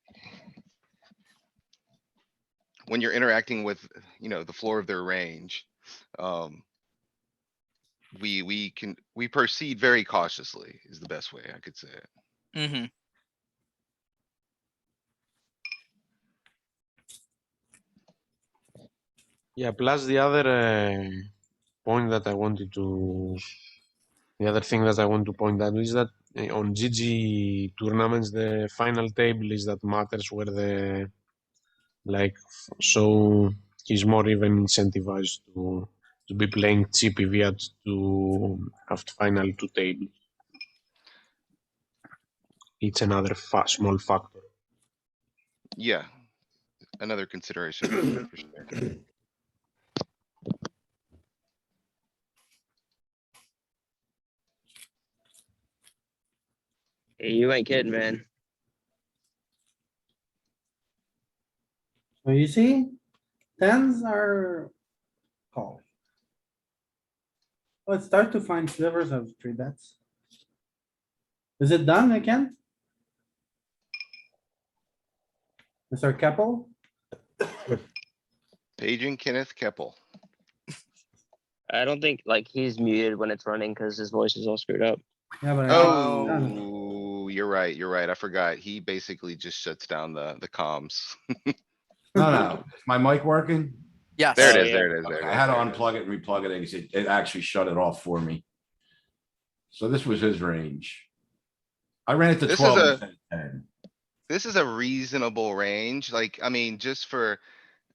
When you're interacting with, the floor of their range. We proceed very cautiously is the best way I could say it. Mm-hmm. yeah. Plus the other point that I wanted to, the other thing that I want to point out is that on GG tournaments, the final table is that matters where the so he's more even incentivized to be playing GPV at final two table. It's another small factor. Yeah. Another consideration. For sure. Hey, you ain't kidding, man. So you see, Tens are call. Let's start to find slivers of three bets. Is it done again? Mr. Keppel? Paging Kenneth Keppel. I don't think like he's muted when it's running because his voice is all screwed up. Yeah, but. Oh, you're right, you're right. I forgot. He basically just shuts down the comms. No, is my mic working? Yes. There it Oh, is, yeah. there it is, there it Okay, is. I had to there it is. unplug it and replug it, and it actually shut it off for me. So this was his range. I ran it to This is 12 a- instead of 10. This is a reasonable range, like, I mean, just for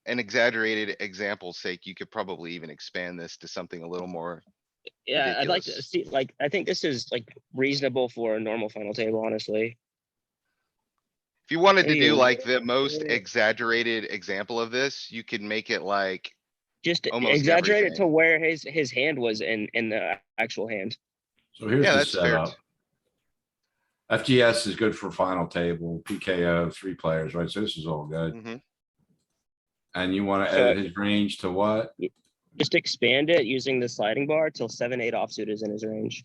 an exaggerated example's sake, you could probably even expand this to something a little more. Yeah, I'd like to Ridiculous. see, like, I think this is like reasonable for a normal final table, honestly. If you wanted to Maybe do a like the little most bit. exaggerated example of this, you could make it like Just almost exaggerate it to everything. where his hand was in the actual hand. So here's Yeah, the that's fair. setup. FGS is good for final table, PKO, 3 players, right? So this is all good. Mhm. And you wanna So- edit his range to what? Just expand it using the sliding bar till 7-8 offsuit is in his range.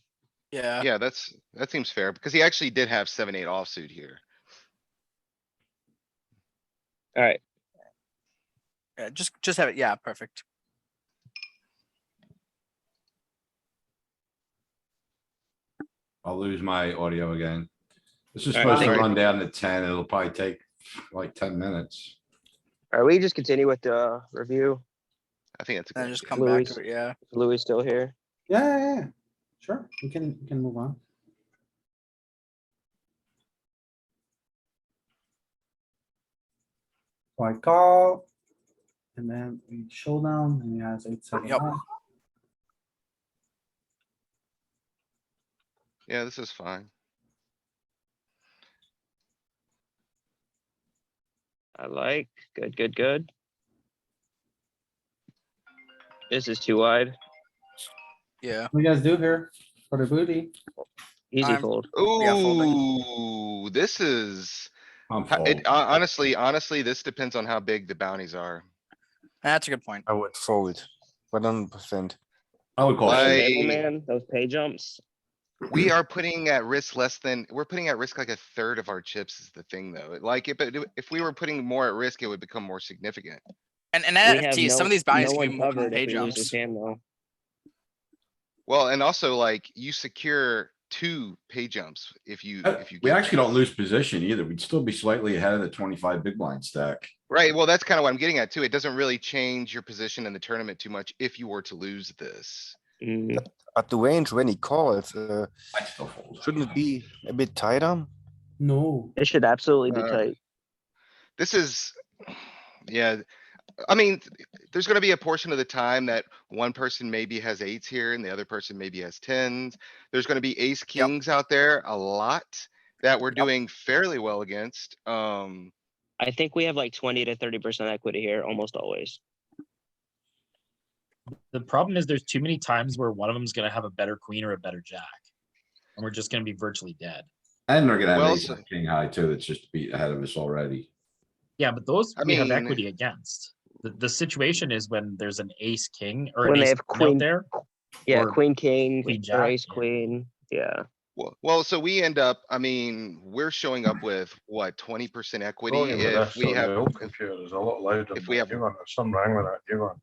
Yeah. Yeah, that seems fair because he actually did have 7-8 offsuit here. Alright, Yeah, just have it. Yeah, perfect. I'll lose my audio again. This is All right, supposed to sorry. run down to 10. It'll probably take like 10 minutes. alright, we just continue with the review. I think that's a And good just idea. come back Louis. to it. Yeah. Louis still here. Yeah. Sure, we can move on. So I call. And then we showdown and he has 8-7 Yep. off. Yeah, this is fine. I like, good. This is too wide. Yeah. What do you guys do here for the booty? Easy I'm- fold. Yeah, folding. Ooh, this is, I'm it, fold. honestly, this depends on how big the bounties are. That's a good point. I would fold 100%. I would call Like- fold. Table, man, those pay jumps. We are putting at risk we're putting at risk like a third of our chips is the thing, though. Like, if we were putting more at risk, it would become more significant. And We have NFTs, some of these bounties no can be one more than covered pay if we lose jumps. this hand though. Well, and also like you secure 2 pay jumps if you We get actually don't this. lose position either. We'd still be slightly ahead of the 25 big blind stack. Right, well, that's kinda what I'm getting at too. It doesn't really change your position in the tournament too much if you were to lose this. Mm, But the range when he calls, I still fold. shouldn't it be a bit tighter? No, It should absolutely be Uh, tight. This is, yeah, I mean, there's gonna be a portion of the time that one person maybe has 8s here and the other person maybe has 10s. There's gonna be ace kings out there a lot that we're doing fairly well against. I think we have like 20 to 30% equity here, almost always. The problem is there's too many times where one of them is gonna have a better queen or a better jack. And we're just gonna be virtually dead. And they're gonna have Well, ace so- and king high too. That's just beat ahead of us already. Yeah, but those I we have mean- equity against. The situation is when there's an ace king or When an they ace have queen out queen- there. Yeah, Or queen, king, queen or jack, ace, yeah. queen, yeah. well, so we end up, I mean, we're showing up with what, 20% equity if we have, computer is a lot louder. if we have- There's something wrong with that. You're on.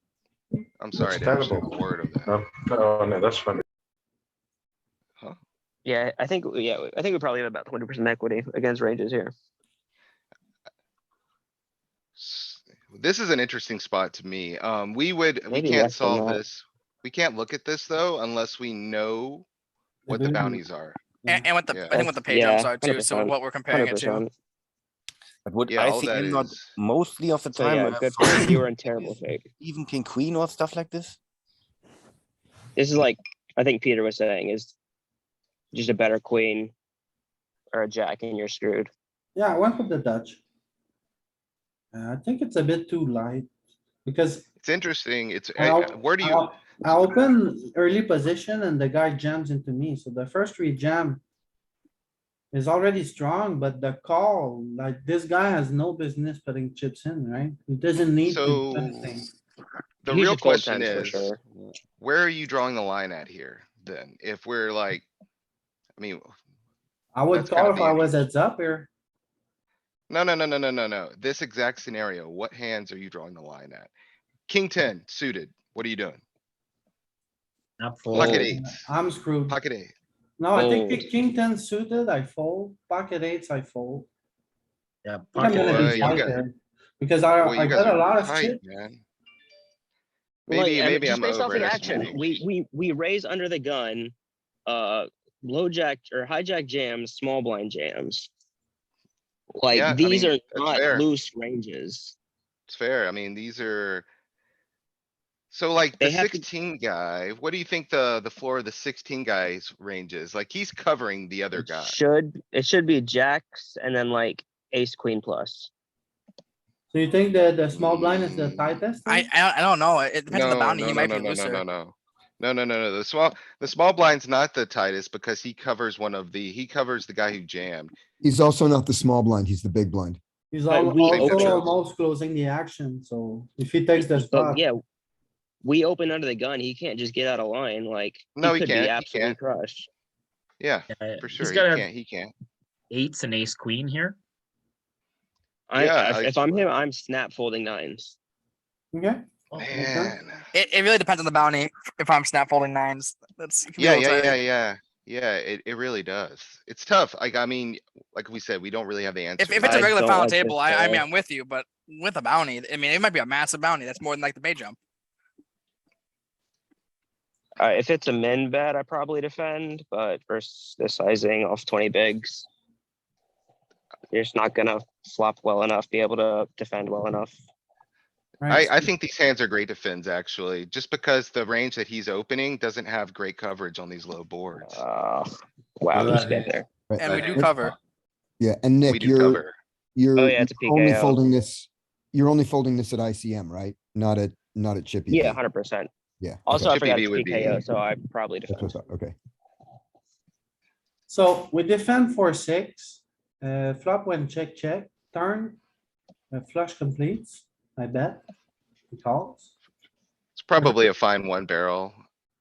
I'm sorry, I It's didn't understand terrible. a word of that. No, put it on this one. Yeah, I think we probably have about 20% equity against ranges here. This is an interesting spot to me. We Maybe can't less than solve that. this. We can't look at this though, unless we know what the booty. bounties are. And what the Yeah. I think what the pay Yeah, jumps are too. So 100%, what we're comparing it to. 100%. But would Yeah, I all think that not is, mostly of the So time yeah, have good point. You were in terrible shape. even king queen or stuff like this? This is like, I think Peter was saying, is just a better queen or a jack and you're screwed. yeah, I went with the Dutch. I think it's a bit too light because it's interesting. It's, I'll- where do you, I open early position and the guy jams into me. So the first 3 jam is already strong, but the call, like this guy has no business putting chips in, right? He doesn't need to do So anything. the He real should fold question tens for is, sure. where are you drawing the line at here then? If we're like, I mean, I would that's kind call of if I the was heads up here. no. This exact scenario, what hands are you drawing the line at? King ten suited, what are you doing? Not Pocket fold. eights, I'm screwed. pocket eight. No, I think Fold. king ten suited, I fold. Pocket eights, I fold. Yeah, I think I'm pocket gonna Boy, be you tight got- here. Because Well, I you guys got a lot are of tight, chips. man. Like, Maybe, I mean, maybe just I'm based off the action, overestimating. we raise under the gun, low jack or hijack jams, small blind jams. Like Yeah, I these mean, are that's not fair. loose ranges. It's fair. I mean, these are. So like They the have to- 16 guy, what do you think the floor of the 16 guy's range is? Like he's covering the other guy. It should be jacks and then like ace queen plus. So you think that the small blind is the tightest? I don't know. It depends on the bounty. He might be looser. No. The small blind's not the tightest because he covers he covers the guy who jammed. He's also not the small blind, he's the big blind. He's we also open- almost closing the action, so if he takes the But spot. yeah, we open under the gun. He can't just get out of line. Like No, he could can't, be he absolutely can't. crushed. Yeah, Yeah, for he's sure. gotta have He can't. eights and ace queen here. Yeah, If I'm him, I'm snap folding nines. Okay, Man. It really depends on the bounty. If I'm snap folding nines, that's it can be a Yeah, little yeah, tight. yeah. Yeah, it really does. It's tough. Like, I mean, like we said, we don't really have the answer. If it's a I regular don't final like this table, I mean call. I'm with you, but with a bounty, I mean it might be a massive bounty. That's more than like the bay jump. If it's a min bet, I probably defend, but versus the sizing off 20 bigs, you're just not gonna flop well enough, be able to defend well enough. right, I think these hands are great defends, actually, just because the range that he's opening doesn't have great coverage on these low boards. Wow, Well, just that get is- there. Right. And we do That- cover. Yeah, and We Nick, do you're, cover. you're Oh, yeah, it's a you're only PKO. folding this, you're only folding this at ICM, right? Not at Chippy. Yeah, V. 100%. Yeah. Also, okay. I forgot Chippy it's V would be- PKO, so I probably That's what I defend. thought, okay. so we defend for 6, flop when check, turn. Flush completes, I bet. He calls. It's probably a fine one barrel.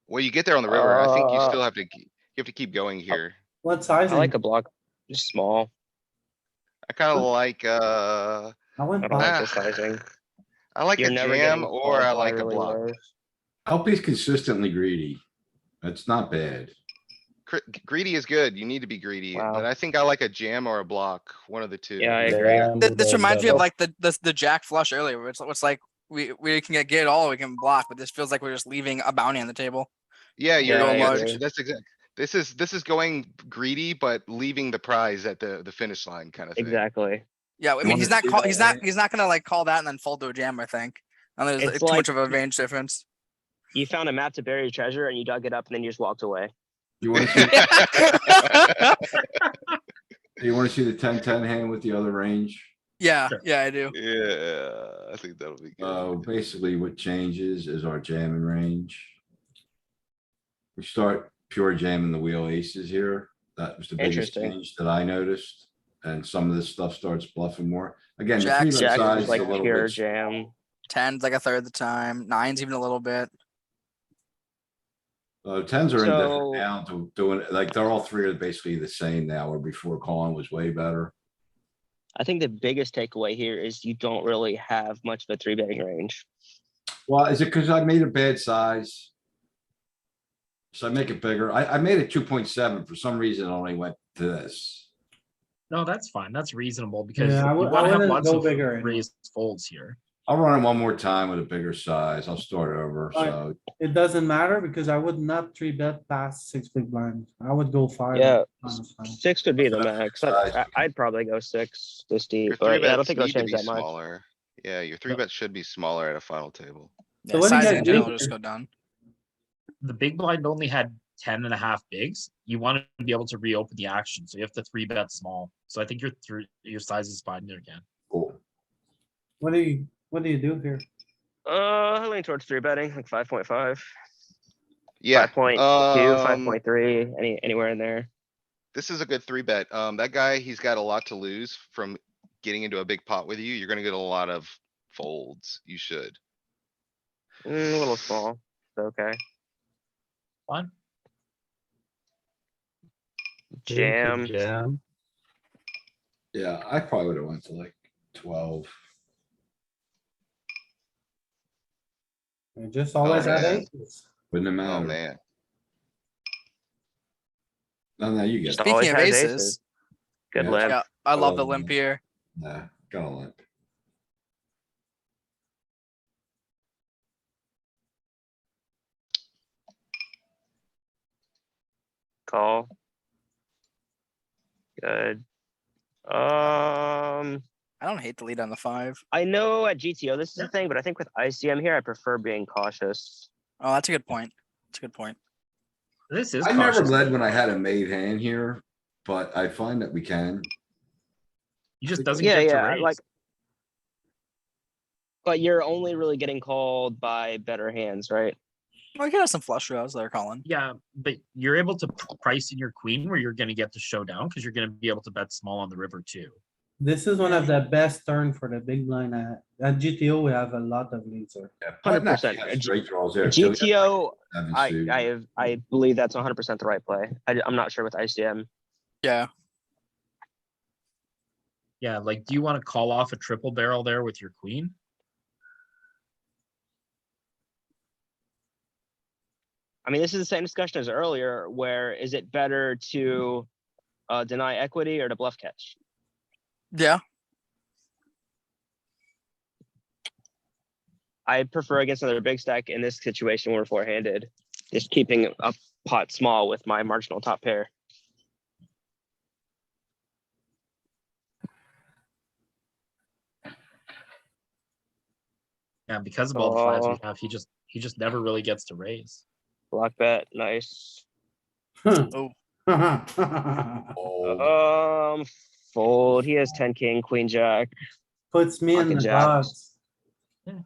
Well, you get there on the river. I think you Uh, still have to, you have to keep going here. What I sizing? like a block, just small. I kinda What? like, I went I don't like the five. sizing. I like You're a never jam getting or I called like a really block. low. LP's consistently greedy. That's not bad. Greedy is good. You need to be greedy, Wow. but I think I like a jam or a block, one of the two. Yeah, I agree. This reminds me of like the jack flush earlier, where it's like we can get it all, we can block, but this feels like we're just leaving a bounty on the table. Yeah, you're, Yeah, I that's agree. that's exact. This is going greedy, but leaving the prize at the finish line kind of thing. Exactly. Yeah, I mean he's not he's not gonna like call that and then fold to a jam, I think. And there's It's too much like- of a range difference. You found a map to bury your treasure and you dug it up and then you just walked away. You wanna see, you wanna see the 10-10 hand with the other range? Yeah, yeah, I do. Yeah, I think that'll be good. Basically what changes is our jamming range. We start pure jamming the wheel aces here. That was the biggest Interesting. change that I noticed. And some of this stuff starts bluffing more. Again, the Jack- 3-bet Jack size is is like a little pure bit. jam. 10's like a third of the time, 9's even a little bit. 10s are indifferent So- now to doing, like, they're all three are basically the same now, where before calling was way better. I think the biggest takeaway here is you don't really have much of a 3-betting range. Well, is it because I made a bad size? So I make it bigger. I made it 2.7. For some reason, it only went to this. No, that's fine. That's reasonable because Yeah, I you would- I want to have wouldn't lots go of bigger anymore. raised folds here. I'll run it one more time with a bigger size. I'll start over, Alright. so. It doesn't matter because I would not 3-bet past 6 big blinds. I would go 5. Yeah, honestly. 6 would be the max. Size. I'd probably go 6 this Your deep, three but yeah, I don't bets think it'll need to change be that much. smaller. Yeah, your 3-bet should be smaller at a final table. Yeah, what do you sizing guys in do general will just here? go down. The big blind only had 10.5 bigs. You want to be able to reopen the action, so you have to 3-bet small. So I think your size is fine there again. Cool. What do you do here? I lean towards 3-betting, like 5.5, Yeah. 5.2, 5.3, anywhere in there. This is a good three bet. That guy, he's got a lot to lose from getting into a big pot with you. You're gonna get a lot of folds. You should. A little small. Okay. Fine. Jam. Jam. Yeah, I probably would have went to like 12. We just always had man. aces. Wouldn't have Oh, mattered. man. No, you get Just that. always Speaking of has aces, aces. Good Yeah. limp. yeah, I love the Oh, limp man. here. Nah, got a limp. Call. Good. I don't hate the lead on the 5. I know at GTO this is a thing, but I think with ICM here, I prefer being cautious. Oh, that's a good point. That's a good point. This is I never cautious. led when I had a made hand here, but I find that we can. He just doesn't Yeah, get to yeah, raise. like. But you're only really getting called by better hands, right? Well, you can have some flush draws that are calling. Yeah, but you're able to price in your queen where you're going to get the showdown because you're going to be able to bet small on the river too. This is one of the best turn for the big blind. At GTO, we have a lot of leads here. Yeah, button 100%. actually has straight draws there too. GTO, Seven I suited. I believe that's 100% the right play. I'm not sure with ICM. Yeah. Yeah, like, do you want to call off a triple barrel there with your queen? I mean, this is the same discussion as earlier, where is it better to deny equity or to bluff catch? Yeah. I prefer against another big stack in this situation when we're four-handed, just keeping a pot small with my marginal top pair. Yeah, because of all the fives we Oh. have, he just never really gets to raise. Block bet, nice. Oh. Fold. Fold. He has 10 king, queen jack. Puts me in Pocket the jacks. box.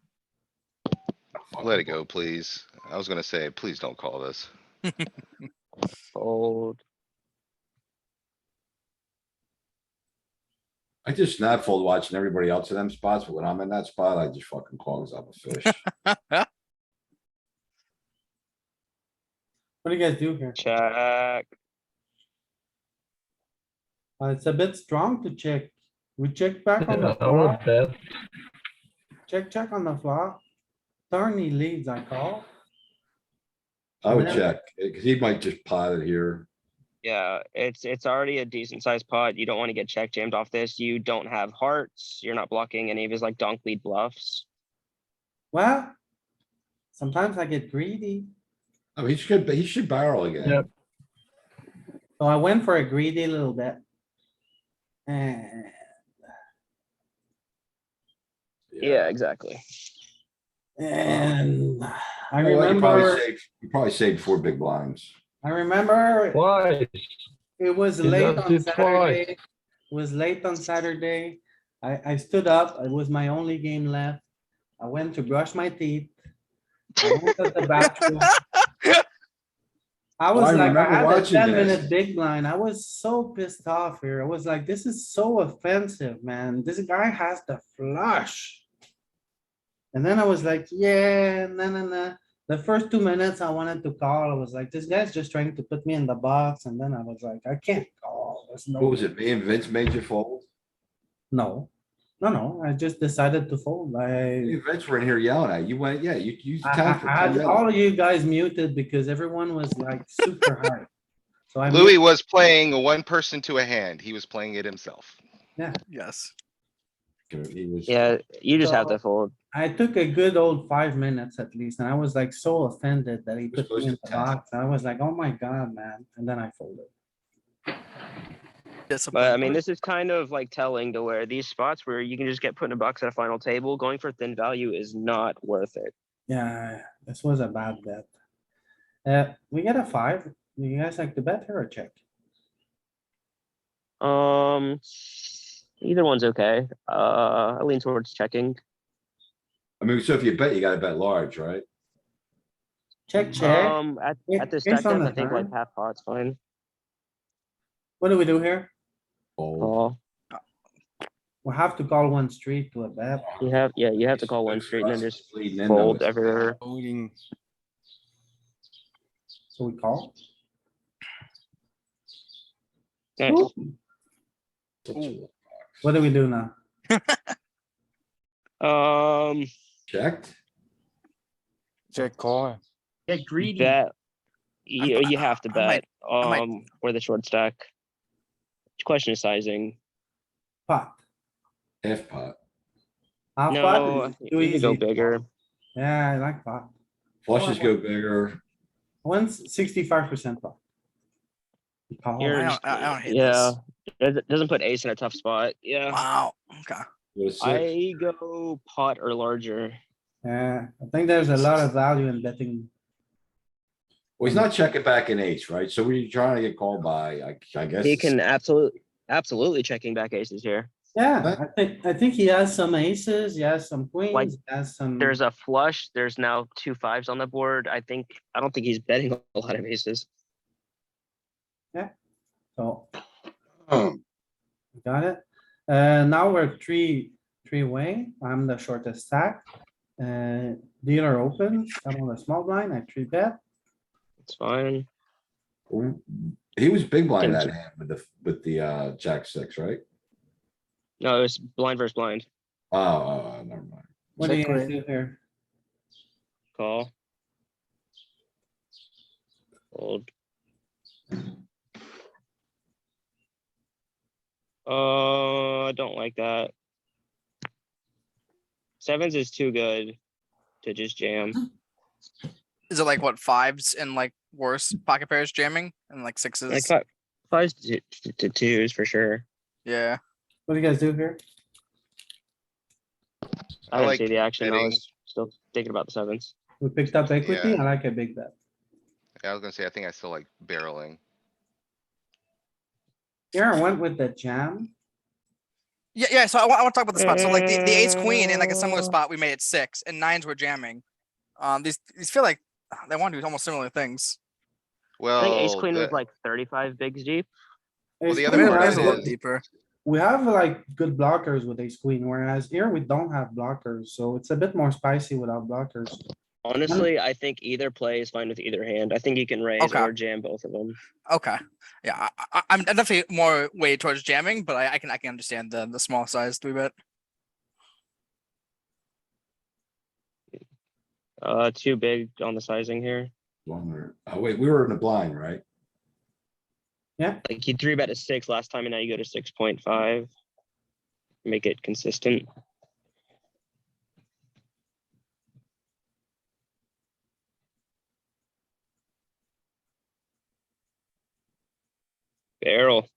Let it go, please. I was gonna say, please don't call this. Fold. I just snap fold watching everybody else in them spots, but when I'm in that spot, I just fucking call 'cause I'm a fish. What do you guys do here? Check. It's a bit strong to check. We check back on the flop. Check on the flop. Turn he leads, I call. I would Yeah. check, cause he might just pot it here. Yeah, it's already a decent sized pot. You don't want to get check jammed off this. You don't have hearts. You're not blocking any of his like donk lead bluffs. Well, sometimes I get greedy. Oh, he should barrel again. Yep. So I went for a greedy little bit. And Yeah, exactly. And I You know what, remember, you probably saved 4 big blinds. Twice. It was He late does on it Saturday. twice. It was late on Saturday. I stood up. It was my only game left. I went to brush my teeth. I went to the bathroom. I Oh, was I like, I remember had a watching 10-minute this. big blind. I was so pissed off here. I was like, this is so offensive, man. This guy has the flush. And then I was like, yeah, no. The first 2 minutes I wanted to call. I was like, this guy's just trying to put me in the box. And then I was like, I can't call. There's no. What was it? Me and Vince made you fold? No. I just decided to fold. Me and Vince were in here yelling at you. You went, yeah, you used the time for I had 10 all minutes. of you guys muted because everyone was like super high. So I. Louis was playing a one person to a hand. He was playing it himself. Yeah, Yes. He was- Yeah, you just have So- to fold. I took a good old 5 minutes at least, and I was like so offended that he We're put me supposed in to the 10. box. I was like, oh my god, man. And then I folded. But I mean, this is kind of like telling to where these spots where you can just get put in a box at a final table, going for thin value is not worth it. Yeah, this was a bad bet. We got a 5. Do you guys like to bet here or check? Either one's okay. I lean towards checking. I mean, so if you bet, you gotta bet large, right? Check. At this Ace stack on depth, the I think like turn. half pot's fine. What do we do here? Fold. Call. We have to call one street to a bet. You have to call one straight and then just Leading into fold it. every river. Folding. So we call. Nice. Ooh. What do we do now? Checked. Check call. Get greedy. Bet. You have to I might- bet. Or the short stack. Question is sizing. Pot. Half pot. Half No, pot is too you can go easy. bigger. Yeah, I like pot. Flushes go bigger. One's 65% pot. We call. You're I just- don't hate yeah. It doesn't put ace in a tough spot. Yeah. Wow. Okay. Go to six. I go pot or larger. Yeah, I think there's a lot of value in betting. Well, he's not checking back an ace, right? So we're trying to get called by, I guess. He it's- can absolutely checking back aces here. Yeah, I think he has some aces, he has some queens, he has some. There's a flush. There's now 2 5s on the board. I don't think he's betting a lot of aces. So, Um, got it. Now we're three way. I'm the shortest stack. Dealer opens, I'm on a small blind, I 3-bet. It's fine. He was big blind Can- that hand with the jack six, right? No, it was blind versus blind. Oh, never mind. What do you Check guys raise. do here? Call. Fold. I don't like that. Sevens is too good to just jam. Is it like what, fives and like worse pocket pairs jamming and like sixes? Like fives to twos for sure. Yeah. What do you guys do here? I didn't like see the action. I betting. was still thinking about the sevens. We picked up equity, Yeah. I like a big bet. I was gonna say, I think I still like barreling. Here I went with the jam. Yeah. So I want to talk about the spot. So like the ace queen in like a similar spot, we made it 6 and 9s were jamming. These feel like they want to do almost similar things. I think ace Well, queen was the- like 35 bigs deep. Well, the Ace other queen, part we of have it a- is- deeper. We have like good blockers with ace queen, whereas here we don't have blockers, so it's a bit more spicy without blockers. Honestly, I think either play is fine with either hand. I think you can raise Okay. or jam both of them. Okay. Yeah, I'm definitely more weighted towards jamming, but I can understand the small size 3-bet. Too big on the sizing here. Oh, wait, we were in the blind, right? Like you 3-bet a 6 last time and now you go to 6.5. Make it consistent. Barrel.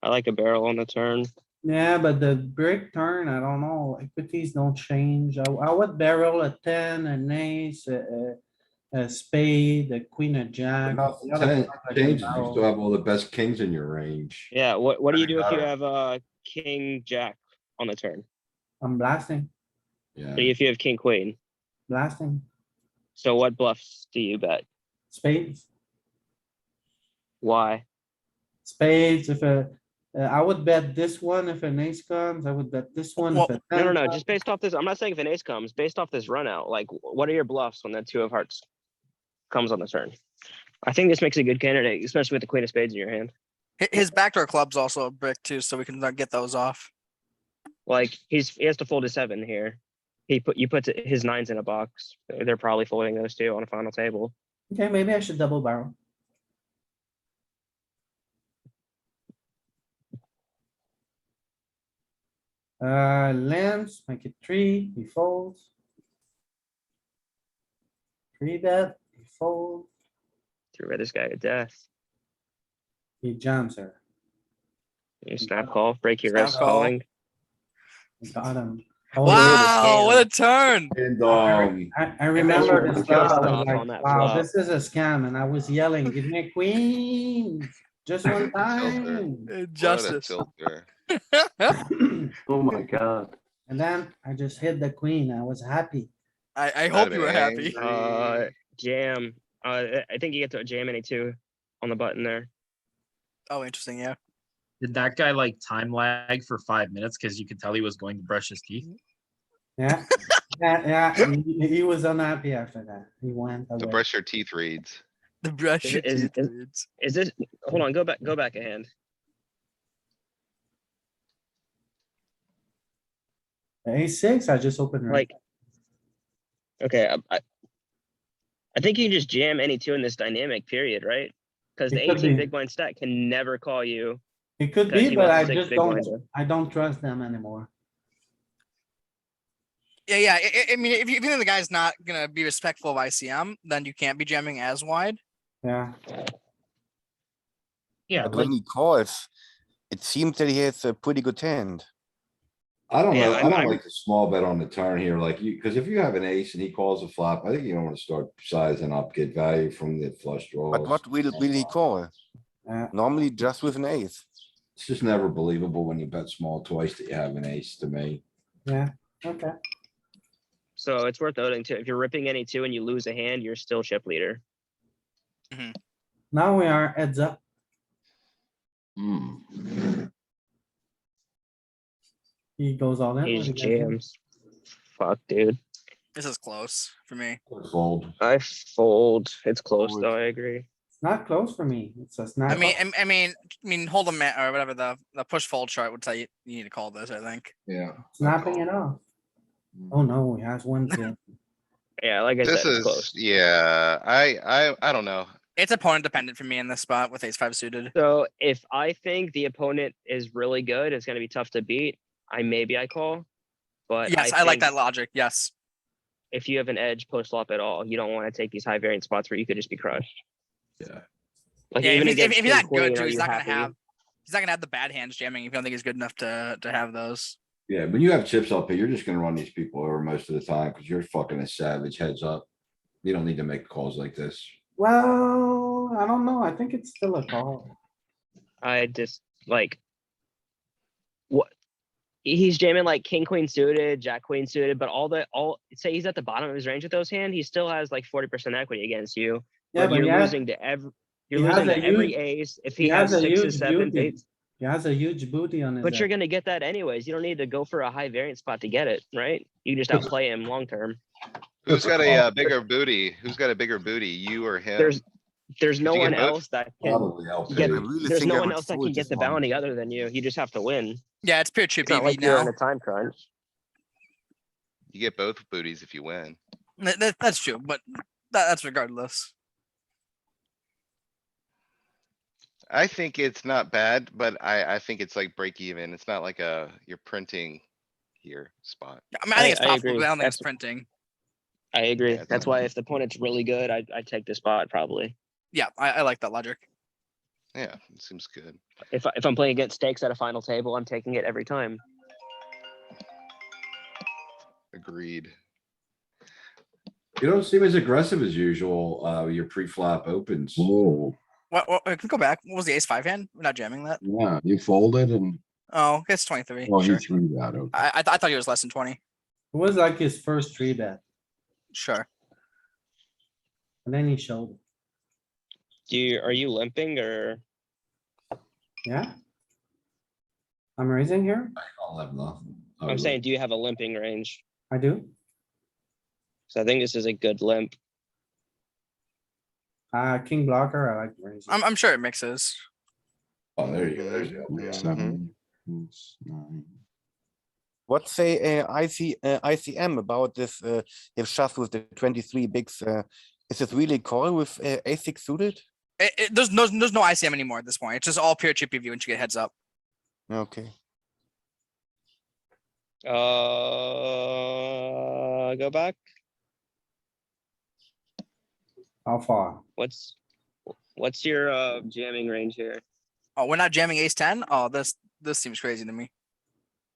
I like a barrel on the turn. Yeah, but the break turn, I don't know, equities don't change. I would barrel a 10, an ace, a spade, a queen, a jack. Enough a lot of ten stuff I can changes, you barrel. still have all the best kings in your range. Yeah, what do you do if you Better. have king jack on the turn? I'm blasting, Yeah, If you have king queen, blasting, so what bluffs do you bet? spades, Why? spades, I would bet this one if an ace comes, I would bet this one. Well, if a 10 No. comes. Just based off this, I'm not saying if an ace comes, based off this run out, like what are your bluffs when that 2 of hearts comes on the turn? I think this makes a good candidate, especially with the queen of spades in your hand. His backdoor club's also a brick too, so we can get those off. Like he has to fold a 7 here. You put his 9s in a box. They're probably folding those 2 on a final table. Okay, maybe I should double barrel. Lambs, make it 3, he folds. 3-bet, he folds, Threw bet this guy to death. he jams her. You snap call, break your Snap wrist call. calling. Got him. Oh, Wow, what a turn! and, I remember you this feel stuff, I off was on like, that wow, flop. this is a scam, and I was yelling, give me a queen, just one time. What a Justice. filter. Oh my god. And then I just hit the queen, I was happy. I hope you were happy. Angry. Jam. I think you get to a jam any 2 on the button there. Oh, interesting. Yeah. Did that guy like time lag for 5 minutes because you could tell he was going to brush his teeth? Yeah, yeah, he was unhappy after that. He went The away. brush your teeth reads. The brush your Is- teeth reads. Is this? Hold on. Go back a hand. A6, I just opened. Like, okay, I think you can just jam any two in this dynamic period, right? Because the It could 18 be. big blind stack can never call you. It could because be, he but wants I to six just big don't, blinder. I don't trust them anymore. Yeah, yeah. I mean, if you think the guy's not gonna be respectful of ICM, then you can't be jamming as wide. Yeah, Yeah, But like when he calls, it seems that he has a pretty good hand. I don't Yeah, know. I I'm- don't I'm- like the small bet on the turn here, like you, cause if you have an ace and he calls a flop, I think you don't wanna start sizing up, get value from the flush draws. But what will he call? yeah. Normally just with an ace. It's just never believable when you bet small twice that you have an ace to me. Yeah, okay. So it's worth noting too. If you're ripping any two and you lose a hand, you're still chip leader. Now we are heads up. Hmm. He goes all in. He's What do you guys do? jams. Fuck, dude. This is close for me. Fold. I fold. It's close Fold. though. I agree. It's not close for me. It's a snap. I mean, hold a minute or whatever the push fold chart would tell you. You need to call this. I think. Yeah. Snapping it off. Oh no, he has one thing. Yeah, like I This said, it's is, close. yeah, I don't know. It's opponent dependent for me in this spot with ace five suited. So if I think the opponent is really good, it's gonna be tough to beat. Maybe I call, but Yes, I like think that logic. Yes. if you have an edge post flop at all, you don't want to take these high variance spots where you could just be crushed. Yeah. Like Yeah, even if against he's not king queen, good, are too, he's you not gonna happy? have. He's not gonna have the bad hands jamming if you don't think he's good enough to have those. Yeah, when you have chips up here, you're just gonna run these people over most of the time, cause you're fucking a savage heads up. You don't need to make calls like this. Well, I don't know. I think it's still a call. I just like what he's jamming like king queen suited, jack queen suited, but all say he's at the bottom of his range with those hands, he still has like 40% equity against you. Yeah, but you're he has, losing to every he you're has losing a to every huge- ace. If he he has has a sixes, huge sevens, booty. eights, he has a huge booty on his. but you're head. gonna get that anyways. You don't need to go for a high variance spot to get it, right? You just outplay him long term. Who's got a bigger booty? Who's got a bigger booty? You or him? There's no you get one both? else that can Probably LP. get. I really There's think no I one would else that fold can get this the one. bounty other than you. You just have to win. Yeah, it's pure It's chip not EV like you're in now. a time crunch. You get both booties if you win. That's true, but that's regardless. I think it's not bad, but I think it's like break even. It's not like you're printing here spot. I mean, I think it's I possible, agree. but I don't think it's That's- printing. I agree. Yeah, it's That's why if the opponent's really good, I take the spot probably. Yeah, I like that logic. Yeah, it seems good. If I'm playing against stakes at a final table, I'm taking it every time. Agreed. You don't seem as aggressive as usual, your pre-flop opens. Whoa, What can we go back? What was the ace five hand? We're not jamming that. yeah, you folded and, Oh, it's 23. well, he Sure. threw that, okay. I thought he was less than 20. It was like his first three bet, Sure. and then he showed. Are you limping or? Yeah. I'm raising here. I'll have nothing. I'm saying, do you have a limping range? I do. So I think this is a good limp. King blocker, I like raising. I'm sure it mixes. Oh, there you go. There's the LP. 7, 9. What say ICM about this if shove with the 23 bigs? Is it really call with A6 suited? There's no ICM anymore at this point. It's just all pure chip EV once you get heads up. Okay. Go back. How far? What's your jamming range here? Oh, we're not jamming ace 10? Oh, this seems crazy to me.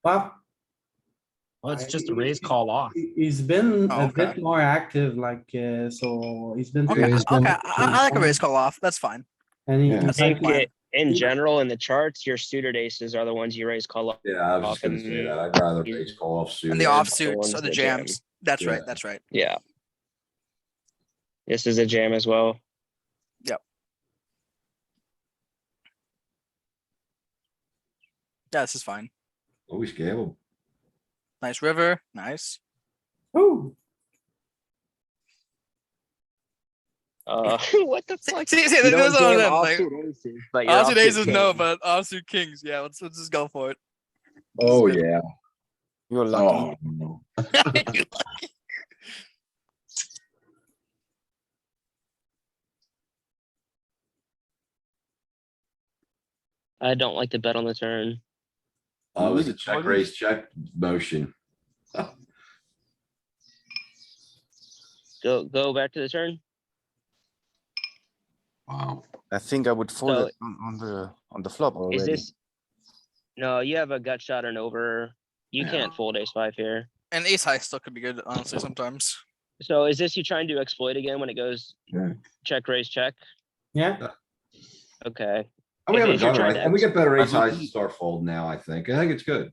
Well, Well, it's just a raise call off. he's been Oh, a okay. bit more active, like, so he's been. Okay, he's been- I like a raise call off. That's fine. And he. Yeah. I he's think like- in general in the charts, your suited aces are the ones you raise call up. Yeah, I was just gonna say that. I'd rather raise call offsuit. And the offsuits ones are the that jam. jams. That's Yeah. right. That's right. Yeah. This is a jam as well. Yep. Yeah, this is fine. Always gamble. Nice river. Nice. Ooh, What the fuck? See, You there's don't one of jam them. Like, offsuit aces, but you're offsuit offsuit aces, no, kings. but offsuit kings. Yeah, let's just go for it. Oh, good. yeah. You're lucky. Oh, no. You're lucky. I don't like to bet on the turn. Oh, it was a check raise check motion. Go back to the turn. Wow. I think I would fold So- it on the flop already. Is this? No, you have a gut shot or an over. You Yeah. can't fold ace five here. And ace high still could be good, honestly, sometimes. So is this you trying to exploit again when it goes Check. check raise check? yeah, Okay. And we If haven't if you're done it trying right. to And we get better I ace would highs to be- start fold now, I think. I think it's good.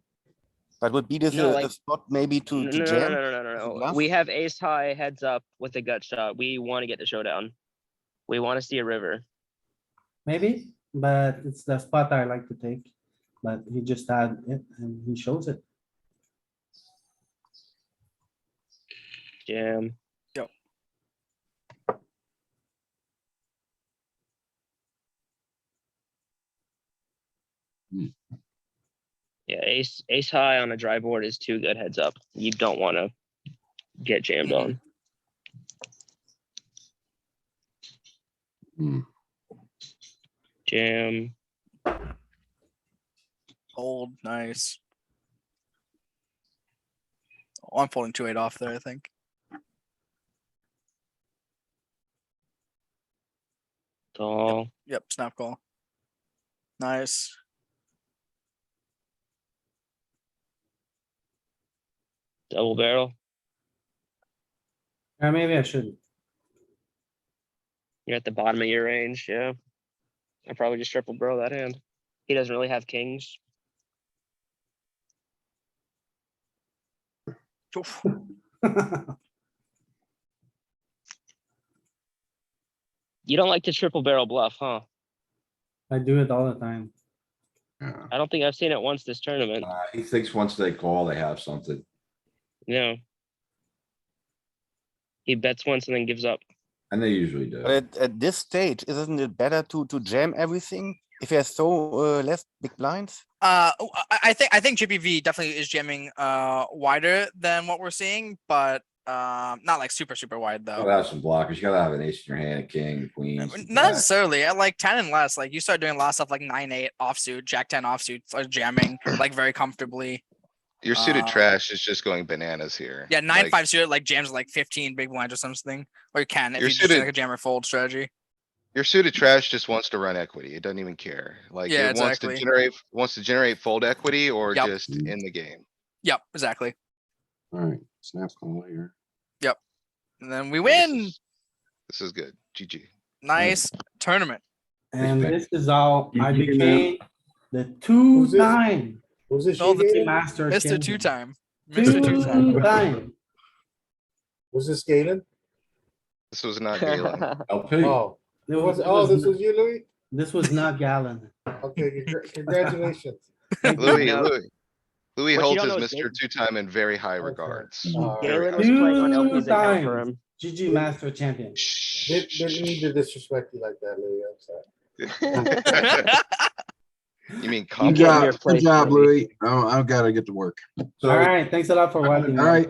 But would be this No, a like- spot maybe to No, no, jam? no. bluff? We have ace high heads up with a gut shot. We want to get the showdown. We want to see a river. maybe, but it's the spot I like to take. But he just had it and he shows it. Jam. Yeah, ace high on a dry board is too good heads up. You don't want to get jammed Mhm. on. Hmm. Jam. Hold, nice. Oh, I'm folding 2-8 off there, I think. Call. Yep, snap call. Nice. Double barrel. Or maybe I shouldn't. You're at the bottom of your range. Yeah. I probably just triple barrel that hand. He doesn't really have kings. Oof. You don't like to triple barrel bluff, huh? I do it all the time. Yeah. I don't think I've seen it once this tournament. He thinks once they call, they have something. No. He bets once and then gives up. And they usually do. But at this stage, isn't it better to jam everything if there's so less big blinds? I think GPV definitely is jamming wider than what we're seeing, but not like super wide You gotta though. have some blockers. You gotta have an ace in your hand, a king, queens. some Not jack. necessarily. At like 10 and less, like you start doing a lot of stuff like 9-8 offsuit, Jack 10 offsuit, start jamming like very comfortably. Your suited Uh, trash is just going bananas here. Yeah, 9-5 Like, suited like jams like 15 big blinds or something, or you can if Your you just do suited- like a jammer fold strategy. Your suited trash just wants to run equity. It doesn't even care. Like, Yeah, it wants to exactly. generate fold equity or Yep. just in the game. Yep, exactly. Alright, snap call here. And then we This win. This is good. GG. Nice tournament. And pick. this is how I GG, man. became the Who's this? two-time Was this Oh, you, the Galen? master. Mr. champion. Two-time. Mr. Two-time. Two-time. Was this Galen? This was not Galen. LP. Oh, It was, was- it oh, was this n- was you, Louis? This was not Galen. Okay, congratulations. Louis, No. Louis. Louis What you holds don't his know is Mr. Two-Time in very high regards. Galen Very was playing on LP's account Two for times. him. GG Master Champion. Didn't mean to disrespect you like that, Louis, I'm sorry. You mean Good compliment? your job, place, good job, Louis. Louis. I've gotta get to work. So- Alright, thanks a lot for watching. Alright.